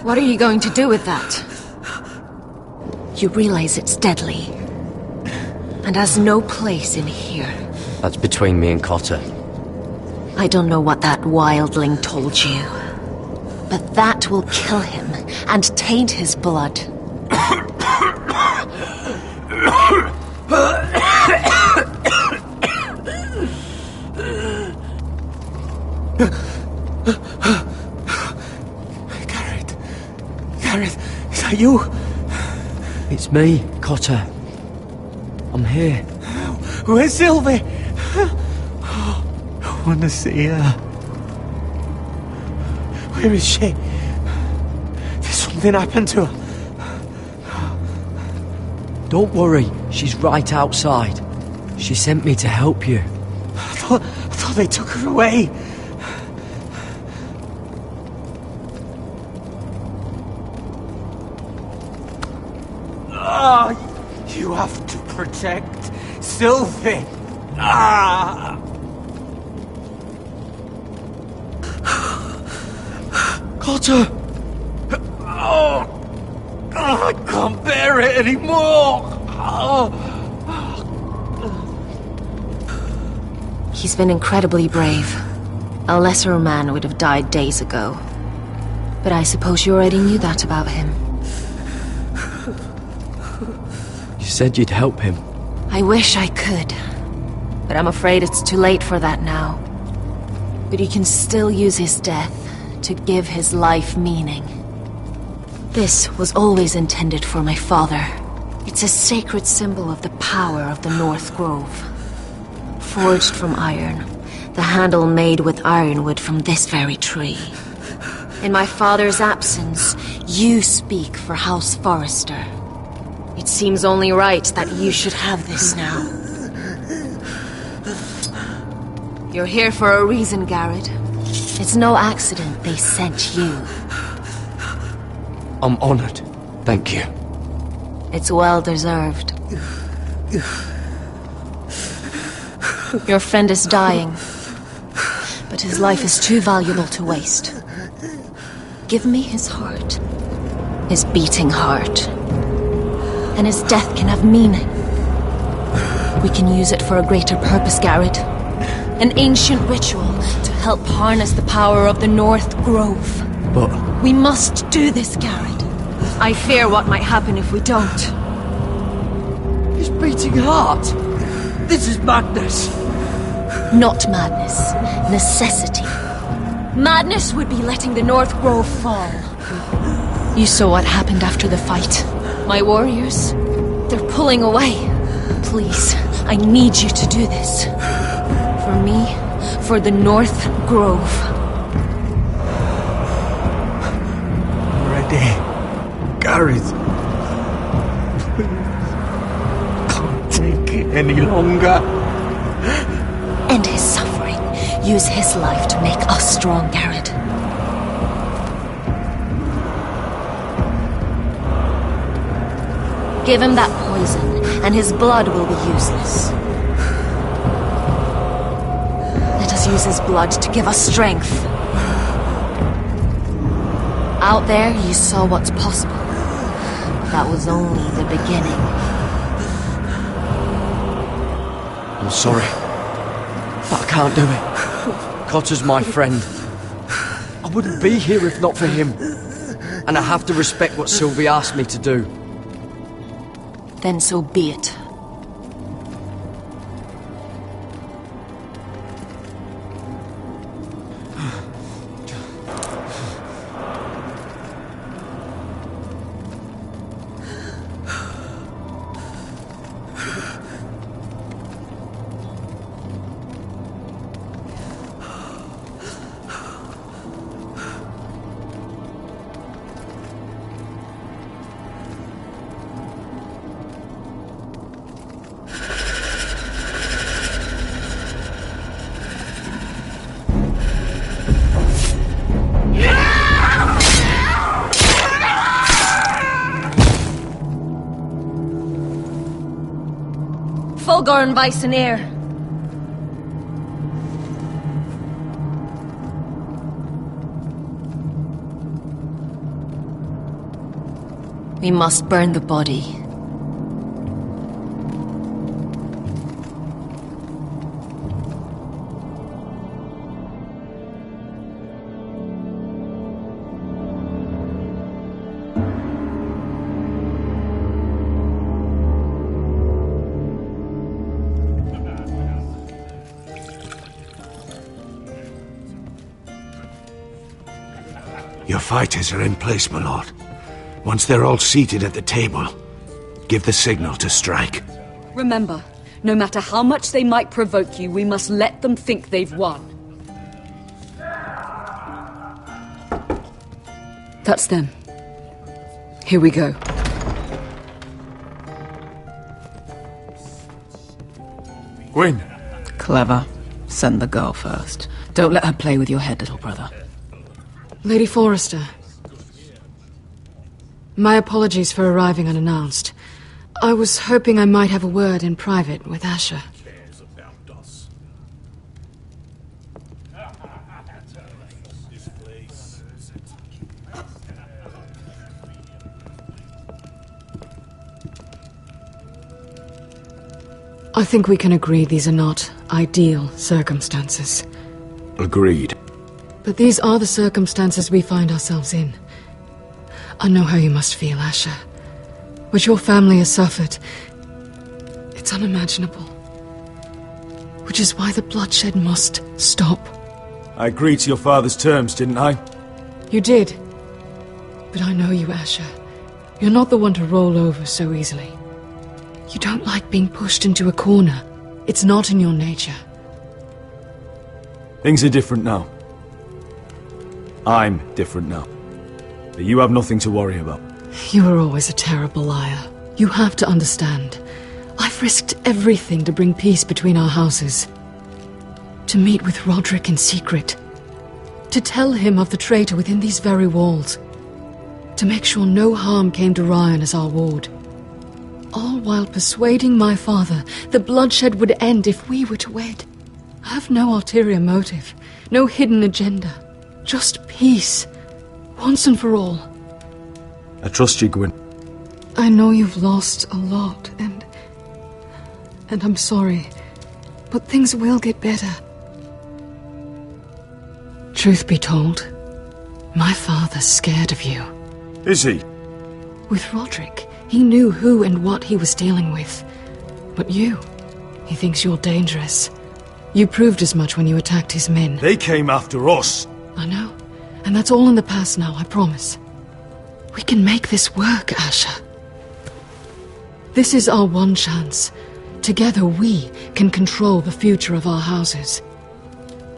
What are you going to do with that? You realize it's deadly. And has no place in here. That's between me and Cotter. I don't know what that wildling told you. But that will kill him and taint his blood. Garrod, is that you? It's me, Cotter. I'm here. Where's Sylvie? I want to see her. Where is she? Did something happen to her? Don't worry, she's right outside. She sent me to help you. I thought they took her away. You have to protect Sylvie. Cotter! I can't bear it anymore. He's been incredibly brave. A lesser man would have died days ago. But I suppose you already knew that about him. You said you'd help him. I wish I could. But I'm afraid it's too late for that now. But he can still use his death to give his life meaning. This was always intended for my father. It's a sacred symbol of the power of the North Grove. Forged from iron, the handle made with ironwood from this very tree. In my father's absence, you speak for House Forrester. It seems only right that you should have this now. You're here for a reason, Garrod. It's no accident they sent you. I'm honored. Thank you. It's well deserved. Your friend is dying, but his life is too valuable to waste. Give me his heart, his beating heart, and his death can have meaning. We can use it for a greater purpose, Garrett. An ancient ritual to help harness the power of the North Grove. But... We must do this, Garrett. I fear what might happen if we don't. His beating heart! This is madness! Not madness. Necessity. Madness would be letting the North Grove fall. You saw what happened after the fight. My warriors, they're pulling away. Please, I need you to do this. For me, for the North Grove. Ready. Gareth. Can't take it any longer. End his suffering. Use his life to make us strong, Garrett. Give him that poison, and his blood will be useless. Let us use his blood to give us strength. Out there, you saw what's possible. That was only the beginning. I'm sorry, but I can't do it. Cotter's my friend. I wouldn't be here if not for him. And I have to respect what Sylvie asked me to do. Then so be it. Fulgor Vicenair. We must burn the body. Your fighters are in place, my lord. Once they're all seated at the table, give the signal to strike. Remember, no matter how much they might provoke you, we must let them think they've won. That's them. Here we go. Gwyn. Clever. Send the girl first. Don't let her play with your head, little brother. Lady Forrester. My apologies for arriving unannounced. I was hoping I might have a word in private with Asher. I think we can agree these are not ideal circumstances. Agreed. But these are the circumstances we find ourselves in. I know how you must feel, Asher. What your family has suffered, it's unimaginable. Which is why the bloodshed must stop. I agreed to your father's terms, didn't I? You did. But I know you, Asher. You're not the one to roll over so easily. You don't like being pushed into a corner. It's not in your nature. Things are different now. I'm different now. But you have nothing to worry about. You were always a terrible liar. You have to understand. I've risked everything to bring peace between our houses. To meet with Roderick in secret. To tell him of the traitor within these very walls. To make sure no harm came to Ryan as our ward. All while persuading my father the bloodshed would end if we were to wed. I have no ulterior motive. No hidden agenda. Just peace. Once and for all. I trust you, Gwyn. I know you've lost a lot, and and I'm sorry, but things will get better. Truth be told, my father's scared of you. Is he? With Roderick, he knew who and what he was dealing with. But you, he thinks you're dangerous. You proved as much when you attacked his men. They came after us. I know, and that's all in the past now, I promise. We can make this work, Asher. This is our one chance. Together we can control the future of our houses.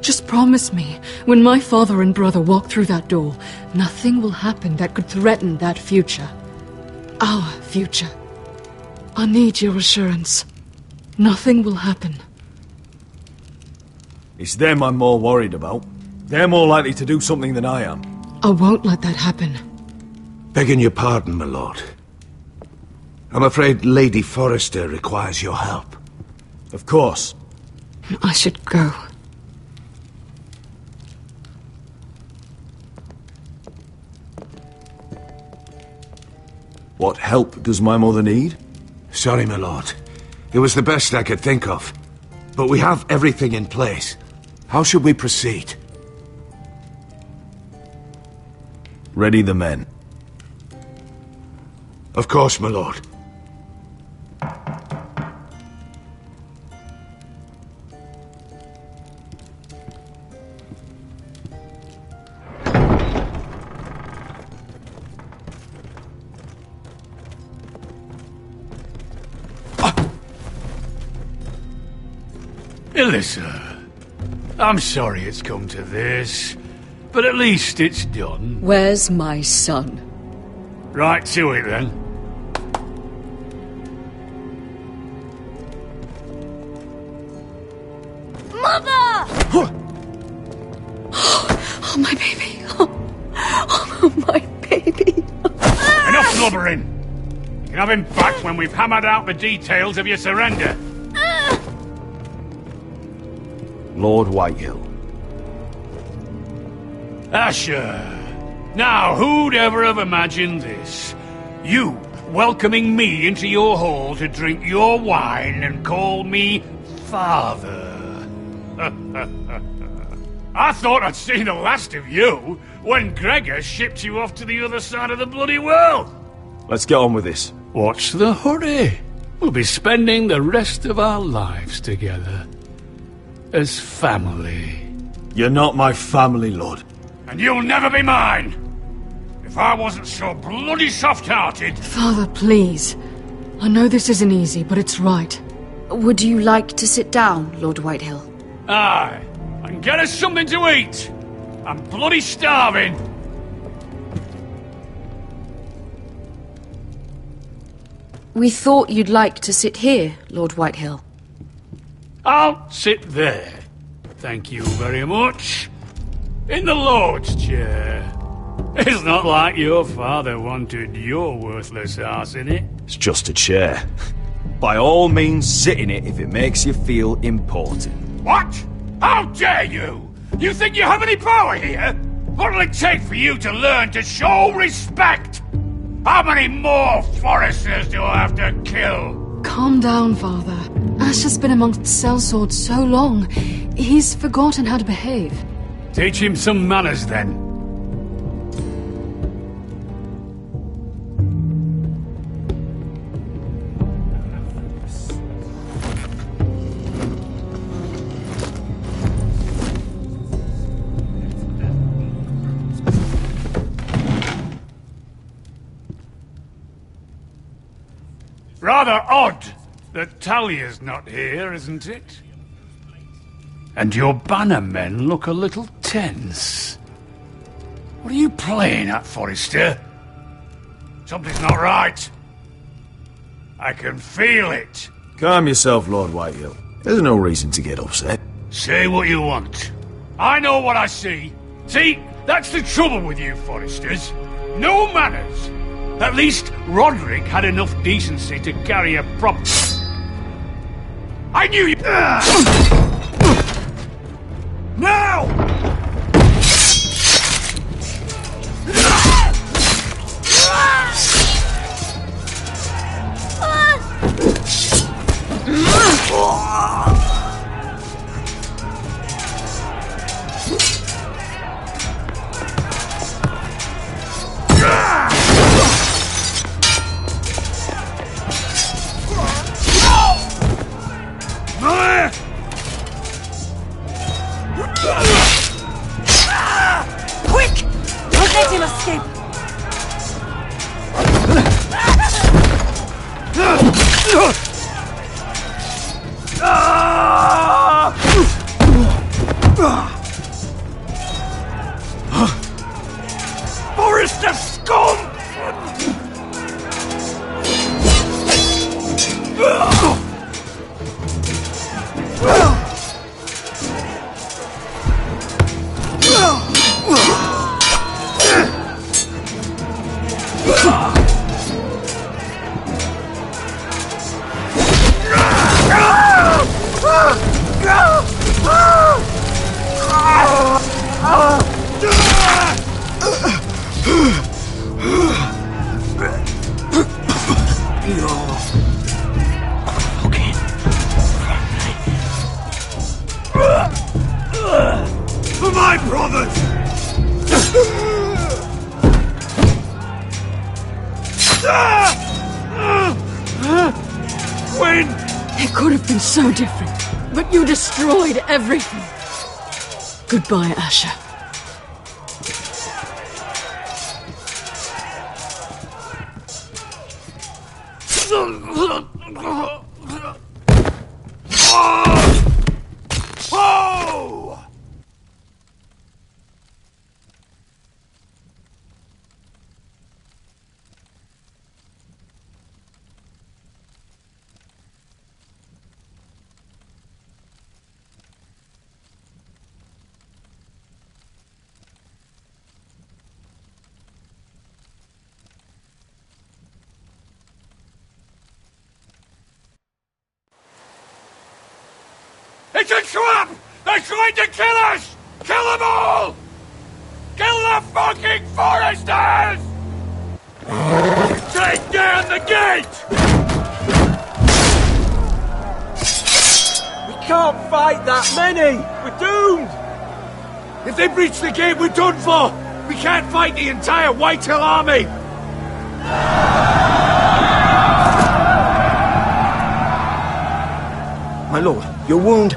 Just promise me, when my father and brother walk through that door, nothing will happen that could threaten that future. Our future. I need your assurance. Nothing will happen. It's them I'm more worried about. They're more likely to do something than I am. I won't let that happen. Begging your pardon, my lord. I'm afraid Lady Forrester requires your help. Of course. I should go. What help does my mother need? Sorry, my lord. It was the best I could think of. But we have everything in place. How should we proceed? Ready the men. Of course, my lord. Elissa, I'm sorry it's come to this, but at least it's done. Where's my son? Right to it, then. Mother! Oh, my baby. Oh, my baby. Enough blubbering! You can have him back when we've hammered out the details of your surrender. Lord Whitehill. Asher! Now, who'd ever have imagined this? You welcoming me into your hall to drink your wine and call me father. I thought I'd seen the last of you when Gregor shipped you off to the other side of the bloody world. Let's get on with this. What's the hurry? We'll be spending the rest of our lives together. As family. You're not my family, Lord. And you'll never be mine! If I wasn't so bloody soft-hearted... Father, please. I know this isn't easy, but it's right. Would you like to sit down, Lord Whitehill? Aye, and get us something to eat. I'm bloody starving. We thought you'd like to sit here, Lord Whitehill. I'll sit there. Thank you very much. In the Lord's chair. It's not like your father wanted your worthless ass in it. It's just a chair. By all means, sit in it if it makes you feel important. What? How dare you? You think you have any power here? What'll it take for you to learn to show respect? How many more Foresters do I have to kill? Calm down, Father. Asher's been amongst sellswords so long, he's forgotten how to behave. Teach him some manners, then. Rather odd that Talia's not here, isn't it? And your bannermen look a little tense. What are you playing at, Forrester? Something's not right. I can feel it. Calm yourself, Lord Whitehill. There's no reason to get upset. Say what you want. I know what I see. See, that's the trouble with you Forresters. No manners. At least Roderick had enough decency to carry a prop... I knew you... Now! escape! Forest of scum! For my brothers! Quinn! It could have been so different, but you destroyed everything. Goodbye, Asher. Oh! It's a trap! They're trying to kill us! Kill them all! Kill the fucking foresters! Take down the gate! We can't fight that many! We're doomed! If they breach the gate, we're done for! We can't fight the entire Whitehill army! My lord, your wound.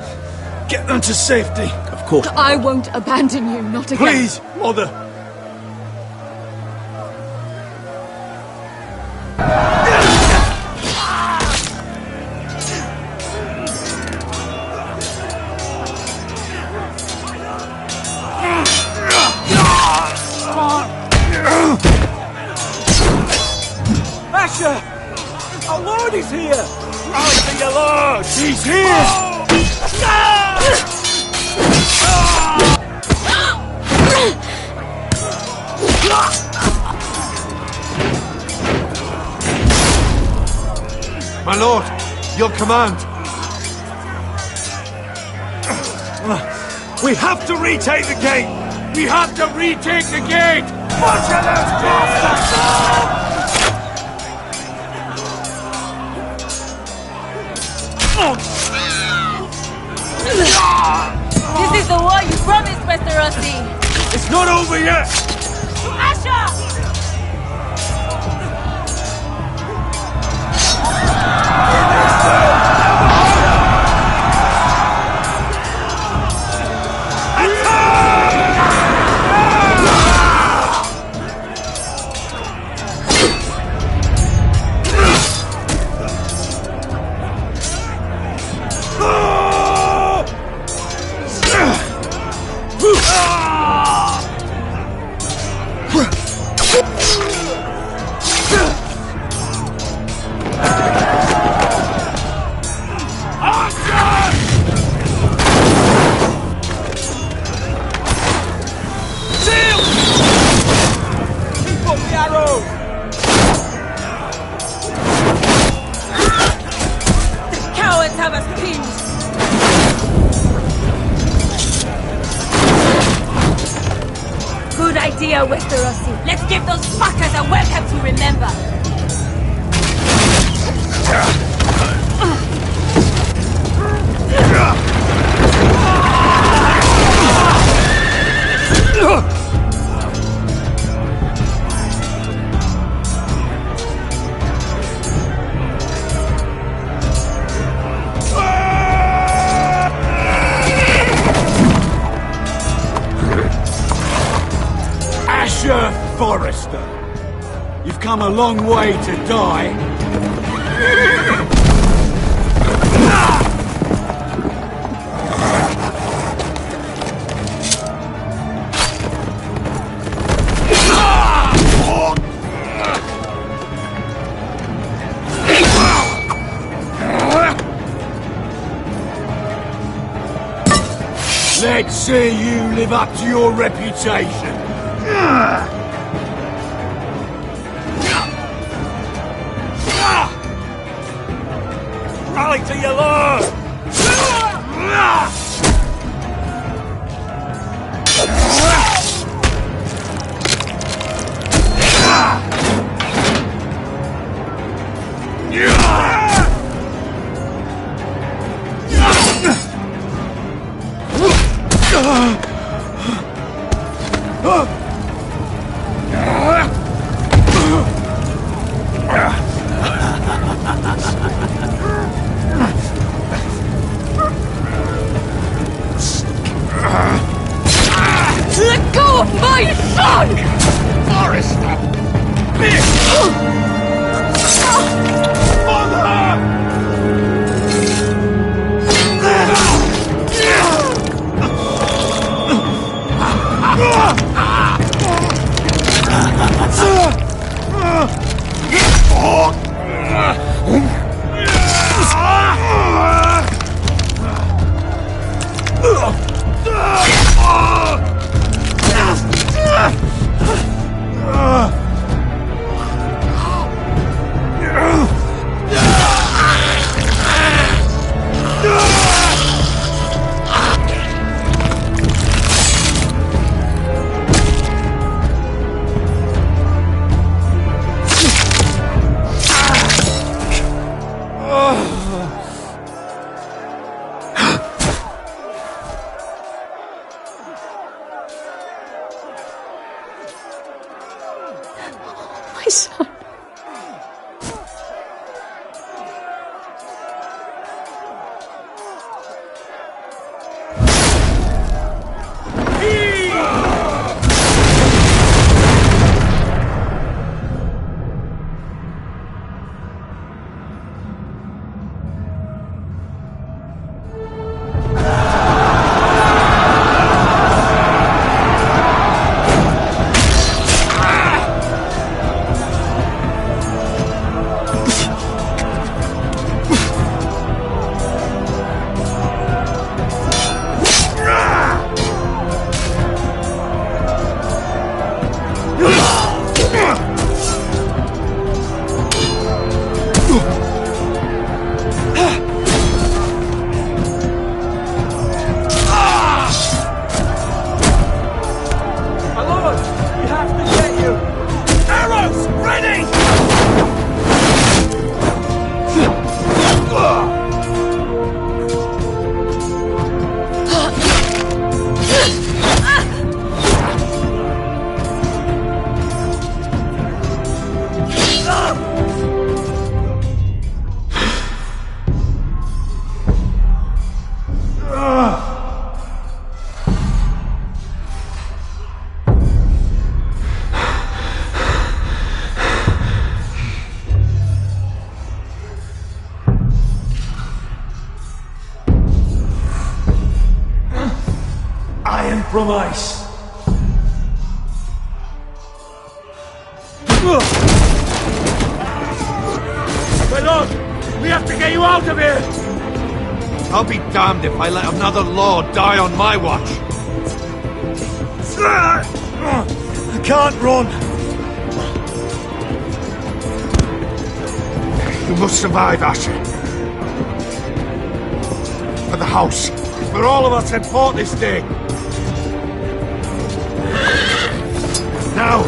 Get them to safety! Of course. I won't abandon you, not again. Please, Mother! Asher! Our lord is here! Rally for your lord! He's here! My lord, your command. We have to retake the gate! We have to retake the gate! Watch out, those bastards! This is the war you promised, Westerosi! It's not over yet! Asher! idea, Westerosi. Let's give those fuckers a welcome to remember. Asher Forrester, you've come a long way to die. Let's see you live up to your reputation. Rally to your lord! Let go of my son! Forrester! Bitch! My son. Iron from ice. My lord, we have to get you out of here! I'll be damned if I let another lord die on my watch. I can't run. You must survive, Asher. For the house. For all of us had fought this day. Now!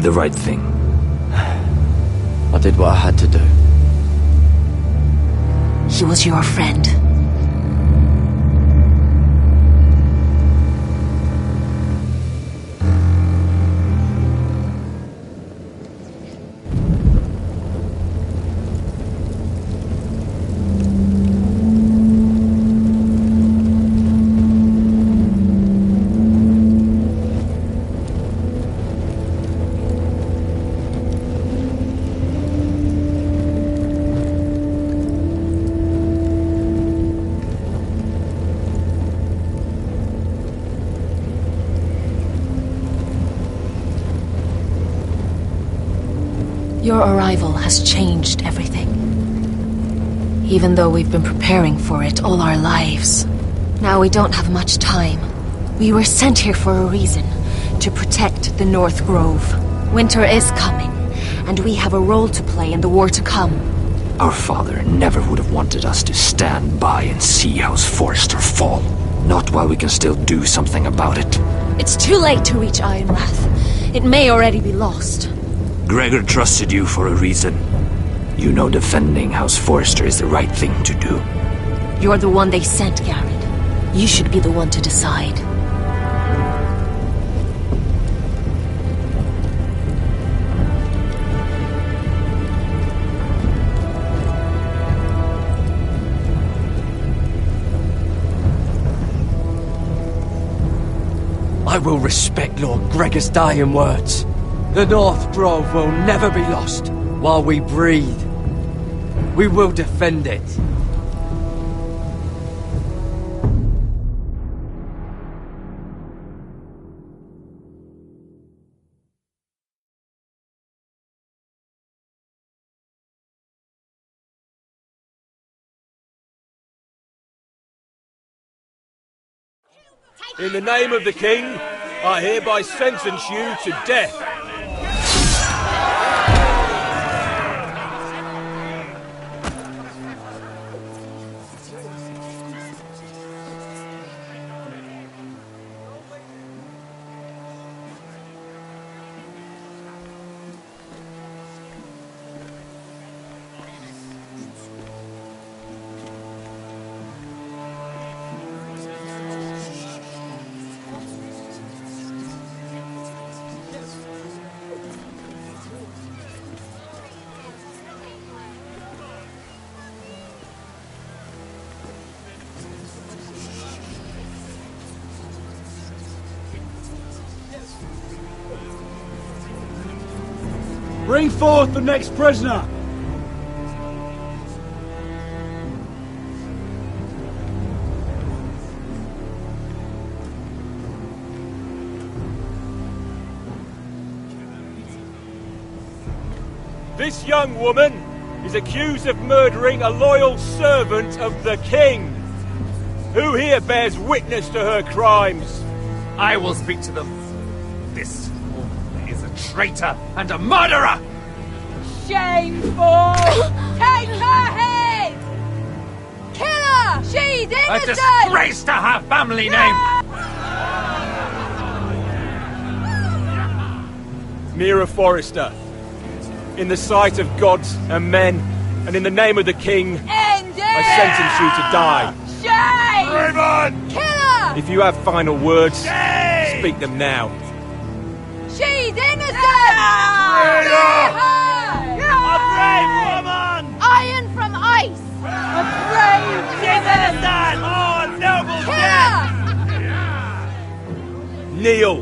the right thing. I did what I had to do. He was your friend. Your arrival has changed everything. Even though we've been preparing for it all our lives. Now we don't have much time. We were sent here for a reason. To protect the North Grove. Winter is coming, and we have a role to play in the war to come. Our father never would have wanted us to stand by and see House Forrester fall. Not while we can still do something about it. It's too late to reach Ironrath. It may already be lost. Gregor trusted you for a reason. You know defending House Forrester is the right thing to do. You're the one they sent, Garrett. You should be the one to decide. I will respect Lord Gregor's dying words. The North Grove will never be lost while we breathe. We will defend it. In the name of the King, I hereby sentence you to death. Bring forth the next prisoner! This young woman is accused of murdering a loyal servant of the King. Who here bears witness to her crimes? I will speak to them. This woman is a traitor and a murderer! Shameful! Take her head! Kill her! She's A innocent! disgrace to her family name! Mira Forrester, in the sight of gods and men, and in the name of the King, End it! I sentence you to die. Shame! Raven! Kill her! If you have final words, speak them now. She's innocent! Traitor! A brave woman! Iron from ice! A brave woman! Oh, noble Kill her! Kneel.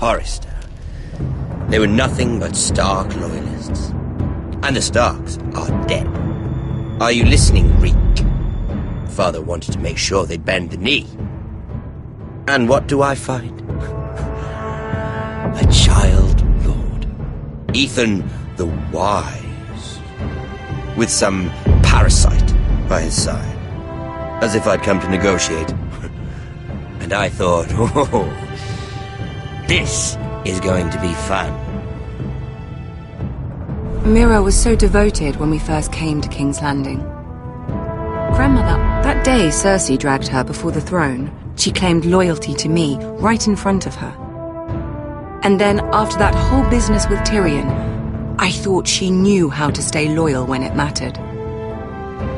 Forrester. They were nothing but Stark loyalists. And the Starks are dead. Are you listening, Reek? Father wanted to make sure they'd bend the knee. And what do I find? A child lord. Ethan the Wise. With some parasite by his side. As if I'd come to negotiate. And I thought, oh, this is going to be fun. Mira was so devoted when we first came to King's Landing. Grandmother, that day Cersei dragged her before the throne, she claimed loyalty to me right in front of her. And then, after that whole business with Tyrion, I thought she knew how to stay loyal when it mattered.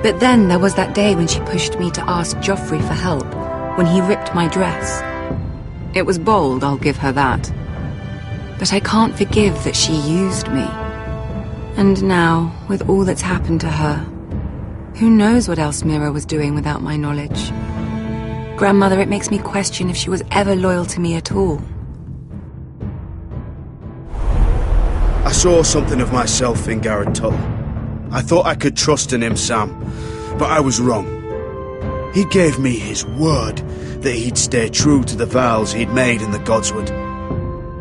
But then there was that day when she pushed me to ask Joffrey for help, when he ripped my dress. It was bold, I'll give her that. But I can't forgive that she used me. And now, with all that's happened to her, who knows what else Mira was doing without my knowledge? Grandmother, it makes me question if she was ever loyal to me at all. I saw something of myself in Garrett Tuttle. I thought I could trust in him, Sam, but I was wrong. He gave me his word that he'd stay true to the vows he'd made in the Godswood.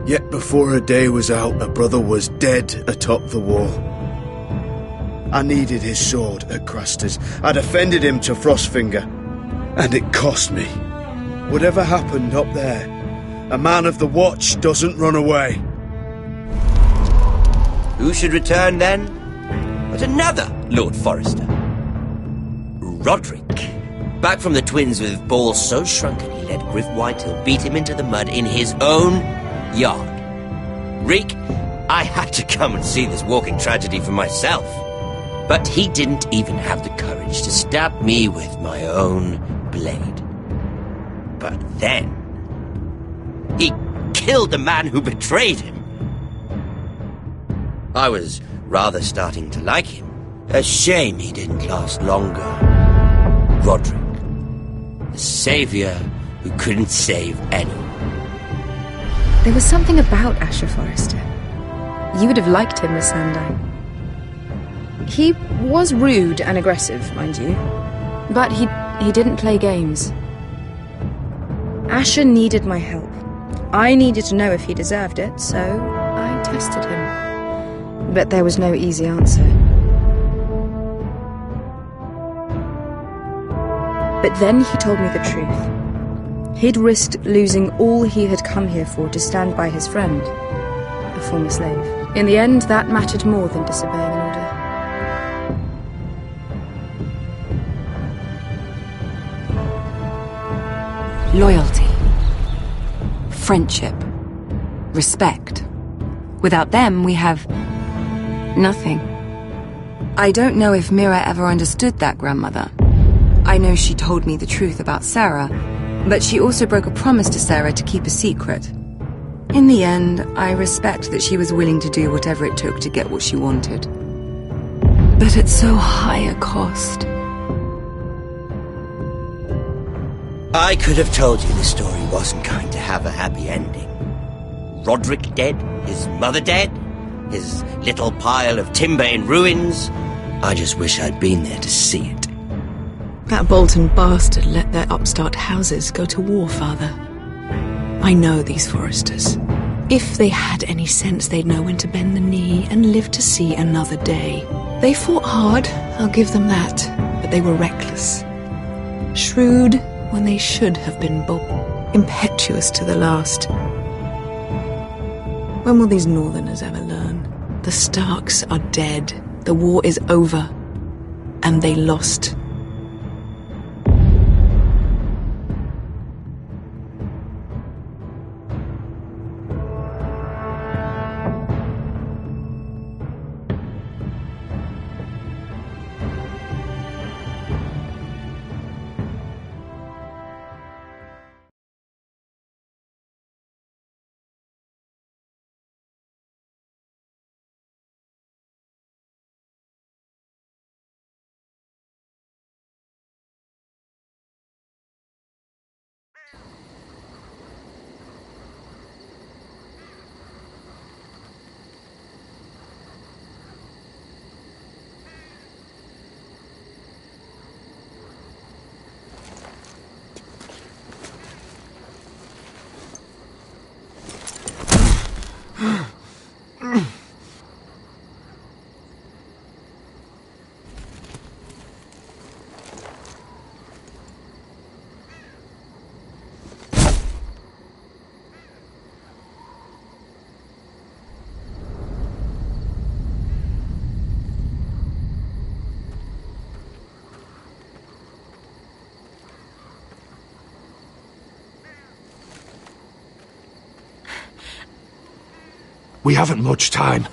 Yet before a day was out, a brother was dead atop the wall. I needed his sword at Craster's. I defended him to Frostfinger, and it cost me. Whatever happened up there, a man of the Watch doesn't run away. Who should return then? But another Lord Forrester. Roderick. Back from the Twins with balls so shrunken he let Griff Whitehill beat him into the mud in his own yard. Reek, I had to come and see this walking tragedy for myself. But he didn't even have the courage to stab me with my own blade. But then, he killed the man who betrayed him. I was rather starting to like him. A shame he didn't last longer. Roderick, the savior who couldn't save anyone. There was something about Asher Forrester. You would have liked him, Miss Sandine. He was rude and aggressive, mind you, but he didn't play games. Asher needed my help. I needed to know if he deserved it, so I tested him. But there was no easy answer. But then he told me the truth. He'd risked losing all he had come here for to stand by his friend, a former slave. In the end, that mattered more than disobeying an order. Loyalty. Friendship. Respect. Without them, we have nothing. I don't know if Mira ever understood that, Grandmother. I know she told me the truth about Sarah, but she also broke a promise to Sarah to keep a secret. In the end, I respect that she was willing to do whatever it took to get what she wanted. But at so high a cost. I could have told you this story wasn't going to have a happy ending. Roderick dead, his mother dead, his little pile of timber in ruins. I just wish I'd been there to see it. That Bolton bastard let their upstart houses go to war, Father. I know these Forresters. If they had any sense, they'd know when to bend the knee and live to see another day. They fought hard, I'll give them that, but they were reckless. Shrewd when they should have been bold. Impetuous to the last. When will these Northerners ever learn? The Starks are dead. The war is over. And they lost. We haven't much time.